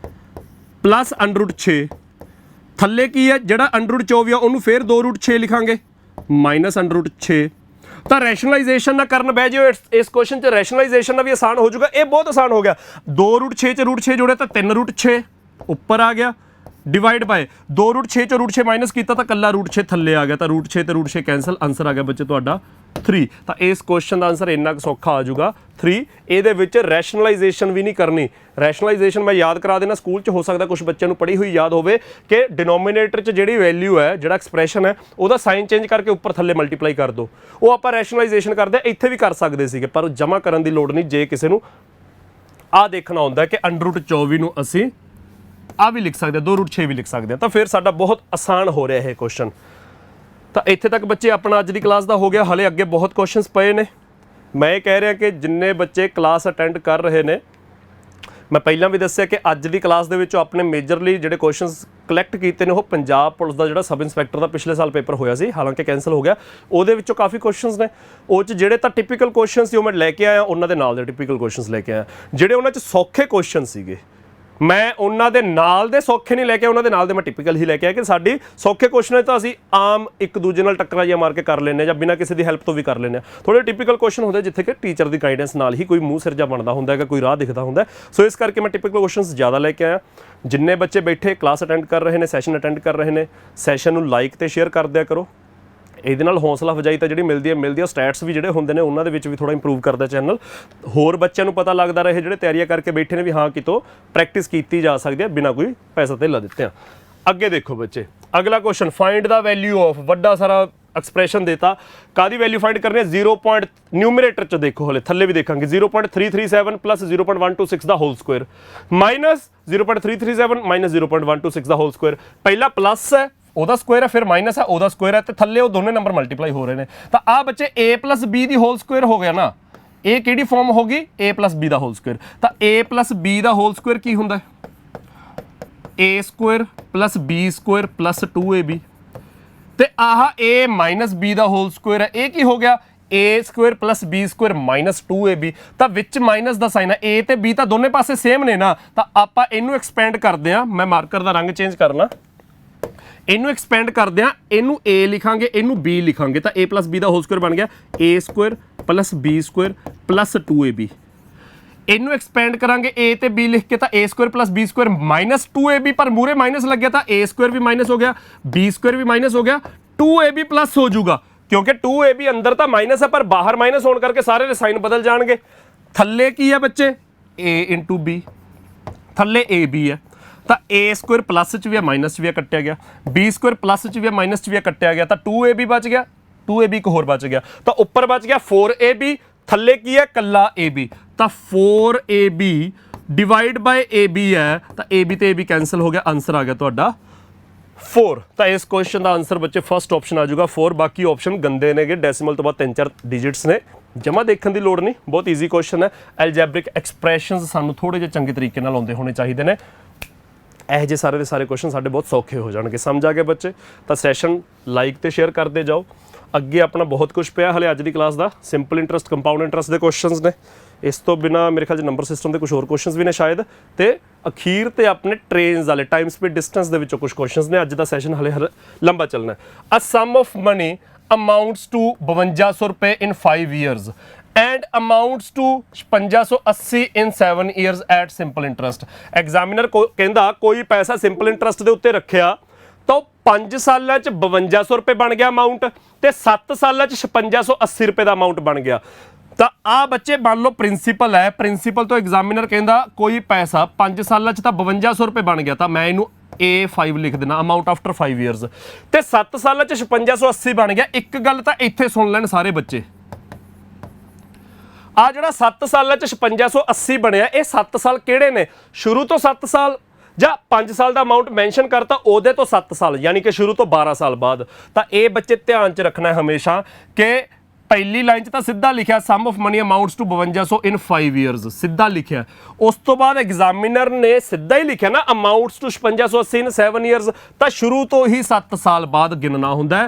ਪਲੱਸ √6। ਥੱਲੇ ਕੀ ਹੈ? ਜਿਹੜਾ √24 ਆ ਉਹਨੂੰ ਫੇਰ 2√6 ਲਿਖਾਂਗੇ, ਮਾਈਨਸ √6। ਤਾਂ ਰੈਸ਼ਨਲਾਈਜੇਸ਼ਨ ਨਾ ਕਰਨ ਬਹਿ ਜਿਓ ਇਸ ਕੁਐਸਚਨ 'ਚ, ਰੈਸ਼ਨਲਾਈਜੇਸ਼ਨ ਨਾਲ ਵੀ ਆਸਾਨ ਹੋ ਜਾਊਗਾ। ਇਹ ਬਹੁਤ ਆਸਾਨ ਹੋ ਗਿਆ। 2√6 'ਚ √6 ਜੋੜਿਆ ਤਾਂ 3√6 ਉੱਪਰ ਆ ਗਿਆ, ਡਿਵਾਈਡ ਬਾय 2√6 'ਚ √6 ਮਾਈਨਸ ਕੀਤਾ ਤਾਂ ਕੱਲਾ √6 ਥੱਲੇ ਆ ਗਿਆ, ਤਾਂ √6 ਤੇ √6 ਕੈਂਸਲ, ਆਨਸਰ ਆ ਗਿਆ ਬੱਚੇ ਤੁਹਾਡਾ 3। ਤਾਂ ਇਸ ਕੁਐਸਚਨ ਦਾ ਆਨਸਰ ਇੰਨਾ ਕੁ ਸੌਖਾ ਆ ਜਾਊਗਾ 3। ਇਹਦੇ ਵਿੱਚ ਰੈਸ਼ਨਲਾਈਜੇਸ਼ਨ ਵੀ ਨਹੀਂ ਕਰਨੀ। ਰੈਸ਼ਨਲਾਈਜੇਸ਼ਨ ਮੈਂ ਯਾਦ ਕਰਾ ਦੇਣਾ, ਸਕੂਲ 'ਚ ਹੋ ਸਕਦਾ ਕੁਝ ਬੱਚਿਆਂ ਨੂੰ ਪੜ੍ਹੀ ਹੋਈ ਯਾਦ ਹੋਵੇ ਕਿ ਡਿਨੋਮੀਨੇਟਰ 'ਚ ਜਿਹੜੀ ਵੈਲਿਊ ਹੈ, ਜਿਹੜਾ ਐਕਸਪ੍ਰੈਸ਼ਨ ਹੈ, ਉਹਦਾ ਸਾਈਨ ਚੇਂਜ ਕਰਕੇ ਉੱਪਰ ਥੱਲੇ ਮਲਟੀਪਲਾਈ ਕਰ ਦਿਓ। ਉਹ ਆਪਾਂ ਰੈਸ਼ਨਲਾਈਜੇਸ਼ਨ ਕਰਦੇ ਇੱਥੇ ਵੀ ਕਰ ਸਕਦੇ ਸੀਗੇ, ਪਰ ਜਮ੍ਹਾਂ ਕਰਨ ਦੀ ਲੋੜ ਨਹੀਂ ਜੇ ਕਿਸੇ ਨੂੰ ਆਹ ਦੇਖਣਾ ਹੁੰਦਾ ਕਿ √24 ਨੂੰ ਅਸੀਂ ਆ ਵੀ ਲਿਖ ਸਕਦੇ ਹਾਂ, 2√6 ਵੀ ਲਿਖ ਸਕਦੇ ਹਾਂ। ਤਾਂ ਫਿਰ ਸਾਡਾ ਬਹੁਤ ਆਸਾਨ ਹੋ ਰਿਹਾ ਇਹ ਕੁਐਸਚਨ। ਤਾਂ ਇੱਥੇ ਤੱਕ ਬੱਚੇ ਆਪਣਾ ਅੱਜ ਦੀ ਕਲਾਸ ਦਾ ਹੋ ਗਿਆ। ਹਲੇ ਅੱਗੇ ਬਹੁਤ ਕੁਐਸਚਨਸ ਪਏ ਨੇ। ਮੈਂ ਇਹ ਕਹਿ ਰਿਹਾ ਕਿ ਜਿੰਨੇ ਬੱਚੇ ਕਲਾਸ ਅਟੈਂਡ ਕਰ ਰਹੇ ਨੇ, ਮੈਂ ਪਹਿਲਾਂ ਵੀ ਦੱਸਿਆ ਕਿ ਅੱਜ ਦੀ ਕਲਾਸ ਦੇ ਵਿੱਚੋਂ ਆਪਣੇ ਮੇਜਰਲੀ ਜਿਹੜੇ ਕੁਐਸਚਨਸ ਕਲੈਕਟ ਕੀਤੇ ਨੇ ਉਹ ਪੰਜਾਬ ਪੁਲਿਸ ਦਾ ਜਿਹੜਾ ਸਬ ਇੰਸਪੈਕਟਰ ਦਾ ਪਿਛਲੇ ਸਾਲ ਪੇਪਰ ਹੋਇਆ ਸੀ, ਹਾਲਾਂਕਿ ਕੈਂਸਲ ਹੋ ਗਿਆ, ਉਹਦੇ ਵਿੱਚੋਂ ਕਾਫੀ ਕੁਐਸਚਨਸ ਨੇ। ਉਹ 'ਚ ਜਿਹੜੇ ਤਾਂ ਟਿਪੀਕਲ ਕੁਐਸਚਨ ਸੀ ਉਹ ਮੈਂ ਲੈ ਕੇ ਆਇਆ, ਉਹਨਾਂ ਦੇ ਨਾਲ ਦੇ ਟਿਪੀਕਲ ਕੁਐਸਚਨਸ ਲੈ ਕੇ ਆਇਆ। ਜਿਹੜੇ ਉਹਨਾਂ 'ਚ ਸੌਖੇ ਕੁਐਸਚਨ ਸੀਗੇ ਮੈਂ ਉਹਨਾਂ ਦੇ ਨਾਲ ਦੇ ਸੌਖੇ ਨਹੀਂ ਲੈ ਕੇ, ਉਹਨਾਂ ਦੇ ਨਾਲ ਦੇ ਮੈਂ ਟਿਪੀਕਲ ਹੀ ਲੈ ਕੇ ਆਇਆ ਕਿ ਸਾਡੀ ਸੌਖੇ ਕੁਐਸਚਨ ਤਾਂ ਅਸੀਂ ਆਮ ਇੱਕ ਦੂਜੇ ਨਾਲ ਟੱਕਰਾਂ ਜਿਹਾ ਮਾਰ ਕੇ ਕਰ ਲੈਂਦੇ ਜਾਂ ਬਿਨਾਂ ਕਿਸੇ ਦੀ ਹੈਲਪ ਤੋਂ ਵੀ ਕਰ ਲੈਂਦੇ ਹਾਂ। ਥੋੜੇ ਟਿਪੀਕਲ ਕੁਐਸਚਨ ਹੁੰਦੇ ਜਿੱਥੇ ਕਿ ਟੀਚਰ ਦੀ ਗਾਈਡੈਂਸ ਨਾਲ ਹੀ ਕੋਈ ਮੂੰਹ ਸਿਰ ਜਾ ਬਣਦਾ ਹੁੰਦਾ ਹੈਗਾ, ਕੋਈ ਰਾਹ ਦਿਖਦਾ ਹੁੰਦਾ। ਸੋ ਇਸ ਕਰਕੇ ਮੈਂ ਟਿਪੀਕਲ ਕੁਐਸਚਨਸ ਜ਼ਿਆਦਾ ਲੈ ਕੇ ਆਇਆ। ਜਿੰਨੇ ਬੱਚੇ ਬੈਠੇ ਕਲਾਸ ਅਟੈਂਡ ਕਰ ਰਹੇ ਨੇ, ਸੈਸ਼ਨ ਅਟੈਂਡ ਕਰ ਰਹੇ ਨੇ, ਸੈਸ਼ਨ ਨੂੰ ਲਾਈਕ ਤੇ ਸ਼ੇਅਰ ਕਰ ਦਿਆ ਕਰੋ। ਇਹਦੇ ਨਾਲ ਹੌਸਲਾ ਅਫਜ਼ਾਈ ਤਾਂ ਜਿਹੜੀ ਮਿਲਦੀ ਹੈ। ਸਟੈਟਸ ਵੀ ਜਿਹੜੇ ਹੁੰਦੇ ਨੇ ਉਹਨਾਂ ਦੇ ਵਿੱਚ ਵੀ ਥੋੜਾ ਇੰਪਰੂਵ ਕਰਦਾ ਚੈਨਲ। ਹੋਰ ਬੱਚਿਆਂ ਨੂੰ ਪਤਾ ਲੱਗਦਾ ਰਹੇ ਜਿਹੜੇ ਤਿਆਰੀਆਂ ਕਰਕੇ ਬੈਠੇ ਨੇ ਵੀ ਹਾਂ ਕਿਤੋਂ ਪ੍ਰੈਕਟਿਸ ਕੀਤੀ ਜਾ ਸਕਦੀ ਹੈ ਬਿਨਾਂ ਕੋਈ ਪੈਸਾ ਧੇਲਾ ਦਿੱਤਿਆਂ। ਅੱਗੇ ਦੇਖੋ ਬੱਚੇ, ਅਗਲਾ question, find the value of, ਵੱਡਾ ਸਾਰਾ ਐਕਸਪ੍ਰੈਸ਼ਨ ਦੇਤਾ, ਕਾਦੀ ਵੈਲਿਊ ਫਾਈਂਡ ਕਰਨੀ ਹੈ? 0. ਨਿਊਮਰੇਟਰ 'ਚ ਦੇਖੋ, ਹਲੇ ਥੱਲੇ ਵੀ ਦੇਖਾਂਗੇ, 0.337 ਪਲੱਸ 0.126 ਦਾ ਹੋਲ ਸਕੁਅਰ ਮਾਈਨਸ 0.337 ਮਾਈਨਸ 0.126 ਦਾ ਹੋਲ ਸਕੁਅਰ। ਪਹਿਲਾ ਪਲੱਸ ਹੈ ਉਹਦਾ ਸਕੁਅਰ ਹੈ, ਫਿਰ ਮਾਈਨਸ ਹੈ ਉਹਦਾ ਸਕੁਅਰ ਹੈ, ਤੇ ਥੱਲੇ ਉਹ ਦੋਨੇ ਨੰਬਰ ਮਲਟੀਪਲਾਈ ਹੋ ਰਹੇ ਨੇ। ਤਾਂ ਆ ਬੱਚੇ a + b the hole square ਹੋ ਗਿਆ ਨਾ, ਇਹ ਕਿਹੜੀ ਫਾਰਮ ਹੋ ਗਈ? a + b ਦਾ ਹੋਲ ਸਕੁਅਰ। ਤਾਂ a + b ਦਾ ਹੋਲ ਸਕੁਅਰ ਕੀ ਹੁੰਦਾ ਹੈ? a² + b² + 2ab। ਤੇ ਆਹ a - b ਦਾ ਹੋਲ ਸਕੁਅਰ ਹੈ, ਇਹ ਕੀ ਹੋ ਗਿਆ? a² + b² - 2ab। ਤਾਂ ਵਿੱਚ ਮਾਈਨਸ ਦਾ ਸਾਈਨ ਹੈ, a ਤੇ b ਤਾਂ ਦੋਨੇ ਪਾਸੇ ਸੇਮ ਨੇ ਨਾ, ਤਾਂ ਆਪਾਂ ਇਹਨੂੰ ਐਕਸਪੈਂਡ ਕਰਦੇ ਹਾਂ। ਮੈਂ ਮਾਰਕਰ ਦਾ ਰੰਗ ਚੇਂਜ ਕਰਨਾ, ਇਹਨੂੰ ਐਕਸਪੈਂਡ ਕਰਦੇ ਆ, ਇਹਨੂੰ a ਲਿਖਾਂਗੇ, ਇਹਨੂੰ b ਲਿਖਾਂਗੇ ਤਾਂ a + b ਦਾ ਹੋਲ ਸਕੁਅਰ ਬਣ ਗਿਆ a² + b² + 2ab। ਇਹਨੂੰ ਐਕਸਪੈਂਡ ਕਰਾਂਗੇ a ਤੇ b ਲਿਖ ਕੇ ਤਾਂ a² + b² - 2ab, ਪਰ ਮੂਰੇ ਮਾਈਨਸ ਲੱਗਿਆ ਤਾਂ a² ਵੀ ਮਾਈਨਸ ਹੋ ਗਿਆ, b² ਵੀ ਮਾਈਨਸ ਹੋ ਗਿਆ, 2ab ਪਲੱਸ ਹੋ ਜਾਊਗਾ ਕਿਉਂਕਿ 2ab ਅੰਦਰ ਤਾਂ ਮਾਈਨਸ ਹੈ ਪਰ ਬਾਹਰ ਮਾਈਨਸ ਹੋਣ ਕਰਕੇ ਸਾਰੇ ਦੇ ਸਾਈਨ ਬਦਲ ਜਾਣਗੇ। ਥੱਲੇ ਕੀ ਹੈ ਬੱਚੇ a × b, ਥੱਲੇ ab ਹੈ ਤਾਂ a² ਪਲੱਸ ਚ ਵੀ ਹੈ ਮਾਈਨਸ ਚ ਵੀ ਹੈ ਕੱਟਿਆ ਗਿਆ, b² ਪਲੱਸ ਚ ਵੀ ਹੈ ਮਾਈਨਸ ਚ ਵੀ ਹੈ ਕੱਟਿਆ ਗਿਆ ਤਾਂ 2ab ਬਚ ਗਿਆ, 2ab ਇੱਕ ਹੋਰ ਬਚ ਗਿਆ ਤਾਂ ਉੱਪਰ ਬਚ ਗਿਆ 4ab, ਥੱਲੇ ਕੀ ਹੈ ਕੱਲਾ ab ਤਾਂ 4ab ਡਿਵਾਈਡ ਬਾਈ ab ਹੈ ਤਾਂ ab ਤੇ ab ਕੈਂਸਲ ਹੋ ਗਿਆ, ਆਨਸਰ ਆ ਗਿਆ ਤੁਹਾਡਾ 4। ਤਾਂ ਇਸ ਕੁਐਸਚਨ ਦਾ ਆਨਸਰ ਬੱਚੇ ਫਸਟ ਆਪਸ਼ਨ ਆ ਜਾਊਗਾ 4। ਬਾਕੀ ਆਪਸ਼ਨ ਗੰਦੇ ਨੇਗੇ, ਡੈਸੀਮਲ ਤੋਂ ਬਾਅਦ 3-4 ਡਿਜਿਟਸ ਨੇ, ਜਮਾ ਦੇਖਣ ਦੀ ਲੋੜ ਨਹੀਂ, ਬਹੁਤ ਈਜ਼ੀ ਕੁਐਸਚਨ ਹੈ। ਐਲਜੈਬਰਿਕ ਐਕਸਪ੍ਰੈਸ਼ਨਸ ਸਾਨੂੰ ਥੋੜੇ ਜਿਹੇ ਚੰਗੇ ਤਰੀਕੇ ਨਾਲ ਆਉਂਦੇ ਹੋਣੇ ਚਾਹੀਦੇ ਨੇ, ਇਹ ਜਿਹੇ ਸਾਰੇ ਦੇ ਸਾਰੇ ਕੁਐਸਚਨ ਸਾਡੇ ਬਹੁਤ ਸੌਖੇ ਹੋ ਜਾਣਗੇ। ਸਮਝ ਆ ਗਏ ਬੱਚੇ? ਤਾਂ ਸੈਸ਼ਨ ਲਾਈਕ ਤੇ ਸ਼ੇਅਰ ਕਰਦੇ ਜਾਓ। ਅੱਗੇ ਆਪਣਾ ਬਹੁਤ ਕੁਝ ਪਿਆ ਹਲੇ ਅੱਜ ਦੀ ਕਲਾਸ ਦਾ, ਸਿੰਪਲ ਇੰਟਰਸਟ, ਕੰਪਾਊਂਡ ਇੰਟਰਸਟ ਦੇ ਕੁਐਸਚਨਸ ਨੇ, ਇਸ ਤੋਂ ਬਿਨਾ ਮੇਰੇ ਖਿਆਲ 'ਚ ਨੰਬਰ ਸਿਸਟਮ ਦੇ ਕੁਝ ਹੋਰ ਕੁਐਸਚਨਸ ਵੀ ਨੇ ਸ਼ਾਇਦ, ਤੇ ਅਖੀਰ ਤੇ ਆਪਣੇ ਟ੍ਰੇਨਸ ਵਾਲੇ ਟਾਈਮ ਸਪੀਡ ਡਿਸਟੈਂਸ ਦੇ ਵਿੱਚੋਂ ਕੁਝ ਕੁਐਸਚਨਸ ਨੇ। ਅੱਜ ਦਾ ਸੈਸ਼ਨ ਹਲੇ ਲੰਬਾ ਚੱਲਣਾ ਹੈ। ਅ sum of money amounts to 5200 ਰੁਪਏ ਇਨ 5 years and amounts to 5580 in 7 years at simple interest। Examiner ਕਹਿੰਦਾ ਕੋਈ ਪੈਸਾ ਸਿੰਪਲ ਇੰਟਰਸਟ ਦੇ ਉੱਤੇ ਰੱਖਿਆ ਤਾਂ 5 ਸਾਲਾਂ 'ਚ 5200 ਰੁਪਏ ਬਣ ਗਿਆ ਅਮਾਊਂਟ ਤੇ 7 ਸਾਲਾਂ 'ਚ 5680 ਰੁਪਏ ਦਾ ਅਮਾਊਂਟ ਬਣ ਗਿਆ। ਤਾਂ ਆ ਬੱਚੇ ਮੰਨ ਲਓ ਪ੍ਰਿੰਸੀਪਲ ਹੈ, ਪ੍ਰਿੰਸੀਪਲ ਤੋਂ ਐਗਜ਼ਾਮੀਨਰ ਕਹਿੰਦਾ ਕੋਈ ਪੈਸਾ 5 ਸਾਲਾਂ 'ਚ ਤਾਂ 5200 ਰੁਪਏ ਬਣ ਗਿਆ ਤਾਂ ਮੈਂ ਇਹਨੂੰ A5 ਲਿਖ ਦੇਣਾ, ਅਮਾਊਂਟ ਆਫਟਰ 5 years, ਤੇ 7 ਸਾਲਾਂ 'ਚ 5680 ਬਣ ਗਿਆ। ਇੱਕ ਗੱਲ ਤਾਂ ਇੱਥੇ ਸੁਣ ਲੈਣ ਸਾਰੇ ਬੱਚੇ, ਆ ਜਿਹੜਾ 7 ਸਾਲਾਂ 'ਚ 5680 ਬਣਿਆ, ਇਹ 7 ਸਾਲ ਕਿਹੜੇ ਨੇ? ਸ਼ੁਰੂ ਤੋਂ 7 ਸਾਲ ਜਾਂ 5 ਸਾਲ ਦਾ ਅਮਾਊਂਟ ਮੈਂਸ਼ਨ ਕਰਤਾ ਉਹਦੇ ਤੋਂ 7 ਸਾਲ, ਯਾਨੀ ਕਿ ਸ਼ੁਰੂ ਤੋਂ 12 ਸਾਲ ਬਾਅਦ। ਤਾਂ ਇਹ ਬੱਚੇ ਧਿਆਨ 'ਚ ਰੱਖਣਾ ਹਮੇਸ਼ਾ ਕਿ ਪਹਿਲੀ ਲਾਈਨ 'ਚ ਤਾਂ ਸਿੱਧਾ ਲਿਖਿਆ sum of money amounts to 5200 in 5 years, ਸਿੱਧਾ ਲਿਖਿਆ। ਉਸ ਤੋਂ ਬਾਅਦ ਐਗਜ਼ਾਮੀਨਰ ਨੇ ਸਿੱਧਾ ਹੀ ਲਿਖਿਆ ਨਾ ਅਮਾਊਂਟਸ ਟੂ 5680 ਇਨ 7 years, ਤਾਂ ਸ਼ੁਰੂ ਤੋਂ ਹੀ 7 ਸਾਲ ਬਾਅਦ ਗਿਣਨਾ ਹੁੰਦਾ ਹੈ।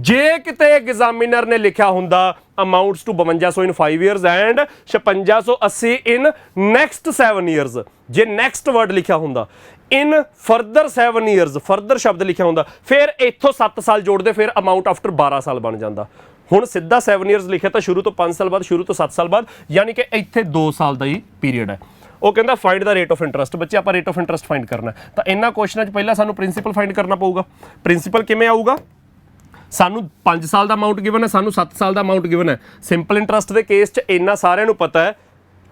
ਜੇ ਕਿਤੇ ਐਗਜ਼ਾਮੀਨਰ ਨੇ ਲਿਖਿਆ ਹੁੰਦਾ amounts to 5200 in 5 years and 5680 in next 7 years, ਜੇ ਨੈਕਸਟ ਵਰਡ ਲਿਖਿਆ ਹੁੰਦਾ ਇਨ ਫਰਦਰ 7 years, ਫਰਦਰ ਸ਼ਬਦ ਲਿਖਿਆ ਹੁੰਦਾ, ਫਿਰ ਇੱਥੋਂ 7 ਸਾਲ ਜੋੜਦੇ, ਫਿਰ ਅਮਾਊਂਟ ਆਫਟਰ 12 ਸਾਲ ਬਣ ਜਾਂਦਾ। ਹੁਣ ਸਿੱਧਾ 7 years ਲਿਖਿਆ ਤਾਂ ਸ਼ੁਰੂ ਤੋਂ 5 ਸਾਲ ਬਾਅਦ, ਸ਼ੁਰੂ ਤੋਂ 7 ਸਾਲ ਬਾਅਦ, ਯਾਨੀ ਕਿ ਇੱਥੇ 2 ਸਾਲ ਦਾ ਹੀ ਪੀਰੀਅਡ ਹੈ। ਉਹ ਕਹਿੰਦਾ find the rate of interest. ਬੱਚੇ ਆਪਾਂ ਰੇਟ ਆਫ ਇੰਟਰਸਟ ਫਾਈਂਡ ਕਰਨਾ ਤਾਂ ਇਹਨਾਂ ਕੁਐਸਚਨਾਂ 'ਚ ਪਹਿਲਾਂ ਸਾਨੂੰ ਪ੍ਰਿੰਸੀਪਲ ਫਾਈਂਡ ਕਰਨਾ ਪਊਗਾ। ਪ੍ਰਿੰਸੀਪਲ ਕਿਵੇਂ ਆਊਗਾ? ਸਾਨੂੰ 5 ਸਾਲ ਦਾ ਅਮਾਊਂਟ ਗਿਵਨ ਹੈ, ਸਾਨੂੰ 7 ਸਾਲ ਦਾ ਅਮਾਊਂਟ ਗਿਵਨ ਹੈ। ਸਿੰਪਲ ਇੰਟਰਸਟ ਦੇ ਕੇਸ 'ਚ ਇੰਨਾ ਸਾਰਿਆਂ ਨੂੰ ਪਤਾ ਹੈ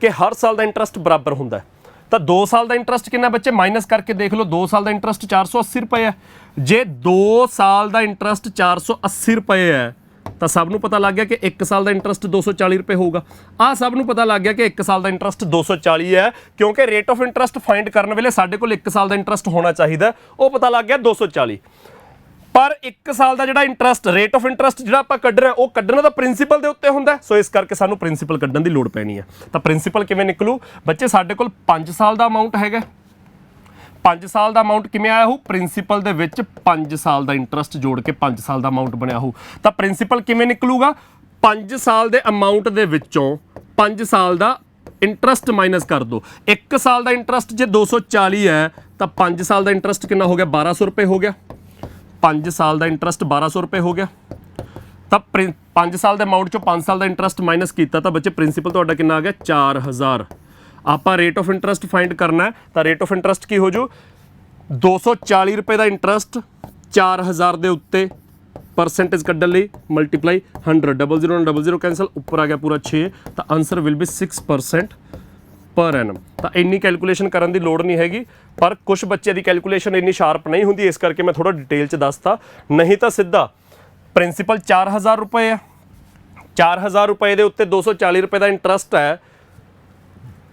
ਕਿ ਹਰ ਸਾਲ ਦਾ ਇੰਟਰਸਟ ਬਰਾਬਰ ਹੁੰਦਾ ਹੈ। ਤਾਂ 2 ਸਾਲ ਦਾ ਇੰਟਰਸਟ ਕਿੰਨਾ ਬੱਚੇ? ਮਾਈਨਸ ਕਰਕੇ ਦੇਖ ਲਓ, 2 ਸਾਲ ਦਾ ਇੰਟਰਸਟ 480 ਰੁਪਏ ਹੈ। ਜੇ 2 ਸਾਲ ਦਾ ਇੰਟਰਸਟ 480 ਰੁਪਏ ਹੈ ਤਾਂ ਸਭ ਨੂੰ ਪਤਾ ਲੱਗ ਗਿਆ ਕਿ 1 ਸਾਲ ਦਾ ਇੰਟਰਸਟ 240 ਰੁਪਏ ਹੋਊਗਾ। ਆਹ ਸਭ ਨੂੰ ਪਤਾ ਲੱਗ ਗਿਆ ਕਿ 1 ਸਾਲ ਦਾ ਇੰਟਰਸਟ 240 ਹੈ, ਕਿਉਂਕਿ ਰੇਟ ਆਫ ਇੰਟਰਸਟ ਫਾਈਂਡ ਕਰਨ ਵੇਲੇ ਸਾਡੇ ਕੋਲ 1 ਸਾਲ ਦਾ ਇੰਟਰਸਟ ਹੋਣਾ ਚਾਹੀਦਾ, ਉਹ ਪਤਾ ਲੱਗ ਗਿਆ 240। ਪਰ 1 ਸਾਲ ਦਾ ਜਿਹੜਾ ਇੰਟਰਸਟ, ਰੇਟ ਆਫ ਇੰਟਰਸਟ ਜਿਹੜਾ ਆਪਾਂ ਕੱਢਣਾ, ਉਹ ਕੱਢਣਾ ਤਾਂ ਪ੍ਰਿੰਸੀਪਲ ਦੇ ਉੱਤੇ ਹੁੰਦਾ, ਸੋ ਇਸ ਕਰਕੇ ਸਾਨੂੰ ਪ੍ਰਿੰਸੀਪਲ ਕੱਢਣ ਦੀ ਲੋੜ ਪੈਣੀ ਹੈ। ਤਾਂ ਪ੍ਰਿੰਸੀਪਲ ਕਿਵੇਂ ਨਿਕਲੂ ਬੱਚੇ? ਸਾਡੇ ਕੋਲ 5 ਸਾਲ ਦਾ ਅਮਾਊਂਟ ਹੈਗਾ, 5 ਸਾਲ ਦਾ ਅਮਾਊਂਟ ਕਿਵੇਂ ਆਇਆ ਹੋ? ਪ੍ਰਿੰਸੀਪਲ ਦੇ ਵਿੱਚ 5 ਸਾਲ ਦਾ ਇੰਟਰਸਟ ਜੋੜ ਕੇ 5 ਸਾਲ ਦਾ ਅਮਾਊਂਟ ਬਣਿਆ ਹੋ। ਤਾਂ ਪ੍ਰਿੰਸੀਪਲ ਕਿਵੇਂ ਨਿਕਲੂਗਾ? 5 ਸਾਲ ਦੇ ਅਮਾਊਂਟ ਦੇ ਵਿੱਚੋਂ 5 ਸਾਲ ਦਾ ਇੰਟਰਸਟ ਮਾਈਨਸ ਕਰ ਦੋ। 1 ਸਾਲ ਦਾ ਇੰਟਰਸਟ ਜੇ 240 ਹੈ ਤਾਂ 5 ਸਾਲ ਦਾ ਇੰਟਰਸਟ ਕਿੰਨਾ ਹੋ ਗਿਆ? 1200 ਰੁਪਏ ਹੋ ਗਿਆ। 5 ਸਾਲ ਦਾ ਇੰਟਰਸਟ 1200 ਰੁਪਏ ਹੋ ਗਿਆ। ਤਾਂ 5 ਸਾਲ ਦੇ ਅਮਾਊਂਟ ਚੋਂ 5 ਸਾਲ ਦਾ ਇੰਟਰਸਟ ਮਾਈਨਸ ਕੀਤਾ ਤਾਂ ਬੱਚੇ ਪ੍ਰਿੰਸੀਪਲ ਤੁਹਾਡਾ ਕਿੰਨਾ ਆ ਗਿਆ? 4000। ਆਪਾਂ ਰੇਟ ਆਫ ਇੰਟਰਸਟ ਫਾਈਂਡ ਕਰਨਾ ਹੈ ਤਾਂ ਰੇਟ ਆਫ ਇੰਟਰਸਟ ਕੀ ਹੋ ਜੂ? 240 ਰੁਪਏ ਦਾ ਇੰਟਰਸਟ 4000 ਦੇ ਉੱਤੇ ਪਰਸੈਂਟੇਜ ਕੱਢਣ ਲਈ ਮਲਟੀਪਲਾਈ 100, 00 ਨਾਲ 00 ਕੈਂਸਲ, ਉੱਪਰ ਆ ਗਿਆ ਪੂਰਾ 6, ਤਾਂ ਆਨਸਰ ਵਿਲ ਬੀ 6% ਪਰ ਐਨਮ। ਤਾਂ ਇੰਨੀ ਕੈਲਕੂਲੇਸ਼ਨ ਕਰਨ ਦੀ ਲੋੜ ਨਹੀਂ ਹੈਗੀ, ਪਰ ਕੁਝ ਬੱਚੇ ਦੀ ਕੈਲਕੂਲੇਸ਼ਨ ਇੰਨੀ ਸ਼ਾਰਪ ਨਹੀਂ ਹੁੰਦੀ, ਇਸ ਕਰਕੇ ਮੈਂ ਥੋੜਾ ਡਿਟੇਲ 'ਚ ਦੱਸਤਾ। ਨਹੀਂ ਤਾਂ ਸਿੱਧਾ ਪ੍ਰਿੰਸੀਪਲ 4000 ਰੁਪਏ ਹੈ, 4000 ਰੁਪਏ ਦੇ ਉੱਤੇ 240 ਰੁਪਏ ਦਾ ਇੰਟਰਸਟ ਹੈ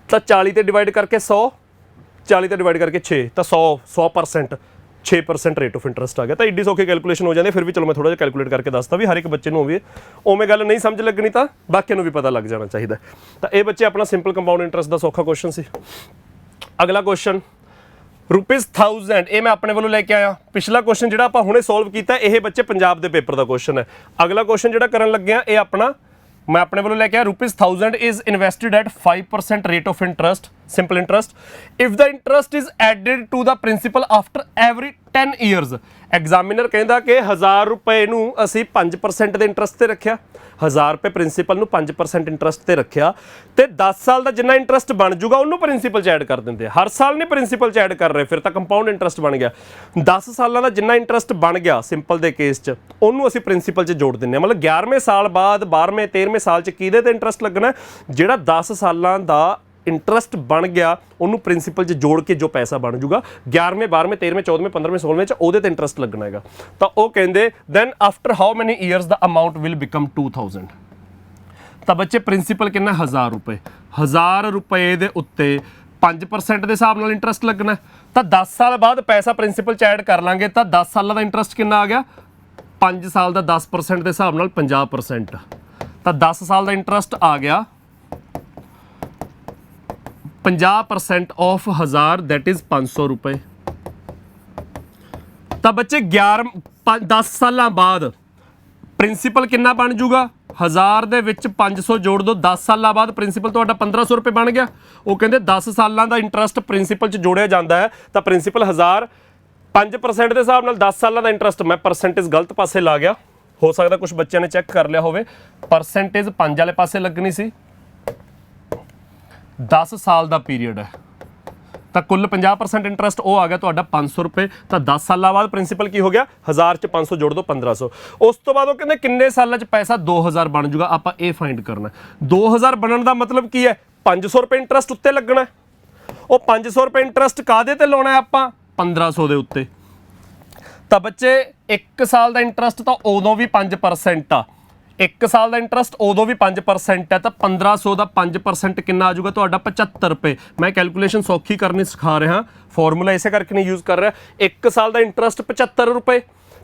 ਤਾਂ 40 ਤੇ ਡਿਵਾਈਡ ਕਰਕੇ 100, 40 ਤੇ ਡਿਵਾਈਡ ਕਰਕੇ 6 ਤਾਂ 100% 6% ਰੇਟ ਆਫ ਇੰਟਰਸਟ ਆ ਗਿਆ। ਤਾਂ ਇੱਡੀ ਸੌਖੀ ਕੈਲਕੂਲੇਸ਼ਨ ਹੋ ਜਾਂਦੀ। ਫਿਰ ਵੀ ਚਲੋ ਮੈਂ ਥੋੜਾ ਜਿਹਾ ਕੈਲਕੂਲੇਟ ਕਰਕੇ ਦੱਸਦਾ ਵੀ ਹਰ ਇੱਕ ਬੱਚੇ ਨੂੰ ਹੋਵੇ ਉਵੇਂ ਗੱਲ ਨਹੀਂ ਸਮਝ ਲੱਗਣੀ, ਤਾਂ ਬਾਕੀਆਂ ਨੂੰ ਵੀ ਪਤਾ ਲੱਗ ਜਾਣਾ ਚਾਹੀਦਾ। ਤਾਂ ਇਹ ਬੱਚੇ ਆਪਣਾ ਸਿੰਪਲ ਕੰਪਾਊਂਡ ਇੰਟਰਸਟ ਦਾ ਸੌਖਾ ਕੁਐਸਚਨ ਸੀ। ਅਗਲਾ ਕੁਐਸਚਨ ₹1000, ਇਹ ਮੈਂ ਆਪਣੇ ਵੱਲੋਂ ਲੈ ਕੇ ਆਇਆ। ਪਿਛਲਾ ਕੁਐਸਚਨ ਜਿਹੜਾ ਆਪਾਂ ਹੁਣੇ ਸੋਲਵ ਕੀਤਾ ਇਹ ਬੱਚੇ ਪੰਜਾਬ ਦੇ ਪੇਪਰ ਦਾ ਕੁਐਸਚਨ ਹੈ। ਅਗਲਾ ਕੁਐਸਚਨ ਜਿਹੜਾ ਕਰਨ ਲੱਗਿਆ ਇਹ ਆਪਣਾ ਮੈਂ ਆਪਣੇ ਵੱਲੋਂ ਲੈ ਕੇ ਆਇਆ। ₹1000 is invested at 5% rate of interest simple interest if the interest is added to the principal after every 10 years. Examiner ਕਹਿੰਦਾ ਕਿ 1000 ਰੁਪਏ ਨੂੰ ਅਸੀਂ 5% ਦੇ ਇੰਟਰਸਟ ਤੇ ਰੱਖਿਆ, 1000 ਰੁਪਏ ਪ੍ਰਿੰਸੀਪਲ ਨੂੰ 5% ਇੰਟਰਸਟ ਤੇ ਰੱਖਿਆ, ਤੇ 10 ਸਾਲ ਦਾ ਜਿੰਨਾ ਇੰਟਰਸਟ ਬਣ ਜੂਗਾ ਉਹਨੂੰ ਪ੍ਰਿੰਸੀਪਲ 'ਚ ਐਡ ਕਰ ਦਿੰਦੇ ਆ। ਹਰ ਸਾਲ ਨਹੀਂ ਪ੍ਰਿੰਸੀਪਲ 'ਚ ਐਡ ਕਰ ਰਹੇ, ਫਿਰ ਤਾਂ ਕੰਪਾਊਂਡ ਇੰਟਰਸਟ ਬਣ ਗਿਆ। 10 ਸਾਲਾਂ ਦਾ ਜਿੰਨਾ ਇੰਟਰਸਟ ਬਣ ਗਿਆ ਸਿੰਪਲ ਦੇ ਕੇਸ 'ਚ ਉਹਨੂੰ ਅਸੀਂ ਪ੍ਰਿੰਸੀਪਲ 'ਚ ਜੋੜ ਦਿੰਦੇ ਹਾਂ। ਮਤਲਬ 11ਵੇਂ ਸਾਲ ਬਾਅਦ 12ਵੇਂ 13ਵੇਂ ਸਾਲ 'ਚ ਕਿਹਦੇ ਤੇ ਇੰਟਰਸਟ ਲੱਗਣਾ, ਜਿਹੜਾ 10 ਸਾਲਾਂ ਦਾ ਇੰਟਰਸਟ ਬਣ ਗਿਆ ਉਹਨੂੰ ਪ੍ਰਿੰਸੀਪਲ 'ਚ ਜੋੜ ਕੇ ਜੋ ਪੈਸਾ ਬਣ ਜੂਗਾ 11ਵੇਂ 12ਵੇਂ 13ਵੇਂ 14ਵੇਂ 15ਵੇਂ 16ਵੇਂ 'ਚ ਉਹਦੇ ਤੇ ਇੰਟਰਸਟ ਲੱਗਣਾ ਹੈਗਾ। ਤਾਂ ਉਹ ਕਹਿੰਦੇ then after how many years the amount will become 2000। ਤਾਂ ਬੱਚੇ ਪ੍ਰਿੰਸੀਪਲ ਕਿੰਨਾ 1000 ਰੁਪਏ, 1000 ਰੁਪਏ ਦੇ ਉੱਤੇ 5% ਦੇ ਹਿਸਾਬ ਨਾਲ ਇੰਟਰਸਟ ਲੱਗਣਾ। ਤਾਂ 10 ਸਾਲ ਬਾਅਦ ਪੈਸਾ ਪ੍ਰਿੰਸੀਪਲ 'ਚ ਐਡ ਕਰ ਲਾਂਗੇ ਤਾਂ 10 ਸਾਲਾਂ ਦਾ ਇੰਟਰਸਟ ਕਿੰਨਾ ਆ ਗਿਆ, 5 ਸਾਲ ਦਾ 10% ਦੇ ਹਿਸਾਬ ਨਾਲ 50%। ਤਾਂ 10 ਸਾਲ ਦਾ ਇੰਟਰਸਟ ਆ ਗਿਆ 50% ਆਫ 1000 ਦੈਟ ਇਜ਼ 500 ਰੁਪਏ। ਤਾਂ ਬੱਚੇ 10 ਸਾਲਾਂ ਬਾਅਦ ਪ੍ਰਿੰਸੀਪਲ ਕਿੰਨਾ ਬਣ ਜੂਗਾ, 1000 ਦੇ ਵਿੱਚ 500 ਜੋੜ ਦੋ, 10 ਸਾਲਾਂ ਬਾਅਦ ਪ੍ਰਿੰਸੀਪਲ ਤੁਹਾਡਾ 1500 ਰੁਪਏ ਬਣ ਗਿਆ। ਉਹ ਕਹਿੰਦੇ 10 ਸਾਲਾਂ ਦਾ ਇੰਟਰਸਟ ਪ੍ਰਿੰਸੀਪਲ 'ਚ ਜੋੜਿਆ ਜਾਂਦਾ ਹੈ ਤਾਂ ਪ੍ਰਿੰਸੀਪਲ 1000 5% ਦੇ ਹਿਸਾਬ ਨਾਲ 10 ਸਾਲਾਂ ਦਾ ਇੰਟਰਸਟ, ਮੈਂ ਪਰਸੈਂਟੇਜ ਗਲਤ ਪਾਸੇ ਲਾ ਗਿਆ, ਹੋ ਸਕਦਾ ਕੁਝ ਬੱਚਿਆਂ ਨੇ ਚੈੱਕ ਕਰ ਲਿਆ ਹੋਵੇ, ਪਰਸੈਂਟੇਜ 5 ਵਾਲੇ ਪਾਸੇ ਲੱਗਣੀ ਸੀ। 10 ਸਾਲ ਦਾ ਪੀਰੀਅਡ ਹੈ ਤਾਂ ਕੁੱਲ 50% ਇੰਟਰਸਟ ਉਹ ਆ ਗਿਆ ਤੁਹਾਡਾ 500 ਰੁਪਏ। ਤਾਂ 10 ਸਾਲਾਂ ਬਾਅਦ ਪ੍ਰਿੰਸੀਪਲ ਕੀ ਹੋ ਗਿਆ, 1000 'ਚ 500 ਜੋੜ ਦੋ 1500। ਉਸ ਤੋਂ ਬਾਅਦ ਉਹ ਕਹਿੰਦੇ ਕਿੰਨੇ ਸਾਲਾਂ 'ਚ ਪੈਸਾ 2000 ਬਣ ਜੂਗਾ, ਆਪਾਂ ਇਹ ਫਾਈਂਡ ਕਰਨਾ। 2000 ਬਣਨ ਦਾ ਮਤਲਬ ਕੀ ਹੈ, 500 ਰੁਪਏ ਇੰਟਰਸਟ ਉੱਤੇ ਲੱਗਣਾ। ਉਹ 500 ਰੁਪਏ ਇੰਟਰਸਟ ਕਾਹਦੇ ਤੇ ਲਾਉਣਾ ਆਪਾਂ, 1500 ਦੇ ਉੱਤੇ। ਤਾਂ ਬੱਚੇ 1 ਸਾਲ ਦਾ ਇੰਟਰਸਟ ਤਾਂ ਉਦੋਂ ਵੀ 5% ਆ, 1 ਸਾਲ ਦਾ ਇੰਟਰਸਟ ਉਦੋਂ ਵੀ 5% ਹੈ। ਤਾਂ 1500 ਦਾ 5% ਕਿੰਨਾ ਆ ਜਾਊਗਾ ਤੁਹਾਡਾ 75 ਰੁਪਏ। ਮੈਂ ਕੈਲਕੂਲੇਸ਼ਨ ਸੌਖੀ ਕਰਨੀ ਸਿਖਾ ਰਿਹਾ, ਫਾਰਮੂਲਾ ਇਸੇ ਕਰਕੇ ਨਹੀਂ ਯੂਜ਼ ਕਰ ਰਿਹਾ। 1 ਸਾਲ ਦਾ ਇੰਟਰਸਟ 75 ਰੁਪਏ,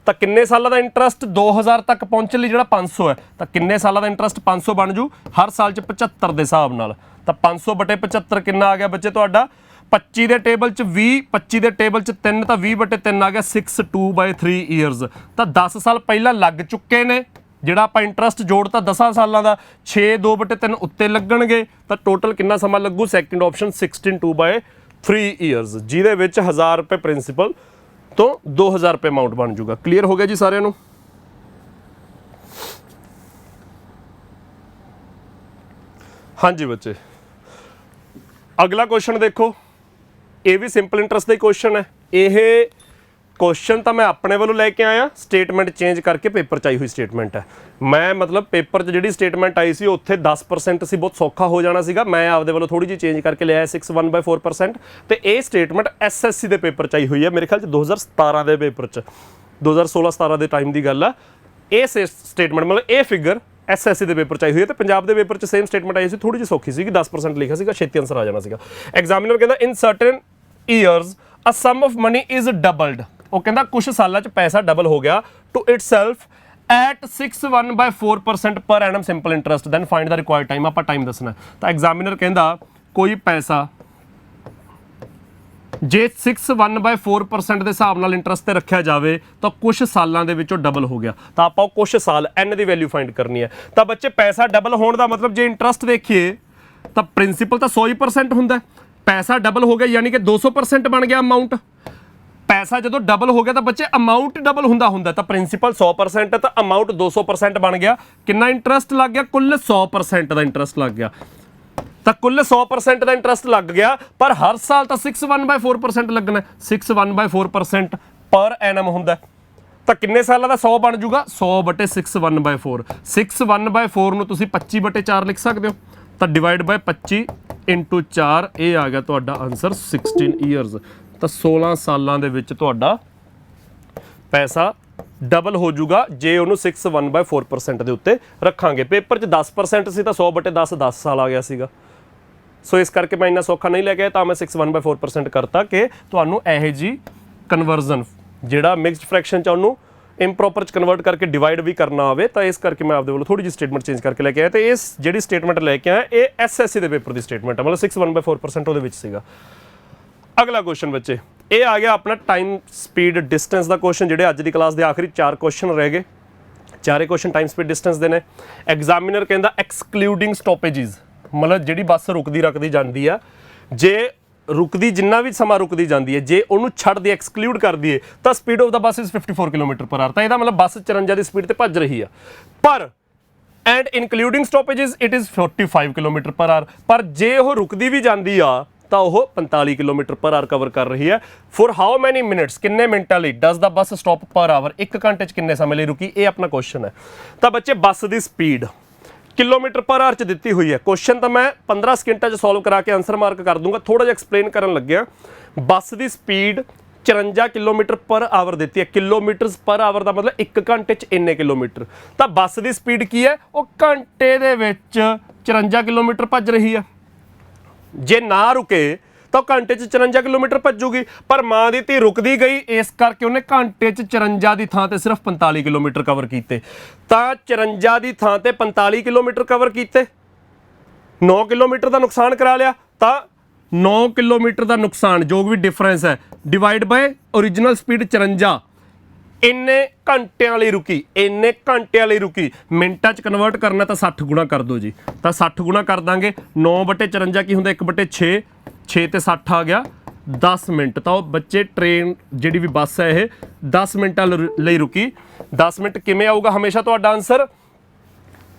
ਤਾਂ ਕਿੰਨੇ ਸਾਲਾਂ ਦਾ ਇੰਟਰਸਟ 2000 ਤੱਕ ਪਹੁੰਚਣ ਲਈ ਜਿਹੜਾ 500 ਹੈ, ਤਾਂ ਕਿੰਨੇ ਸਾਲਾਂ ਦਾ ਇੰਟਰਸਟ 500 ਬਣ ਜੂ ਹਰ ਸਾਲ 'ਚ 75 ਦੇ ਹਿਸਾਬ ਨਾਲ। ਤਾਂ 500 ਬਟੇ 75 ਕਿੰਨਾ ਆ ਗਿਆ ਬੱਚੇ ਤੁਹਾਡਾ 25 ਦੇ ਟੇਬਲ 'ਚ 20, 25 ਦੇ ਟੇਬਲ 'ਚ 3 ਤਾਂ 20 ਬਟੇ 3 ਆ ਗਿਆ 6/2/3 ਈਅਰਸ। ਤਾਂ 10 ਸਾਲ ਪਹਿਲਾਂ ਲੱਗ ਚੁੱਕੇ ਨੇ, ਜਿਹੜਾ ਆਪਾਂ ਇੰਟਰਸਟ ਜੋੜਤਾ 10 ਸਾਲਾਂ ਦਾ 6/2/3 ਉੱਤੇ ਲੱਗਣਗੇ। ਤਾਂ ਟੋਟਲ ਕਿੰਨਾ ਸਮਾਂ ਲੱਗੂ, ਸੈਕਿੰਡ ਆਪਸ਼ਨ 16/2/3 ਈਅਰਸ, ਜਿਹਦੇ ਵਿੱਚ 1000 ਰੁਪਏ ਪ੍ਰਿੰਸੀਪਲ ਤੋਂ 2000 ਰੁਪਏ ਅਮਾਊਂਟ ਬਣ ਜੂਗਾ। ਕਲੀਅਰ ਹੋ ਗਿਆ ਜੀ ਸਾਰਿਆਂ ਨੂੰ। ਹਾਂਜੀ ਬੱਚੇ, ਅਗਲਾ ਕੁਐਸਚਨ ਦੇਖੋ, ਇਹ ਵੀ ਸਿੰਪਲ ਇੰਟਰਸਟ ਦਾ ਹੀ ਕੁਐਸਚਨ ਹੈ। ਇਹ ਕੁਐਸਚਨ ਤਾਂ ਮੈਂ ਆਪਣੇ ਵੱਲੋਂ ਲੈ ਕੇ ਆਇਆ, ਸਟੇਟਮੈਂਟ ਚੇਂਜ ਕਰਕੇ ਪੇਪਰ 'ਚ ਆਈ ਹੋਈ ਸਟੇਟਮੈਂਟ ਹੈ। ਮੈਂ ਮਤਲਬ ਪੇਪਰ 'ਚ ਜਿਹੜੀ ਸਟੇਟਮੈਂਟ ਆਈ ਸੀ ਉੱਥੇ 10% ਸੀ, ਬਹੁਤ ਸੌਖਾ ਹੋ ਜਾਣਾ ਸੀਗਾ, ਮੈਂ ਆਪਦੇ ਵੱਲੋਂ ਥੋੜੀ ਜਿਹੀ ਚੇਂਜ ਕਰਕੇ ਲਿਆਇਆ 61/4%। ਤੇ ਇਹ ਸਟੇਟਮੈਂਟ SSC ਦੇ ਪੇਪਰ 'ਚ ਆਈ ਹੋਈ ਹੈ, ਮੇਰੇ ਖਿਆਲ 'ਚ 2017 ਦੇ ਪੇਪਰ 'ਚ, 2016-17 ਦੇ ਟਾਈਮ ਦੀ ਗੱਲ ਆ। ਇਹ ਸਟੇਟਮੈਂਟ ਮਤਲਬ ਇਹ ਫਿਗਰ SSC ਦੇ ਪੇਪਰ 'ਚ ਆਈ ਹੋਈ ਹੈ, ਤੇ ਪੰਜਾਬ ਦੇ ਪੇਪਰ 'ਚ ਸੇਮ ਸਟੇਟਮੈਂਟ ਆਈ ਸੀ, ਥੋੜੀ ਜਿਹੀ ਸੌਖੀ ਸੀਗੀ, 10% ਲਿਖਿਆ ਸੀਗਾ, ਛੇਤੀ ਆਨਸਰ ਆ ਜਾਣਾ ਸੀਗਾ। ਐਗਜ਼ਾਮੀਨਰ ਕਹਿੰਦਾ in certain years a sum of money is doubled. ਉਹ ਕਹਿੰਦਾ ਕੁਝ ਸਾਲਾਂ 'ਚ ਪੈਸਾ ਡਬਲ ਹੋ ਗਿਆ ਟੂ ਇਟਸੈਲਫ ਐਟ 61/4% ਪਰ Ennum simple interest, then find ਦਾ ਰਿਕੁਆਇਰਡ ਟਾਈਮ। ਆਪਾਂ ਟਾਈਮ ਦੱਸਣਾ। ਤਾਂ ਐਗਜ਼ਾਮੀਨਰ ਕਹਿੰਦਾ ਕੋਈ ਪੈਸਾ ਜੇ 61/4% ਦੇ ਹਿਸਾਬ ਨਾਲ ਇੰਟਰਸਟ ਤੇ ਰੱਖਿਆ ਜਾਵੇ ਤਾਂ ਕੁਝ ਸਾਲਾਂ ਦੇ ਵਿੱਚੋਂ ਡਬਲ ਹੋ ਗਿਆ। ਤਾਂ ਆਪਾਂ ਕੁਝ ਸਾਲ n ਦੀ ਵੈਲਿਊ ਫਾਈਂਡ ਕਰਨੀ ਹੈ। ਤਾਂ ਬੱਚੇ ਪੈਸਾ ਡਬਲ ਹੋਣ ਦਾ ਮਤਲਬ ਜੇ ਇੰਟਰਸਟ ਦੇਖੀਏ ਤਾਂ ਪ੍ਰਿੰਸੀਪਲ ਤਾਂ 100% ਹੁੰਦਾ, ਪੈਸਾ ਡਬਲ ਹੋ ਗਿਆ ਯਾਨੀ ਕਿ 200% ਬਣ ਗਿਆ ਅਮਾਊਂਟ। ਪੈਸਾ ਜਦੋਂ ਡਬਲ ਹੋ ਗਿਆ ਤਾਂ ਬੱਚੇ ਅਮਾਊਂਟ ਡਬਲ ਹੁੰਦਾ ਤਾਂ ਪ੍ਰਿੰਸੀਪਲ 100% ਹੈ ਤਾਂ ਅਮਾਊਂਟ 200% ਬਣ ਗਿਆ। ਕਿੰਨਾ ਇੰਟਰਸਟ ਲੱਗ ਗਿਆ, ਕੁੱਲ 100% ਦਾ ਇੰਟਰਸਟ ਲੱਗ ਗਿਆ। ਤਾਂ ਕੁੱਲ 100% ਦਾ ਇੰਟਰਸਟ ਲੱਗ ਗਿਆ, ਪਰ ਹਰ ਸਾਲ ਤਾਂ 61/4% ਲੱਗਣਾ, 61/4% ਪਰ ਐਨਮ ਹੁੰਦਾ। ਤਾਂ ਕਿੰਨੇ ਸਾਲਾਂ ਦਾ 100 ਬਣ ਜੂਗਾ, 100/61/4। 61/4 ਨੂੰ ਤੁਸੀਂ 25/4 ਲਿਖ ਸਕਦੇ ਹੋ। ਤਾਂ ਡਿਵਾਈਡ ਬਾਈ 25 × 4, ਇਹ ਆ ਗਿਆ ਤੁਹਾਡਾ ਆਨਸਰ 16 ਈਅਰਸ। ਤਾਂ 16 ਸਾਲਾਂ ਦੇ ਵਿੱਚ ਤੁਹਾਡਾ ਪੈਸਾ ਡਬਲ ਹੋ ਜੂਗਾ ਜੇ ਉਹਨੂੰ 61/4% ਦੇ ਉੱਤੇ ਰੱਖਾਂਗੇ। ਪੇਪਰ 'ਚ 10% ਸੀ ਤਾਂ 100/10 10 ਸਾਲ ਆ ਗਿਆ ਸੀਗਾ। ਸੋ ਇਸ ਕਰਕੇ ਮੈਂ ਇੰਨਾ ਸੌਖਾ ਨਹੀਂ ਲੈ ਕੇ ਆਇਆ, ਤਾਂ ਮੈਂ 61/4% ਕਰਤਾ ਕਿ ਤੁਹਾਨੂੰ ਇਹੋ ਜਿਹੀ ਕਨਵਰਜ਼ਨ ਜਿਹੜਾ ਮਿਕਸਡ ਫ੍ਰੈਕਸ਼ਨ 'ਚ ਉਹਨੂੰ ਇੰਪਰੋਪਰ 'ਚ ਕਨਵਰਟ ਕਰਕੇ ਡਿਵਾਈਡ ਵੀ ਕਰਨਾ ਆਵੇ, ਤਾਂ ਇਸ ਕਰਕੇ ਮੈਂ ਆਪਦੇ ਵੱਲੋਂ ਥੋੜੀ ਜਿਹੀ ਸਟੇਟਮੈਂਟ ਚੇਂਜ ਕਰਕੇ ਲੈ ਕੇ ਆਇਆ। ਤੇ ਇਸ ਜਿਹੜੀ ਸਟੇਟਮੈਂਟ ਲੈ ਕੇ ਆਇਆ ਇਹ SSC ਦੇ ਪੇਪਰ ਦੀ ਸਟੇਟਮੈਂਟ ਹੈ, ਮਤਲਬ 61/4% ਉਹਦੇ ਵਿੱਚ ਸੀਗਾ। ਅਗਲਾ ਕੁਐਸਚਨ ਬੱਚੇ, ਇਹ ਆ ਗਿਆ ਆਪਣਾ ਟਾਈਮ ਸਪੀਡ ਡਿਸਟੈਂਸ ਦਾ ਕੁਐਸਚਨ। ਜਿਹੜੇ ਅੱਜ ਦੀ ਕਲਾਸ ਦੇ ਆਖਰੀ 4 ਕੁਐਸਚਨ ਰਹਿ ਗਏ, ਚਾਰੇ ਕੁਐਸਚਨ ਟਾਈਮ ਸਪੀਡ ਡਿਸਟੈਂਸ ਦੇ ਨੇ। ਐਗਜ਼ਾਮੀਨਰ ਕਹਿੰਦਾ ਐਕਸਕਲੂਡਿੰਗ ਸਟਾਪੇजेस, ਮਤਲਬ ਜਿਹੜੀ ਬੱਸ ਰੁਕਦੀ ਰੱਖਦੀ ਜਾਂਦੀ ਆ, ਜੇ ਰੁਕਦੀ ਜਿੰਨਾ ਵੀ ਸਮਾਂ ਰੁਕਦੀ ਜਾਂਦੀ ਹੈ ਜੇ ਉਹਨੂੰ ਛੱਡ ਦੇ ਐਕਸਕਲੂਡ ਕਰ ਦਈਏ ਤਾਂ speed of the bus is 54 kilometre per R. ਤਾਂ ਇਹਦਾ ਮਤਲਬ ਬੱਸ 54 ਦੀ ਸਪੀਡ ਤੇ ਭੱਜ ਰਹੀ ਆ। ਪਰ and including stoppages it is 45 kilometre per hour. ਪਰ ਜੇ ਉਹ ਰੁਕਦੀ ਵੀ ਜਾਂਦੀ ਆ ਤਾਂ ਉਹ 45 ਕਿਲੋਮੀਟਰ ਪਰ ਆਰ ਕਵਰ ਕਰ ਰਹੀ ਹੈ। ਫॉर ਹਾਊ ਮੈਨੀ ਮਿੰਟਸ, ਕਿੰਨੇ ਮਿੰਟਾਂ ਲਈ ਡਸ ਦਾ ਬੱਸ ਸਟਾਪ ਪਰ ਆਵਰ, 1 ਘੰਟੇ 'ਚ ਕਿੰਨੇ ਸਮੇਂ ਲਈ ਰੁਕੀ, ਇਹ ਆਪਣਾ ਕੁਐਸਚਨ ਹੈ। ਤਾਂ ਬੱਚੇ ਬੱਸ ਦੀ ਸਪੀਡ ਕਿਲੋਮੀਟਰ ਪਰ ਆਰ 'ਚ ਦਿੱਤੀ ਹੋਈ ਹੈ। ਕੁਐਸਚਨ ਤਾਂ ਮੈਂ 15 ਸਕਿੰਟਾਂ 'ਚ ਸੋਲਵ ਕਰਾ ਕੇ ਆਨਸਰ ਮਾਰਕ ਕਰ ਦੂੰਗਾ। ਥੋੜਾ ਜਿਹਾ ਐਕਸਪਲੇਨ ਕਰਨ ਲੱਗਿਆ। ਬੱਸ ਦੀ ਸਪੀਡ 54 ਕਿਲੋਮੀਟਰ ਪਰ ਆਵਰ ਦਿੱਤੀ ਹੈ। ਕਿਲੋਮੀਟਰਸ ਪਰ ਆਵਰ ਦਾ ਮਤਲਬ 1 ਘੰਟੇ 'ਚ ਇੰਨੇ ਕਿਲੋਮੀਟਰ। ਤਾਂ ਬੱਸ ਦੀ ਸਪੀਡ ਕੀ ਹੈ, ਉਹ ਘੰਟੇ ਦੇ ਵਿੱਚ 54 ਕਿਲੋਮੀਟਰ ਭੱਜ ਰਹੀ ਹੈ। ਜੇ ਨਾ ਰੁਕੇ ਤਾਂ ਘੰਟੇ 'ਚ 54 ਕਿਲੋਮੀਟਰ ਭੱਜੂਗੀ। ਪਰ ਮਾਂ ਦੀ ਧੀ ਰੁਕਦੀ ਗਈ, ਇਸ ਕਰਕੇ ਉਹਨੇ ਘੰਟੇ 'ਚ 54 ਦੀ ਥਾਂ ਤੇ ਸਿਰਫ 45 ਕਿਲੋਮੀਟਰ ਕਵਰ ਕੀਤੇ। ਤਾਂ 54 ਦੀ ਥਾਂ ਤੇ 45 ਕਿਲੋਮੀਟਰ ਕਵਰ ਕੀਤੇ, 9 ਕਿਲੋਮੀਟਰ ਦਾ ਨੁਕਸਾਨ ਕਰਾ ਲਿਆ। ਤਾਂ 9 ਕਿਲੋਮੀਟਰ ਦਾ ਨੁਕਸਾਨ ਜੋ ਵੀ ਡਿਫਰੈਂਸ ਹੈ ਡਿਵਾਈਡ ਬਾਏ ਓਰੀਜਨਲ ਸਪੀਡ 54, ਇੰਨੇ ਘੰਟਿਆਂ ਲਈ ਰੁਕੀ, ਇੰਨੇ ਘੰਟਿਆਂ ਲਈ ਰੁਕੀ। ਮਿੰਟਾਂ 'ਚ ਕਨਵਰਟ ਕਰਨਾ ਤਾਂ 60 ਗੁਣਾ ਕਰ ਦਿਓ ਜੀ। ਤਾਂ 60 ਗੁਣਾ ਕਰ ਦਾਂਗੇ। 9/54 ਕੀ ਹੁੰਦਾ, 1/6, 6 ਤੇ 60 ਆ ਗਿਆ 10 ਮਿੰਟ। ਤਾਂ ਉਹ ਬੱਚੇ ਟ੍ਰੇਨ ਜਿਹੜੀ ਵੀ ਬੱਸ ਹੈ ਇਹ 10 ਮਿੰਟਾਂ ਲਈ ਰੁਕੀ। 10 ਮਿੰਟ ਕਿਵੇਂ ਆਊਗਾ ਹਮੇਸ਼ਾ ਤੁਹਾਡਾ ਆਨਸਰ,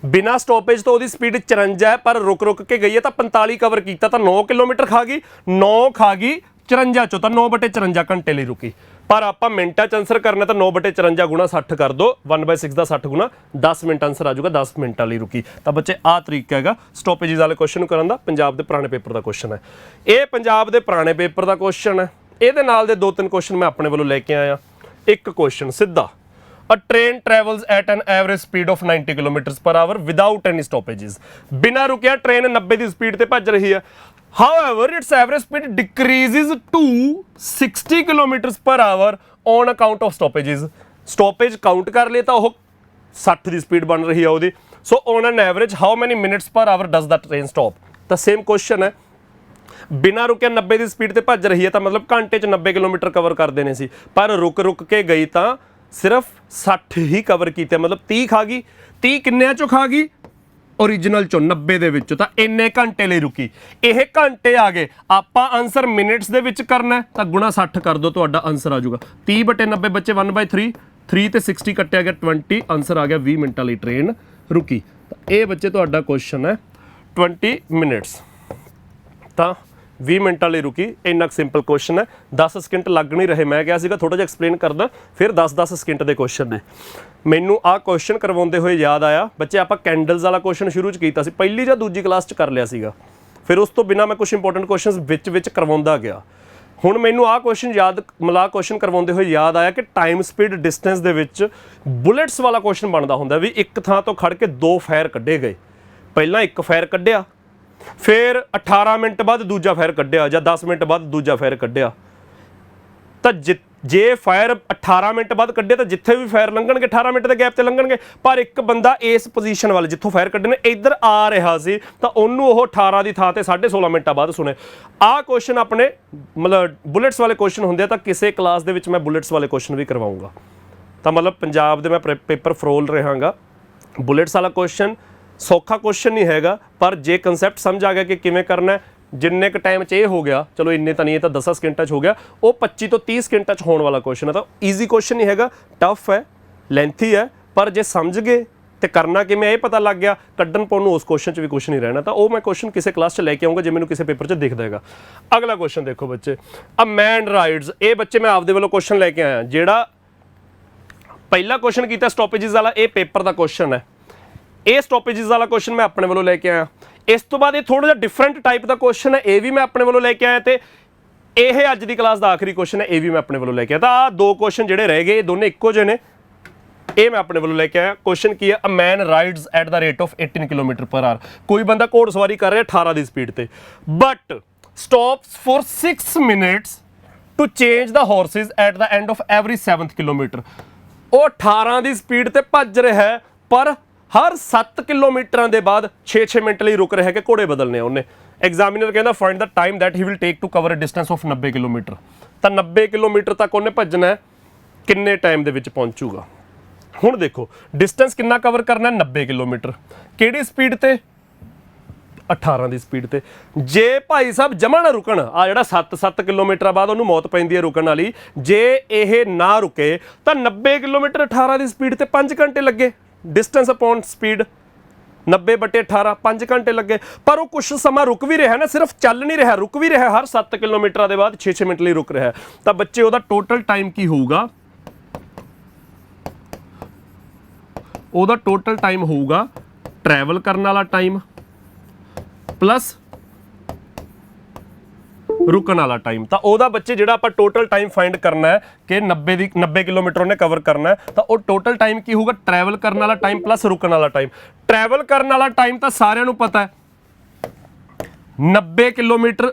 ਬਿਨਾ ਸਟਾਪੇਜ ਤੋਂ ਉਹਦੀ ਸਪੀਡ 54 ਹੈ ਪਰ ਰੁਕ ਕੇ ਗਈ ਹੈ ਤਾਂ 45 ਕਵਰ ਕੀਤਾ। ਤਾਂ 9 ਕਿਲੋਮੀਟਰ ਖਾ ਗਈ, 9 ਖਾ ਗਈ 54 ਚੋਂ, ਤਾਂ 9/54 ਘੰਟੇ ਲਈ ਰੁਕੀ। ਪਰ ਆਪਾਂ ਮਿੰਟਾਂ 'ਚ ਆਨਸਰ ਕਰਨਾ ਤਾਂ 9/54 ਗੁਣਾ 60 ਕਰ ਦੋ, 1/6 ਦਾ 60 ਗੁਣਾ 10 ਮਿੰਟ ਆਨਸਰ ਆ ਜਾਊਗਾ। 10 ਮਿੰਟਾਂ ਲਈ ਰੁਕੀ। ਤਾਂ ਬੱਚੇ ਆਹ ਤਰੀਕਾ ਹੈਗਾ ਸਟਾਪੇजेस ਵਾਲੇ ਕੁਐਸਚਨ ਨੂੰ ਕਰਨ ਦਾ। ਪੰਜਾਬ ਦੇ ਪੁਰਾਣੇ ਪੇਪਰ ਦਾ ਕੁਐਸਚਨ ਹੈ ਇਹ, ਪੰਜਾਬ ਦੇ ਪੁਰਾਣੇ ਪੇਪਰ ਦਾ ਕੁਐਸਚਨ ਹੈ। ਇਹਦੇ ਨਾਲ ਦੇ 2-3 ਕੁਐਸਚਨ ਮੈਂ ਆਪਣੇ ਵੱਲੋਂ ਲੈ ਕੇ ਆਇਆ। ਇੱਕ ਕੁਐਸਚਨ ਸਿੱਧਾ, A train travels at an average speed of 90 kilometers per hour without any stoppages. ਬਿਨਾ ਰੁਕਿਆ ਟ੍ਰੇਨ 90 ਦੀ ਸਪੀਡ ਤੇ ਭੱਜ ਰਹੀ ਹੈ। However, its average speed decreases to 60 kilometers per hour on account of stoppages. Stoppage count ਕਰ ਲਏ ਤਾਂ ਉਹ 60 ਦੀ ਸਪੀਡ ਬਣ ਰਹੀ ਹੈ ਉਹਦੀ। So on an average, how many minutes per hour does the train stop? ਤਾਂ ਸੇਮ ਕੁਐਸਚਨ ਹੈ। ਬਿਨਾ ਰੁਕਿਆ 90 ਦੀ ਸਪੀਡ ਤੇ ਭੱਜ ਰਹੀ ਹੈ ਤਾਂ ਮਤਲਬ ਘੰਟੇ 'ਚ 90 ਕਿਲੋਮੀਟਰ ਕਵਰ ਕਰ ਦੇਣੇ ਸੀ। ਪਰ ਰੁਕ ਕੇ ਗਈ ਤਾਂ ਸਿਰਫ 60 ਹੀ ਕਵਰ ਕੀਤੇ, ਮਤਲਬ 30 ਖਾ ਗਈ। 30 ਕਿੰਨਿਆਂ ਚੋਂ ਖਾ ਗਗਈ, ਓਰੀਜਨਲ ਚੋਂ 90 ਦੇ ਵਿੱਚੋਂ। ਤਾਂ ਇੰਨੇ ਘੰਟੇ ਲਈ ਰੁਕੀ। ਇਹ ਘੰਟੇ ਆ ਗਏ। ਆਪਾਂ ਆਨਸਰ ਮਿੰਟਸ ਦੇ ਵਿੱਚ ਕਰਨਾ ਤਾਂ ਗੁਣਾ 60 ਕਰ ਦਿਓ, ਤੁਹਾਡਾ ਆਨਸਰ ਆ ਜਾਊਗਾ 30/90 ਬੱਚੇ 1/3, 3 ਤੇ 60 ਕੱਟਿਆ ਗਿਆ 20, ਆਨਸਰ ਆ ਗਿਆ 20 ਮਿੰਟਾਂ ਲਈ ਟ੍ਰੇਨ ਰੁਕੀ। ਤਾਂ ਇਹ ਬੱਚੇ ਤੁਹਾਡਾ ਕੁਐਸਚਨ ਹੈ 20 ਮਿੰਟਸ। ਤਾਂ 20 ਮਿੰਟਾਂ ਲਈ ਰੁਕੀ। ਇੰਨਾ ਸਿੰਪਲ ਕੁਐਸਚਨ ਹੈ। 10 ਸਕਿੰਟ ਲੱਗ ਨਹੀਂ ਰਹੇ। ਮੈਂ ਕਿਹਾ ਸੀਗਾ ਥੋੜਾ ਜਿਹਾ ਐਕਸਪਲੇਨ ਕਰਦਾ, ਫਿਰ 10 ਸਕਿੰਟ ਦੇ ਕੁਐਸਚਨ ਨੇ। ਮੈਨੂੰ ਆਹ ਕੁਐਸਚਨ ਕਰਵਾਉਂਦੇ ਹੋਏ ਯਾਦ ਆਇਆ ਬੱਚੇ, ਆਪਾਂ ਕੈਂਡਲਸ ਵਾਲਾ ਕੁਐਸਚਨ ਸ਼ੁਰੂ 'ਚ ਕੀਤਾ ਸੀ, ਪਹਿਲੀ ਜਾਂ ਦੂਜੀ ਕਲਾਸ 'ਚ ਕਰ ਲਿਆ ਸੀਗਾ। ਫਿਰ ਉਸ ਤੋਂ ਬਿਨਾਂ ਮੈਂ ਕੁਝ ਇੰਪੋਰਟੈਂਟ ਕੁਐਸਚਨਸ ਵਿੱਚ ਕਰਵਾਉਂਦਾ ਗਿਆ। ਹੁਣ ਮੈਨੂੰ ਆਹ ਕੁਐਸਚਨ ਕੁਐਸਚਨ ਕਰਵਾਉਂਦੇ ਹੋਏ ਯਾਦ ਆਇਆ ਕਿ ਟਾਈਮ ਸਪੀਡ ਡਿਸਟੈਂਸ ਦੇ ਵਿੱਚ ਬੁਲੇਟਸ ਵਾਲਾ ਕੁਐਸਚਨ ਬਣਦਾ ਹੁੰਦਾ ਵੀ ਇੱਕ ਥਾਂ ਤੋਂ ਖੜ ਕੇ 2 ਫਾਇਰ ਕੱਢੇ ਗਏ। ਪਹਿਲਾਂ ਇੱਕ ਫਾਇਰ ਕੱਢਿਆ, ਫਿਰ 18 ਮਿੰਟ ਬਾਅਦ ਦੂਜਾ ਫਾਇਰ ਕੱਢਿਆ ਜਾਂ 10 ਮਿੰਟ ਬਾਅਦ ਦੂਜਾ ਫਾਇਰ ਕੱਢਿਆ। ਤਾਂ ਜੇ ਫਾਇਰ 18 ਮਿੰਟ ਬਾਅਦ ਕੱਢੇ ਤਾਂ ਜਿੱਥੇ ਵੀ ਫਾਇਰ ਲੰਘਣਗੇ 18 ਮਿੰਟ ਦੇ ਗੈਪ ਤੇ ਲੰਘਣਗੇ। ਪਰ ਇੱਕ ਬੰਦਾ ਇਸ ਪੋਜੀਸ਼ਨ ਵੱਲ ਜਿੱਥੋਂ ਫਾਇਰ ਕੱਢੇ ਨੇ ਇੱਧਰ ਆ ਰਿਹਾ ਸੀ ਤਾਂ ਉਹਨੂੰ ਉਹ 18 ਦੀ ਥਾਂ ਤੇ 16.5 ਮਿੰਟਾਂ ਬਾਅਦ ਸੁਣੇ। ਆਹ ਕੁਐਸਚਨ ਆਪਣੇ ਮਤਲਬ ਬੁਲੇਟਸ ਵਾਲੇ ਕੁਐਸਚਨ ਹੁੰਦੇ ਆ। ਤਾਂ ਕਿਸੇ ਕਲਾਸ ਦੇ ਵਿੱਚ ਮੈਂ ਬੁਲੇਟਸ ਵਾਲੇ ਕੁਐਸਚਨ ਵੀ ਕਰਵਾਊਂਗਾ। ਤਾਂ ਮਤਲਬ ਪੰਜਾਬ ਦੇ ਮੈਂ ਪੇਪਰ ਫਰੋਲ ਰਹਾਂਗਾ। ਬੁਲੇਟਸ ਵਾਲਾ ਕੁਐਸਚਨ ਸੌਖਾ ਕੁਐਸਚਨ ਨਹੀਂ ਹੈਗਾ, ਪਰ ਜੇ ਕਨਸੈਪਟ ਸਮਝ ਆ ਗਿਆ ਕਿ ਕਿਵੇਂ ਕਰਨਾ, ਜਿੰਨੇ ਕ ਟਾਈਮ 'ਚ ਇਹ ਹੋ ਗਿਆ, ਚਲੋ ਇੰਨੇ ਤਾਂ ਨਹੀਂ, ਇਹ ਤਾਂ 10 ਸਕਿੰਟਾਂ 'ਚ ਹੋ ਗਿਆ, ਉਹ 25 ਤੋਂ 30 ਸਕਿੰਟਾਂ 'ਚ ਹੋਣ ਵਾਲਾ ਕੁਐਸਚਨ ਹੈ। ਤਾਂ ਈਜ਼ੀ ਕੁਐਸਚਨ ਨਹੀਂ ਹੈਗਾ, ਟਫ ਹੈ, ਲੈਂਥੀ ਹੈ, ਪਰ ਜੇ ਸਮਝ ਗਏ ਤੇ ਕਰਨਾ ਕਿਵੇਂ ਇਹ ਪਤਾ ਲੱਗ ਗਿਆ, ਕੱਢਣ ਪਾਉਣ ਨੂੰ ਉਸ ਕੁਐਸਚਨ 'ਚ ਵੀ ਕੁਛ ਨਹੀਂ ਰਹਿਣਾ। ਤਾਂ ਉਹ ਮੈਂ ਕੁਐਸਚਨ ਕਿਸੇ ਕਲਾਸ 'ਚ ਲੈ ਕੇ ਆਉਂਗਾ ਜੇ ਮੈਨੂੰ ਕਿਸੇ ਪੇਪਰ 'ਚ ਦਿਖਦਾ ਹੈਗਾ। ਅਗਲਾ ਕੁਐਸਚਨ ਦੇਖੋ ਬੱਚੇ, ਅ ਮੈਨ ਰਾਈਡਸ। ਇਹ ਬੱਚੇ ਮੈਂ ਆਪਦੇ ਵੱਲੋਂ ਕੁਐਸਚਨ ਲੈ ਕੇ ਆਇਆ। ਜਿਹੜਾ ਪਹਿਲਾ ਕੁਐਸਚਨ ਕੀਤਾ ਸਟਾਪੇजेस ਵਾਲਾ, ਇਹ ਪੇਪਰ ਦਾ ਕੁਐਸਚਨ ਹੈ। ਇਹ ਸਟਾਪੇजेस ਵਾਲਾ ਕੁਐਸਚਨ ਮੈਂ ਆਪਣੇ ਵੱਲੋਂ ਲੈ ਕੇ ਆਇਆ। ਇਸ ਤੋਂ ਬਾਅਦ ਇਹ ਥੋੜਾ ਜਿਹਾ ਡਿਫਰੈਂਟ ਟਾਈਪ ਦਾ ਕੁਐਸਚਨ ਹੈ, ਇਹ ਵੀ ਮੈਂ ਆਪਣੇ ਵੱਲੋਂ ਲੈ ਕੇ ਆਇਆ। ਤੇ ਇਹ ਅੱਜ ਦੀ ਕਲਾਸ ਦਾ ਆਖਰੀ ਕੁਐਸਚਨ ਹੈ, ਇਹ ਵੀ ਮੈਂ ਆਪਣੇ ਵੱਲੋਂ ਲੈ ਕੇ ਆਇਆ। ਤਾਂ ਆਹ 2 ਕੁਐਸਚਨ ਜਿਹੜੇ ਰਹਿ ਗਏ, ਇਹ ਦੋਨੇ ਇੱਕੋ ਜਿਹੇ ਨੇ। ਇਹ ਮੈਂ ਆਪਣੇ ਵੱਲੋਂ ਲੈ ਕੇ ਆਇਆ। ਕੁਐਸਚਨ ਕੀ ਹੈ, a man rides at the rate of 18 kilometre per hour. ਕੋਈ ਬੰਦਾ ਘੋੜਸਵਾਰੀ ਕਰ ਰਿਹਾ 18 ਦੀ ਸਪੀਡ ਤੇ, but stops for 6 minutes to change the horses at the end of every 7th kilometre. ਉਹ 18 ਦੀ ਸਪੀਡ ਤੇ ਭੱਜ ਰਿਹਾ ਹੈ, ਪਰ ਹਰ 7 ਕਿਲੋਮੀਟਰਾਂ ਦੇ ਬਾਅਦ 6 ਮਿੰਟ ਲਈ ਰੁਕ ਰਿਹਾ ਕਿ ਘੋੜੇ ਬਦਲਨੇ ਉਹਨੇ। ਐਗਜ਼ਾਮੀਨਰ ਕਹਿੰਦਾ find the time that he will take to cover a distance of 90 kilometre. ਤਾਂ 90 ਕਿਲੋਮੀਟਰ ਤੱਕ ਉਹਨੇ ਭੱਜਣਾ ਹੈ, ਕਿੰਨੇ ਟਾਈਮ ਦੇ ਵਿੱਚ ਪਹੁੰਚੂਗਾ। ਹੁਣ ਦੇਖੋ ਡਿਸਟੈਂਸ ਕਿੰਨਾ ਕਵਰ ਕਰਨਾ ਹੈ, 90 ਕਿਲੋਮੀਟਰ। ਕਿਹੜੀ ਸਪੀਡ ਤੇ, 18 ਦੀ ਸਪੀਡ ਤੇ। ਜੇ ਭਾਈ ਸਾਹਿਬ ਜਮਾ ਨਾ ਰੁਕਣ, ਆ ਜਿਹੜਾ 7 ਕਿਲੋਮੀਟਰ ਬਾਅਦ ਉਹਨੂੰ ਮੌਤ ਪੈਂਦੀ ਹੈ ਰੁਕਣ ਵਾਲੀ, ਜੇ ਇਹ ਨਾ ਰੁਕੇ ਤਾਂ 90 ਕਿਲੋਮੀਟਰ 18 ਦੀ ਸਪੀਡ ਤੇ 5 ਘੰਟੇ ਲੱਗੇ। ਡਿਸਟੈਂਸ ਅਪੌਨ ਸਪੀਡ 90/18 5 ਘੰਟੇ ਲੱਗੇ। ਪਰ ਉਹ ਕੁਛ ਸਮਾਂ ਰੁਕ ਵੀ ਰਿਹਾ ਨਾ, ਸਿਰਫ ਚੱਲ ਨਹੀਂ ਰਿਹਾ, ਰੁਕ ਵੀ ਰਿਹਾ। ਹਰ 7 ਕਿਲੋਮੀਟਰਾਂ ਦੇ ਬਾਅਦ 6 ਮਿੰਟ ਲਈ ਰੁਕ ਰਿਹਾ। ਤਾਂ ਬੱਚੇ ਉਹਦਾ ਟੋਟਲ ਟਾਈਮ ਕੀ ਹੋਊਗਾ? ਉਹਦਾ ਟੋਟਲ ਟਾਈਮ ਹੋਊਗਾ ਟਰੈਵਲ ਕਰਨ ਵਾਲਾ ਟਾਈਮ ਪਲੱਸ ਰੁਕਣ ਵਾਲਾ ਟਾਈਮ। ਤਾਂ ਉਹਦਾ ਬੱਚੇ ਜਿਹੜਾ ਆਪਾਂ ਟੋਟਲ ਟਾਈਮ ਫਾਈਂਡ ਕਰਨਾ ਹੈ ਕਿ 90 ਕਿਲੋਮੀਟਰ ਉਹਨੇ ਕਵਰ ਕਰਨਾ ਹੈ, ਤਾਂ ਉਹ ਟੋਟਲ ਟਾਈਮ ਕੀ ਹੋਊਗਾ? ਟਰੈਵਲ ਕਰਨ ਵਾਲਾ ਟਾਈਮ ਪਲੱਸ ਰੁਕਣ ਵਾਲਾ ਟਾਈਮ। ਟਰੈਵਲ ਕਰਨ ਵਾਲਾ ਟਾਈਮ ਤਾਂ ਸਾਰਿਆਂ ਨੂੰ ਪਤਾ ਹੈ, 90 ਕਿਲੋਮੀਟਰ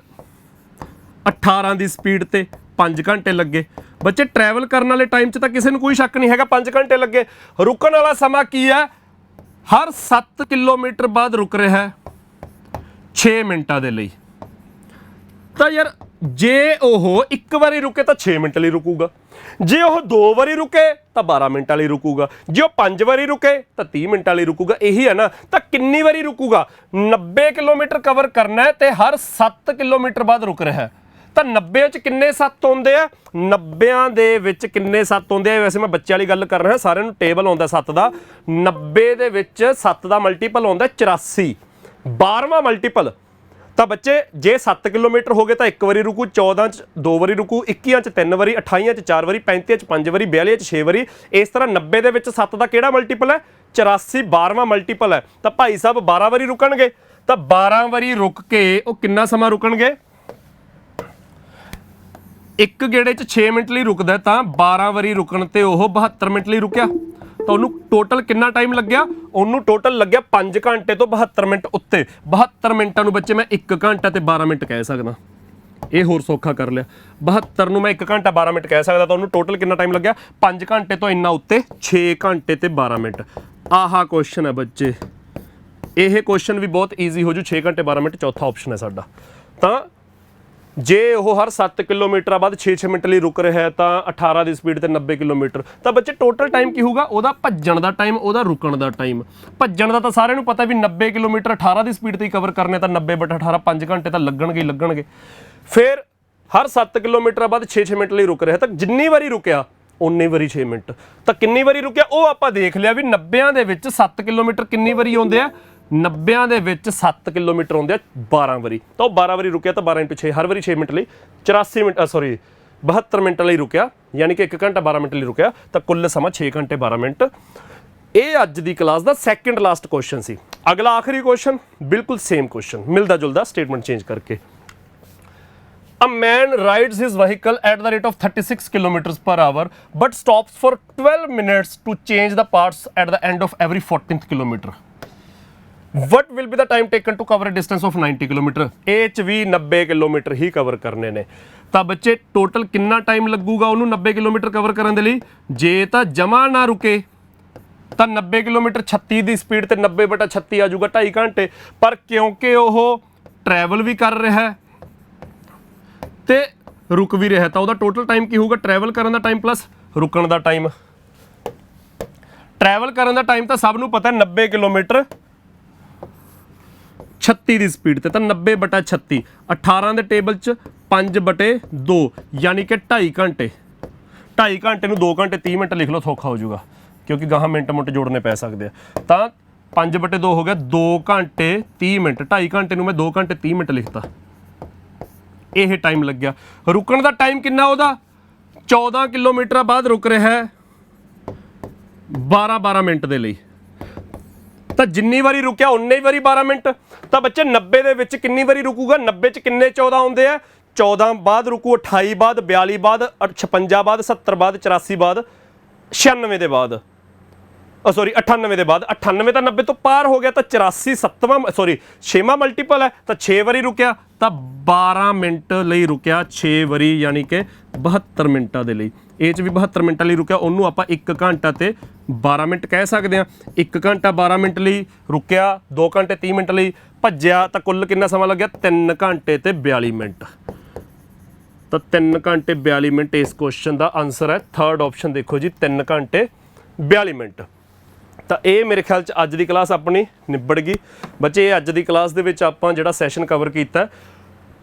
18 ਦੀ ਸਪੀਡ ਤੇ 5 ਘੰਟੇ ਲੱਗੇ। ਬੱਚੇ ਟਰੈਵਲ ਕਰਨ ਵਾਲੇ ਟਾਈਮ 'ਚ ਤਾਂ ਕਿਸੇ ਨੂੰ ਕੋਈ ਸ਼ੱਕ ਨਹੀਂ ਹੈਗਾ 5 ਘੰਟੇ ਲੱਗੇ। ਰੁਕਣ ਵਾਲਾ ਸਮਾਂ ਕੀ ਹੈ? ਹਰ 7 ਕਿਲੋਮੀਟਰ ਬਾਅਦ ਰੁਕ ਰਿਹਾ ਹੈ 6 ਮਿੰਟਾਂ ਦੇ ਲਈ। ਤਾਂ ਯਾਰ ਜੇ ਉਹ ਇੱਕ ਵਾਰੀ ਰੁਕੇ ਤਾਂ 6 ਮਿੰਟ ਲਈ ਰੁਕੂਗਾ, ਜੇ ਉਹ 2 ਵਾਰੀ ਰੁਕੇ ਤਾਂ 12 ਮਿੰਟਾਂ ਲਈ ਰੁਕੂਗਾ, ਜੇ ਉਹ 5 ਵਾਰੀ ਰੁਕੇ ਤਾਂ 30 ਮਿੰਟਾਂ ਲਈ ਰੁਕੂਗਾ। ਇਹੀ ਹੈ ਨਾ। ਤਾਂ ਕਿੰਨੀ ਵਾਰੀ ਰੁਕੂਗਾ? 90 ਕਿਲੋਮੀਟਰ ਕਵਰ ਕਰਨਾ ਹੈ ਤੇ ਹਰ 7 ਕਿਲੋਮੀਟਰ ਬਾਅਦ ਰੁਕ ਰਿਹਾ ਹੈ। ਤਾਂ 90 ਚ ਕਿੰਨੇ 7 ਆਉਂਦੇ ਆ? 90 ਦੇ ਵਿੱਚ ਕਿੰਨੇ 7 ਆਉਂਦੇ ਆ? ਵੈਸੇ ਮੈਂ ਬੱਚਿਆਂ ਵਾਲੀ ਗੱਲ ਕਰ ਰਿਹਾ, ਸਾਰਿਆਂ ਨੂੰ ਟੇਬਲ ਆਉਂਦਾ 7 ਦਾ। 90 ਦੇ ਵਿੱਚ 7 ਦਾ ਮਲਟੀਪਲ ਆਉਂਦਾ 84, 12ਵਾਂ ਮਲਟੀਪਲ। ਤਾਂ ਬੱਚੇ ਜੇ 7 ਕਿਲੋਮੀਟਰ ਹੋ ਗਏ ਤਾਂ ਇੱਕ ਵਾਰੀ ਰੁਕੂ, 14 ਚ 2 ਵਾਰੀ ਰੁਕੂ, 21 ਚ 3 ਵਾਰੀ, 28 ਚ 4 ਵਾਰੀ, 35 ਚ 5 ਵਾਰੀ, 42 ਚ 6 ਵਾਰੀ। ਇਸ ਤਰ੍ਹਾਂ 90 ਦੇ ਵਿੱਚ 7 ਦਾ ਕਿਹੜਾ ਮਲਟੀਪਲ ਹੈ? 84, 12ਵਾਂ ਮਲਟੀਪਲ ਹੈ। ਤਾਂ ਭਾਈ ਸਾਹਿਬ 12 ਵਾਰੀ ਰੁਕਣਗੇ। ਤਾਂ 12 ਵਾਰੀ ਰੁਕ ਕੇ ਉਹ ਕਿੰਨਾ ਸਮਾਂ ਰੁਕਣਗੇ? ਇੱਕ ਗੇੜੇ 'ਚ 6 ਮਿੰਟ ਲਈ ਰੁਕਦਾ ਤਾਂ 12 ਵਾਰੀ ਰੁਕਣ ਤੇ ਉਹ 72 ਮਿੰਟ ਲਈ ਰੁਕਿਆ। ਤਾਂ ਉਹਨੂੰ ਟੋਟਲ ਕਿੰਨਾ ਟਾਈਮ ਲੱਗਿਆ? ਉਹਨੂੰ ਟੋਟਲ ਲੱਗਿਆ 5 ਘੰਟੇ ਤੋਂ 72 ਮਿੰਟ ਉੱਤੇ। 72 ਮਿੰਟਾਂ ਨੂੰ ਬੱਚੇ ਮੈਂ 1 ਘੰਟਾ ਤੇ 12 ਮਿੰਟ ਕਹਿ ਸਕਦਾ। ਇਹ ਹੋਰ ਸੌਖਾ ਕਰ ਲਿਆ। 72 ਨੂੰ ਮੈਂ 1 ਘੰਟਾ 12 ਮਿੰਟ ਕਹਿ ਸਕਦਾ, ਤਾਂ ਉਹਨੂੰ ਟੋਟਲ ਕਿੰਨਾ ਟਾਈਮ ਲੱਗਿਆ? 5 ਘੰਟੇ ਤੋਂ ਇੰਨਾ ਉੱਤੇ 6 ਘੰਟੇ ਤੇ 12 ਮਿੰਟ। ਆਹਾ ਕੁਐਸਚਨ ਹੈ ਬੱਚੇ। ਇਹ ਕੁਐਸਚਨ ਵੀ ਬਹੁਤ ਈਜ਼ੀ ਹੋ ਜੂ। 6 ਘੰਟੇ 12 ਮਿੰਟ ਚੌਥਾ ਆਪਸ਼ਨ ਹੈ ਸਾਡਾ। ਤਾਂ ਜੇ ਉਹ ਹਰ 7 ਕਿਲੋਮੀਟਰ ਬਾਅਦ 6 ਮਿੰਟ ਲਈ ਰੁਕ ਰਿਹਾ ਹੈ ਤਾਂ 18 ਦੀ ਸਪੀਡ ਤੇ 90 ਕਿਲੋਮੀਟਰ, ਤਾਂ ਬੱਚੇ ਟੋਟਲ ਟਾਈਮ ਕੀ ਹੋਊਗਾ? ਉਹਦਾ ਭੱਜਣ ਦਾ ਟਾਈਮ, ਉਹਦਾ ਰੁਕਣ ਦਾ ਟਾਈਮ। ਭੱਜਣ ਦਾ ਤਾਂ ਸਾਰਿਆਂ ਨੂੰ ਪਤਾ ਵੀ 90 ਕਿਲੋਮੀਟਰ 18 ਦੀ ਸਪੀਡ ਤੇ ਹੀ ਕਵਰ ਕਰਨੇ, ਤਾਂ 90/18 5 ਘੰਟੇ ਤਾਂ ਲੱਗਣਗੇ ਹੀ ਲੱਗਣਗੇ। ਫਿਰ ਹਰ 7 ਕਿਲੋਮੀਟਰ ਬਾਅਦ 6 ਮਿੰਟ ਲਈ ਰੁਕ ਰਿਹਾ, ਤਾਂ ਜਿੰਨੀ ਵਾਰੀ ਰੁਕਿਆ ਉਨੀ ਵਾਰੀ 6 ਮਿੰਟ। ਤਾਂ ਕਿੰਨੀ ਵਾਰੀ ਰੁਕਿਆ ਉਹ ਆਪਾਂ ਦੇਖ ਲਿਆ ਵੀ 90 ਦੇ ਵਿੱਚ 7 ਕਿਲੋਮੀਟਰ ਕਿੰਨੀ ਵਾਰੀ ਆਉਂਦੇ ਆ? 90 ਦੇ ਵਿੱਚ 7 ਕਿਲੋਮੀਟਰ ਆਉਂਦੇ ਆ 12 ਵਾਰੀ। ਤਾਂ ਉਹ 12 ਵਾਰੀ ਰੁਕਿਆ ਤਾਂ 12 × 6 ਹਰ ਵਾਰੀ 6 ਮਿੰਟ ਲਈ 84 ਮਿੰਟ 72 ਮਿੰਟ ਲਈ ਰੁਕਿਆ, ਯਾਨੀ ਕਿ 1 ਘੰਟਾ 12 ਮਿੰਟ ਲਈ ਰੁਕਿਆ। ਤਾਂ ਕੁੱਲ ਸਮਾਂ 6 ਘੰਟੇ 12 ਮਿੰਟ। ਇਹ ਅੱਜ ਦੀ ਕਲਾਸ ਦਾ ਸੈਕਿੰਡ ਲਾਸਟ ਕੁਐਸਚਨ ਸੀ। ਅਗਲਾ ਆਖਰੀ ਕੁਐਸਚਨ ਬਿਲਕੁਲ ਸੇਮ ਕੁਐਸਚਨ, ਮਿਲਦਾ ਜੁਲਦਾ ਸਟੇਟਮੈਂਟ ਚੇਂਜ ਕਰਕੇ। A man rides his vehicle at the rate of 36 kilometers per hour but stops for 12 minutes to change the parts at the end of every 14th kilometer. What will be the time taken to cover a distance of 90 kilometer? ਇਹ 'ਚ ਵੀ 90 kilometre ਹੀ cover ਕਰਨੇ ਨੇ। ਤਾਂ ਬੱਚੇ total ਕਿੰਨਾ time ਲੱਗੂਗਾ ਉਹਨੂੰ 90 kilometre cover ਕਰਨ ਦੇ ਲਈ? ਜੇ ਤਾਂ ਜਮਾ ਨਾ ਰੁਕੇ ਤਾਂ 90 ਕਿਲੋਮੀਟਰ 36 ਦੀ ਸਪੀਡ ਤੇ 90/36 ਆ ਜਾਊਗਾ 2.5 ਘੰਟੇ। ਪਰ ਕਿਉਂਕਿ ਉਹ ਟਰੈਵਲ ਵੀ ਕਰ ਰਿਹਾ ਹੈ ਤੇ ਰੁਕ ਵੀ ਰਿਹਾ, ਤਾਂ ਉਹਦਾ ਟੋਟਲ ਟਾਈਮ ਕੀ ਹੋਊਗਾ? ਟਰੈਵਲ ਕਰਨ ਦਾ ਟਾਈਮ ਪਲੱਸ ਰੁਕਣ ਦਾ ਟਾਈਮ। ਟਰੈਵਲ ਕਰਨ ਦਾ ਟਾਈਮ ਤਾਂ ਸਭ ਨੂੰ ਪਤਾ 90 ਕਿਲੋਮੀਟਰ 36 ਦੀ ਸਪੀਡ ਤੇ, ਤਾਂ 90/36 18 ਦੇ ਟੇਬਲ 'ਚ 5/2 ਯਾਨੀ ਕਿ 2.5 ਘੰਟੇ। 2.5 ਘੰਟੇ ਨੂੰ 2 ਘੰਟੇ 30 ਮਿੰਟ ਲਿਖ ਲਓ, ਸੌਖਾ ਹੋ ਜਾਊਗਾ ਕਿਉਂਕਿ ਗਾਹਾਂ ਮਿੰਟ ਮੁੰਟ ਜੋੜਨੇ ਪੈ ਸਕਦੇ ਆ। ਤਾਂ 5/2 ਹੋ ਗਿਆ 2 ਘੰਟੇ 30 ਮਿੰਟ। 2.5 ਘੰਟੇ ਨੂੰ ਮੈਂ 2 ਘੰਟੇ 30 ਮਿੰਟ ਲਿਖਤਾ। ਇਹ ਟਾਈਮ ਲੱਗਿਆ। ਰੁਕਣ ਦਾ ਟਾਈਮ ਕਿੰਨਾ ਉਹਦਾ? 14 ਕਿਲੋਮੀਟਰ ਬਾਅਦ ਰੁਕ ਰਿਹਾ ਹੈ 12 ਮਿੰਟ ਦੇ ਲਈ। ਤਾਂ ਜਿੰਨੀ ਵਾਰੀ ਰੁਕਿਆ ਉਨੇ ਹੀ ਵਾਰੀ 12 ਮਿੰਟ। ਤਾਂ ਬੱਚੇ 90 ਦੇ ਵਿੱਚ ਕਿੰਨੀ ਵਾਰੀ ਰੁਕੂਗਾ? 90 ਚ ਕਿੰਨੇ 14 ਆਉਂਦੇ ਆ? 14 ਬਾਅਦ ਰੁਕੂ, 28 ਬਾਅਦ, 42 ਬਾਅਦ, 56 ਬਾਅਦ, 70 ਬਾਅਦ, 84 ਬਾਅਦ, 96 ਦੇ ਬਾਅਦ, 98 ਦੇ ਬਾਅਦ। 98 ਤਾਂ 90 ਤੋਂ ਪਾਰ ਹੋ ਗਿਆ, ਤਾਂ 84 6ਵਾਂ ਮਲਟੀਪਲ ਹੈ, ਤਾਂ 6 ਵਾਰੀ ਰੁਕਿਆ ਤਾਂ 12 ਮਿੰਟ ਲਈ ਰੁਕਿਆ 6 ਵਾਰੀ, ਯਾਨੀ ਕਿ 72 ਮਿੰਟਾਂ ਦੇ ਲਈ। ਇਹ 'ਚ ਵੀ 72 ਮਿੰਟਾਂ ਲਈ ਰੁਕਿਆ, ਉਹਨੂੰ ਆਪਾਂ 1 ਘੰਟਾ ਤੇ 12 ਮਿੰਟ ਕਹਿ ਸਕਦੇ ਹਾਂ। 1 ਘੰਟਾ 12 ਮਿੰਟ ਲਈ ਰੁਕਿਆ, 2 ਘੰਟੇ 30 ਮਿੰਟ ਲਈ ਭੱਜਿਆ, ਤਾਂ ਕੁੱਲ ਕਿੰਨਾ ਸਮਾਂ ਲੱਗਿਆ? 3 ਘੰਟੇ ਤੇ 42 ਮਿੰਟ। ਤਾਂ 3 ਘੰਟੇ 42 ਮਿੰਟ ਇਸ ਕੁਐਸਚਨ ਦਾ ਆਨਸਰ ਹੈ। ਥਰਡ ਆਪਸ਼ਨ ਦੇਖੋ ਜੀ, 3 ਘੰਟੇ 42 ਮਿੰਟ। ਤਾਂ ਇਹ ਮੇਰੇ ਖਿਆਲ 'ਚ ਅੱਜ ਦੀ ਕਲਾਸ ਆਪਣੀ ਨਿਬੜ ਗਈ ਬੱਚੇ। ਇਹ ਅੱਜ ਦੀ ਕਲਾਸ ਦੇ ਵਿੱਚ ਆਪਾਂ ਜਿਹੜਾ ਸੈਸ਼ਨ ਕਵਰ ਕੀਤਾ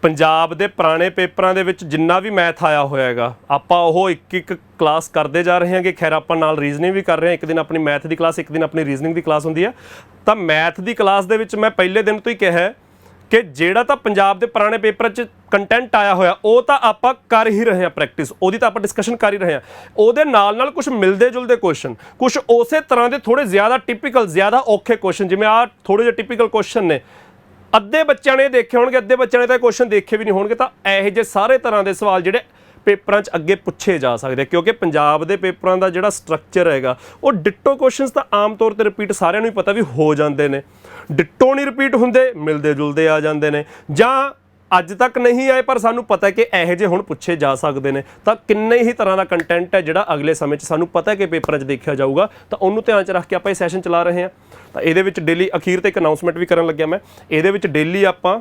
ਪੰਜਾਬ ਦੇ ਪੁਰਾਣੇ ਪੇਪਰਾਂ ਦੇ ਵਿੱਚ ਜਿੰਨਾ ਵੀ ਮੈਥ ਆਇਆ ਹੋਇਆ ਹੈਗਾ ਆਪਾਂ ਉਹ ਇੱਕ ਇੱਕ ਕਲਾਸ ਕਰਦੇ ਜਾ ਰਹੇ ਹਾਂਗੇ। ਖੈਰ ਆਪਾਂ ਨਾਲ ਰੀਜ਼ਨਿੰਗ ਵੀ ਕਰ ਰਹੇ ਹਾਂ, ਇੱਕ ਦਿਨ ਆਪਣੀ ਮੈਥ ਦੀ ਕਲਾਸ, ਇੱਕ ਦਿਨ ਆਪਣੀ ਰੀਜ਼ਨਿੰਗ ਦੀ ਕਲਾਸ ਹੁੰਦੀ ਹੈ। ਤਾਂ ਮੈਥ ਦੀ ਕਲਾਸ ਦੇ ਵਿੱਚ ਮੈਂ ਪਹਿਲੇ ਦਿਨ ਤੋਂ ਹੀ ਕਿਹਾ ਕਿ ਜਿਹੜਾ ਤਾਂ ਪੰਜਾਬ ਦੇ ਪੁਰਾਣੇ ਪੇਪਰ 'ਚ ਕੰਟੈਂਟ ਆਇਆ ਹੋਇਆ ਉਹ ਤਾਂ ਆਪਾਂ ਕਰ ਹੀ ਰਹੇ ਹਾਂ ਪ੍ਰੈਕਟਿਸ, ਉਹਦੀ ਤਾਂ ਆਪਾਂ ਡਿਸਕਸ਼ਨ ਕਰ ਹੀ ਰਹੇ ਹਾਂ। ਉਹਦੇ ਨਾਲ ਨਾਲ ਕੁਝ ਮਿਲਦੇ ਜੁਲਦੇ ਕੁਐਸਚਨ, ਕੁਝ ਉਸੇ ਤਰ੍ਹਾਂ ਦੇ ਥੋੜੇ ਜ਼ਿਆਦਾ ਟਿਪੀਕਲ, ਜ਼ਿਆਦਾ ਔਖੇ ਕੁਐਸਚਨ, ਜਿਵੇਂ ਆਹ ਥੋੜੇ ਜਿਹੇ ਟਿਪੀਕਲ ਕੁਐਸਚਨ ਨੇ, ਅੱਧੇ ਬੱਚਿਆਂ ਨੇ ਦੇਖੇ ਹੋਣਗੇ, ਅੱਧੇ ਬੱਚਿਆਂ ਨੇ ਤਾਂ ਕੁਐਸਚਨ ਦੇਖੇ ਵੀ ਨਹੀਂ ਹੋਣਗੇ। ਤਾਂ ਇਹੋ ਜਿਹੇ ਸਾਰੇ ਤਰ੍ਹਾਂ ਦੇ ਸਵਾਲ ਜਿਹੜੇ ਪੇਪਰਾਂ 'ਚ ਅੱਗੇ ਪੁੱਛੇ ਜਾ ਸਕਦੇ, ਕਿਉਂਕਿ ਪੰਜਾਬ ਦੇ ਪੇਪਰਾਂ ਦਾ ਜਿਹੜਾ ਸਟਰਕਚਰ ਹੈਗਾ ਉਹ ਡਿਟੋ ਕੁਐਸਚਨਸ ਤਾਂ ਆਮ ਤੌਰ ਤੇ ਰਿਪੀਟ ਸਾਰਿਆਂ ਨੂੰ ਹੀ ਪਤਾ ਵੀ ਹੋ ਜਾਂਦੇ ਨੇ, ਡਿਟੋ ਨਹੀਂ ਰਿਪੀਟ ਹੁੰਦੇ, ਮਿਲਦੇ ਜੁਲਦੇ ਆ ਜਾਂਦੇ ਨੇ, ਜਾਂ ਅੱਜ ਤੱਕ ਨਹੀਂ ਆਏ ਪਰ ਸਾਨੂੰ ਪਤਾ ਕਿ ਇਹੋ ਜਿਹੇ ਹੁਣ ਪੁੱਛੇ ਜਾ ਸਕਦੇ ਨੇ। ਤਾਂ ਕਿੰਨੇ ਹੀ ਤਰ੍ਹਾਂ ਦਾ ਕੰਟੈਂਟ ਹੈ ਜਿਹੜਾ ਅਗਲੇ ਸਮੇਂ 'ਚ ਸਾਨੂੰ ਪਤਾ ਕਿ ਪੇਪਰਾਂ 'ਚ ਦੇਖਿਆ ਜਾਊਗਾ, ਤਾਂ ਉਹਨੂੰ ਧਿਆਨ 'ਚ ਰੱਖ ਕੇ ਆਪਾਂ ਇਹ ਸੈਸ਼ਨ ਚਲਾ ਰਹੇ ਹਾਂ। ਤਾਂ ਇਹਦੇ ਵਿੱਚ ਡੇਲੀ ਅਖੀਰ ਤੇ ਇੱਕ ਅਨਾਉਂਸਮੈਂਟ ਵੀ ਕਰਨ ਲੱਗਿਆ ਮੈਂ, ਇਹਦੇ ਵਿੱਚ ਡੇਲੀ ਆਪਾਂ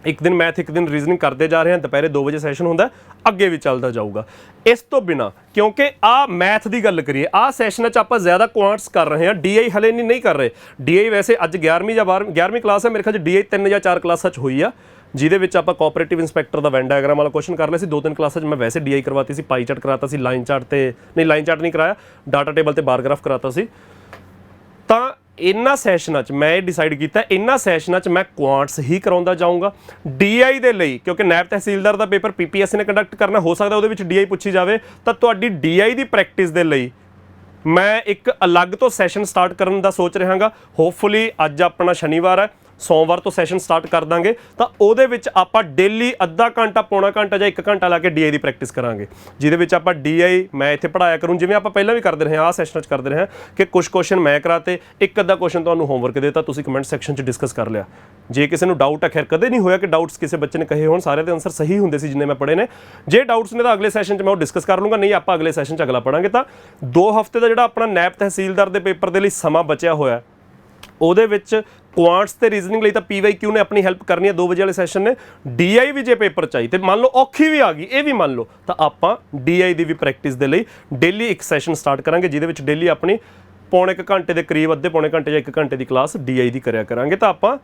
ਇੱਕ ਦਿਨ ਮੈਥ ਇੱਕ ਦਿਨ ਰੀਜ਼ਨਿੰਗ ਕਰਦੇ ਜਾ ਰਹੇ ਹਾਂ। ਦੁਪਹਿਰੇ 2 ਵਜੇ ਸੈਸ਼ਨ ਹੁੰਦਾ, ਅੱਗੇ ਵੀ ਚੱਲਦਾ ਜਾਊਗਾ। ਇਸ ਤੋਂ ਬਿਨਾ ਕਿਉਂਕਿ ਆਹ ਮੈਥ ਦੀ ਗੱਲ ਕਰੀਏ, ਆਹ ਸੈਸ਼ਨਾਂ 'ਚ ਆਪਾਂ ਜ਼ਿਆਦਾ ਕੁਆਂਟਸ ਕਰ ਰਹੇ ਹਾਂ, ਡੀਆਈ ਹਲੇ ਨਹੀਂ ਕਰ ਰਹੇ। ਡੀਆਈ ਵੈਸੇ ਅੱਜ 11ਵੀਂ ਜਾਂ 11ਵੀਂ ਕਲਾਸ ਹੈ ਮੇਰੇ ਖਿਆਲ 'ਚ, ਡੀਆਈ 3 ਜਾਂ 4 ਕਲਾਸਾਂ 'ਚ ਹੋਈ ਆ, ਜਿਹਦੇ ਵਿੱਚ ਆਪਾਂ ਕੋਆਪਰੇਟਿਵ ਇੰਸਪੈਕਟਰ ਦਾ ਵੈਨ ਡਾਇਗਰਾਮ ਵਾਲਾ ਕੁਐਸਚਨ ਕਰ ਲਿਆ ਸੀ। 2-3 ਕਲਾਸਾਂ 'ਚ ਮੈਂ ਵੈਸੇ ਡੀਆਈ ਕਰਵਾਤੀ ਸੀ, ਪਾਈ ਚਾਰਟ ਕਰਾਤਾ ਸੀ, ਲਾਈਨ ਚਾਰਟ ਤੇ ਨਹੀਂ, ਲਾਈਨ ਚਾਰਟ ਨਹੀਂ ਕਰਾਇਆ, ਡਾਟਾ ਟੇਬਲ ਤੇ ਬਾਰ ਗ੍ਰਾਫ ਕਰਾਤਾ ਸੀ। ਤਾਂ ਇਹਨਾਂ ਸੈਸ਼ਨਾਂ 'ਚ ਮੈਂ ਇਹ ਡਿਸਾਈਡ ਕੀਤਾ, ਇਹਨਾਂ ਸੈਸ਼ਨਾਂ 'ਚ ਮੈਂ ਕੁਆਂਟਸ ਹੀ ਕਰਾਉਂਦਾ ਜਾਊਂਗਾ ਡੀਆਈ ਦੇ ਲਈ, ਕਿਉਂਕਿ ਨਾਇਬ ਤਹਿਸੀਲਦਾਰ ਦਾ ਪੇਪਰ ਪੀਪੀਐਸਸੀ ਨੇ ਕੰਡਕਟ ਕਰਨਾ, ਹੋ ਸਕਦਾ ਉਹਦੇ ਵਿੱਚ ਡੀਆਈ ਪੁੱਛੀ ਜਾਵੇ। ਤਾਂ ਤੁਹਾਡੀ ਡੀਆਈ ਦੀ ਪ੍ਰੈਕਟਿਸ ਦੇ ਲਈ ਮੈਂ ਇੱਕ ਅਲੱਗ ਤੋਂ ਸੈਸ਼ਨ ਸਟਾਰਟ ਕਰਨ ਦਾ ਸੋਚ ਰਿਹਾ ਹਾਂ। ਹੋਪਫੁਲੀ ਅੱਜ ਆਪਣਾ ਸ਼ਨੀਵਾਰ ਹੈ, ਸੋਮਵਾਰ ਤੋਂ ਸੈਸ਼ਨ ਸਟਾਰਟ ਕਰ ਦਾਂਗੇ। ਤਾਂ ਉਹਦੇ ਵਿੱਚ ਆਪਾਂ ਡੇਲੀ ਅੱਧਾ ਘੰਟਾ, ਪੌਣਾ ਘੰਟਾ ਜਾਂ 1 ਘੰਟਾ ਲਾ ਕੇ ਡੀਆਈ ਦੀ ਪ੍ਰੈਕਟਿਸ ਕਰਾਂਗੇ, ਜਿਹਦੇ ਵਿੱਚ ਆਪਾਂ ਡੀਆਈ ਮੈਂ ਇੱਥੇ ਪੜਾਇਆ ਕਰੂੰ, ਜਿਵੇਂ ਆਪਾਂ ਪਹਿਲਾਂ ਵੀ ਕਰਦੇ ਰਹੇ ਹਾਂ, ਆਹ ਸੈਸ਼ਨਾਂ 'ਚ ਕਰਦੇ ਰਹੇ ਹਾਂ ਕਿ ਕੁਝ ਕੁਐਸਚਨ ਮੈਂ ਕਰਾਤੇ, ਇੱਕ ਅੱਧਾ ਕੁਐਸਚਨ ਤੁਹਾਨੂੰ ਹੋਮਵਰਕ ਦੇਤਾ, ਤੁਸੀਂ ਕਮੈਂਟ ਸੈਕਸ਼ਨ 'ਚ ਡਿਸਕਸ ਕਰ ਲਿਆ। ਜੇ ਕਿਸੇ ਨੂੰ ਡਾਊਟ ਹੈ, ਖੈਰ ਕਦੇ ਨਹੀਂ ਹੋਇਆ ਕਿ ਡਾਊਟਸ ਕਿਸੇ ਬੱਚੇ ਨੇ ਕਹੇ ਹੋਣ, ਸਾਰਿਆਂ ਦੇ ਆਨਸਰ ਸਹੀ ਹੁੰਦੇ ਸੀ ਜਿੰਨੇ ਮੈਂ ਪੜ੍ਹੇ ਨੇ। ਜੇ ਡਾਊਟਸ ਨੇ ਤਾਂ ਅਗਲੇ ਸੈਸ਼ਨ 'ਚ ਮੈਂ ਉਹ ਡਿਸਕਸ ਕਰ ਲੂੰਗਾ, ਨਹੀਂ ਆਪਾਂ ਅਗਲੇ ਸੈਸ਼ਨ 'ਚ ਅਗਲਾ ਪੜਾਂਗੇ। ਤਾਂ 2 ਹਫ਼ਤੇ ਦਾ ਜਿਹੜਾ ਆਪਣਾ ਨਾਇਬ ਤਹਿਸੀਲਦਾਰ ਦੇ ਪੇਪਰ ਦੇ ਲਈ ਸਮਾਂ ਬਚਿਆ ਹੋਇਆ, ਉਹਦੇ ਵਿੱਚ ਕੁਆਂਟਸ ਤੇ ਰੀਜ਼ਨਿੰਗ ਲਈ ਤਾਂ ਪੀਵਾਈਕਿਊ ਨੇ ਆਪਣੀ ਹੈਲਪ ਕਰਨੀ ਹੈ। 2 ਵਜੇ ਵਾਲੇ ਸੈਸ਼ਨ ਨੇ ਡੀਆਈ ਵੀ ਜੇ ਪੇਪਰ ਚਾਹੀ ਤੇ ਮੰਨ ਲਓ ਔਖੀ ਵੀ ਆ ਗਈ, ਇਹ ਵੀ ਮੰਨ ਲਓ, ਤਾਂ ਆਪਾਂ ਡੀਆਈ ਦੀ ਵੀ ਪ੍ਰੈਕਟਿਸ ਦੇ ਲਈ ਡੇਲੀ ਇੱਕ ਸੈਸ਼ਨ ਸਟਾਰਟ ਕਰਾਂਗੇ, ਜਿਹਦੇ ਵਿੱਚ ਡੇਲੀ ਆਪਣੀ ਪੌਣੇ 1 ਘੰਟੇ ਦੇ ਕਰੀਬ, ਅੱਧੇ ਪੌਣੇ ਘੰਟੇ ਜਾਂ 1 ਘੰਟੇ ਦੀ ਕਲਾਸ ਡੀਆਈ ਦੀ ਕਰਿਆ ਕਰਾਂਗੇ। ਤਾਂ ਆਪਾਂ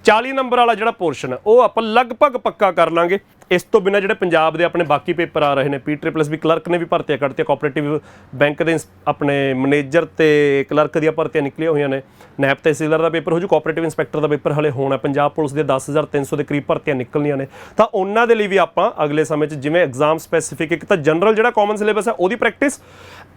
40 ਨੰਬਰ ਵਾਲਾ ਜਿਹੜਾ ਪੋਰਸ਼ਨ ਹੈ ਉਹ ਆਪਾਂ ਲਗਭਗ ਪੱਕਾ ਕਰ ਲਾਂਗੇ। ਇਸ ਤੋਂ ਬਿਨਾਂ ਜਿਹੜੇ ਪੰਜਾਬ ਦੇ ਆਪਣੇ ਬਾਕੀ ਪੇਪਰ ਆ ਰਹੇ ਨੇ, PSSB ਕਲਰਕ ਨੇ ਵੀ ਭਰਤੀਆਂ ਕੱਢਤੀਆਂ, ਕੋਆਪਰੇਟਿਵ ਬੈਂਕ ਦੇ ਆਪਣੇ ਮੈਨੇਜਰ ਤੇ ਕਲਰਕ ਦੀਆਂ ਭਰਤੀਆਂ ਨਿਕਲੀਆਂ ਹੋਈਆਂ ਨੇ, ਨਾਇਬ ਤਹਿਸੀਲਦਾਰ ਦਾ ਪੇਪਰ ਹੋ ਜੂ, ਕੋਆਪਰੇਟਿਵ ਇੰਸਪੈਕਟਰ ਦਾ ਪੇਪਰ ਹਲੇ ਹੋਣਾ, ਪੰਜਾਬ ਪੁਲਿਸ ਦੇ 10,300 ਦੇ ਕਰੀਬ ਭਰਤੀਆਂ ਨਿਕਲਣੀਆਂ ਨੇ। ਤਾਂ ਉਹਨਾਂ ਦੇ ਲਈ ਵੀ ਆਪਾਂ ਅਗਲੇ ਸਮੇਂ 'ਚ ਜਿਵੇਂ ਐਗਜ਼ਾਮ ਸਪੈਸੀਫਿਕ, ਇੱਕ ਤਾਂ ਜਨਰਲ ਜਿਹੜਾ ਕਾਮਨ ਸਿਲੇਬਸ ਹੈ ਉਹਦੀ ਪ੍ਰੈਕਟਿਸ,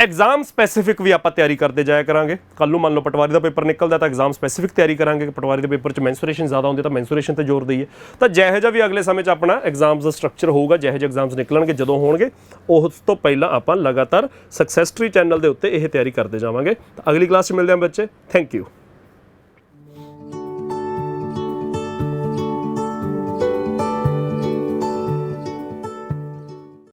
ਐਗਜ਼ਾਮ ਸਪੈਸੀਫਿਕ ਵੀ ਆਪਾਂ ਤਿਆਰੀ ਕਰਦੇ ਜਾਇਆ ਕਰਾਂਗੇ। ਕੱਲ੍ਹ ਨੂੰ ਮੰਨ ਲਓ ਪਟਵਾਰੀ ਦਾ ਪੇਪਰ ਨਿਕਲਦਾ ਤਾਂ ਐਗਜ਼ਾਮ ਸਪੈਸੀਫਿਕ ਤਿਆਰੀ ਕਰਾਂਗੇ, ਪਟਵਾਰੀ ਦੇ ਪੇਪਰ 'ਚ ਮੈਂਸੂਰੇਸ਼ਨ ਜ਼ਿਆਦਾ ਹੁੰਦੀ ਤਾਂ ਮੈਂਸੂਰੇਸ਼ਨ ਤੇ ਜ਼ੋਰ ਦਈਏ। ਤਾਂ ਜਿਹੋ ਜਿਹਾ ਵੀ ਅਗਲੇ ਸਮੇਂ 'ਚ ਆਪਣਾ ਐਗਜ਼ਾਮਸ ਦਾ ਸਟਰਕਚਰ ਹੋਊਗਾ, ਜਿਹੋ ਜਿਹੇ ਐਗਜ਼ਾਮਸ ਨਿਕਲਣਗੇ ਜਦੋਂ ਹੋਣਗੇ, ਉਸ ਤੋਂ ਪਹਿਲਾਂ ਆਪਾਂ ਲਗਾਤਾਰ ਸਕਸੈਸ ਟਰੀ ਚੈਨਲ ਦੇ ਉੱਤੇ ਇਹ ਤਿਆਰੀ ਕਰਦੇ ਜਾਵਾਂਗੇ। ਤਾਂ ਅਗਲੀ ਕਲਾਸ 'ਚ ਮਿਲਦੇ ਹਾਂ ਬੱਚੇ, ਥੈਂਕ ਯੂ।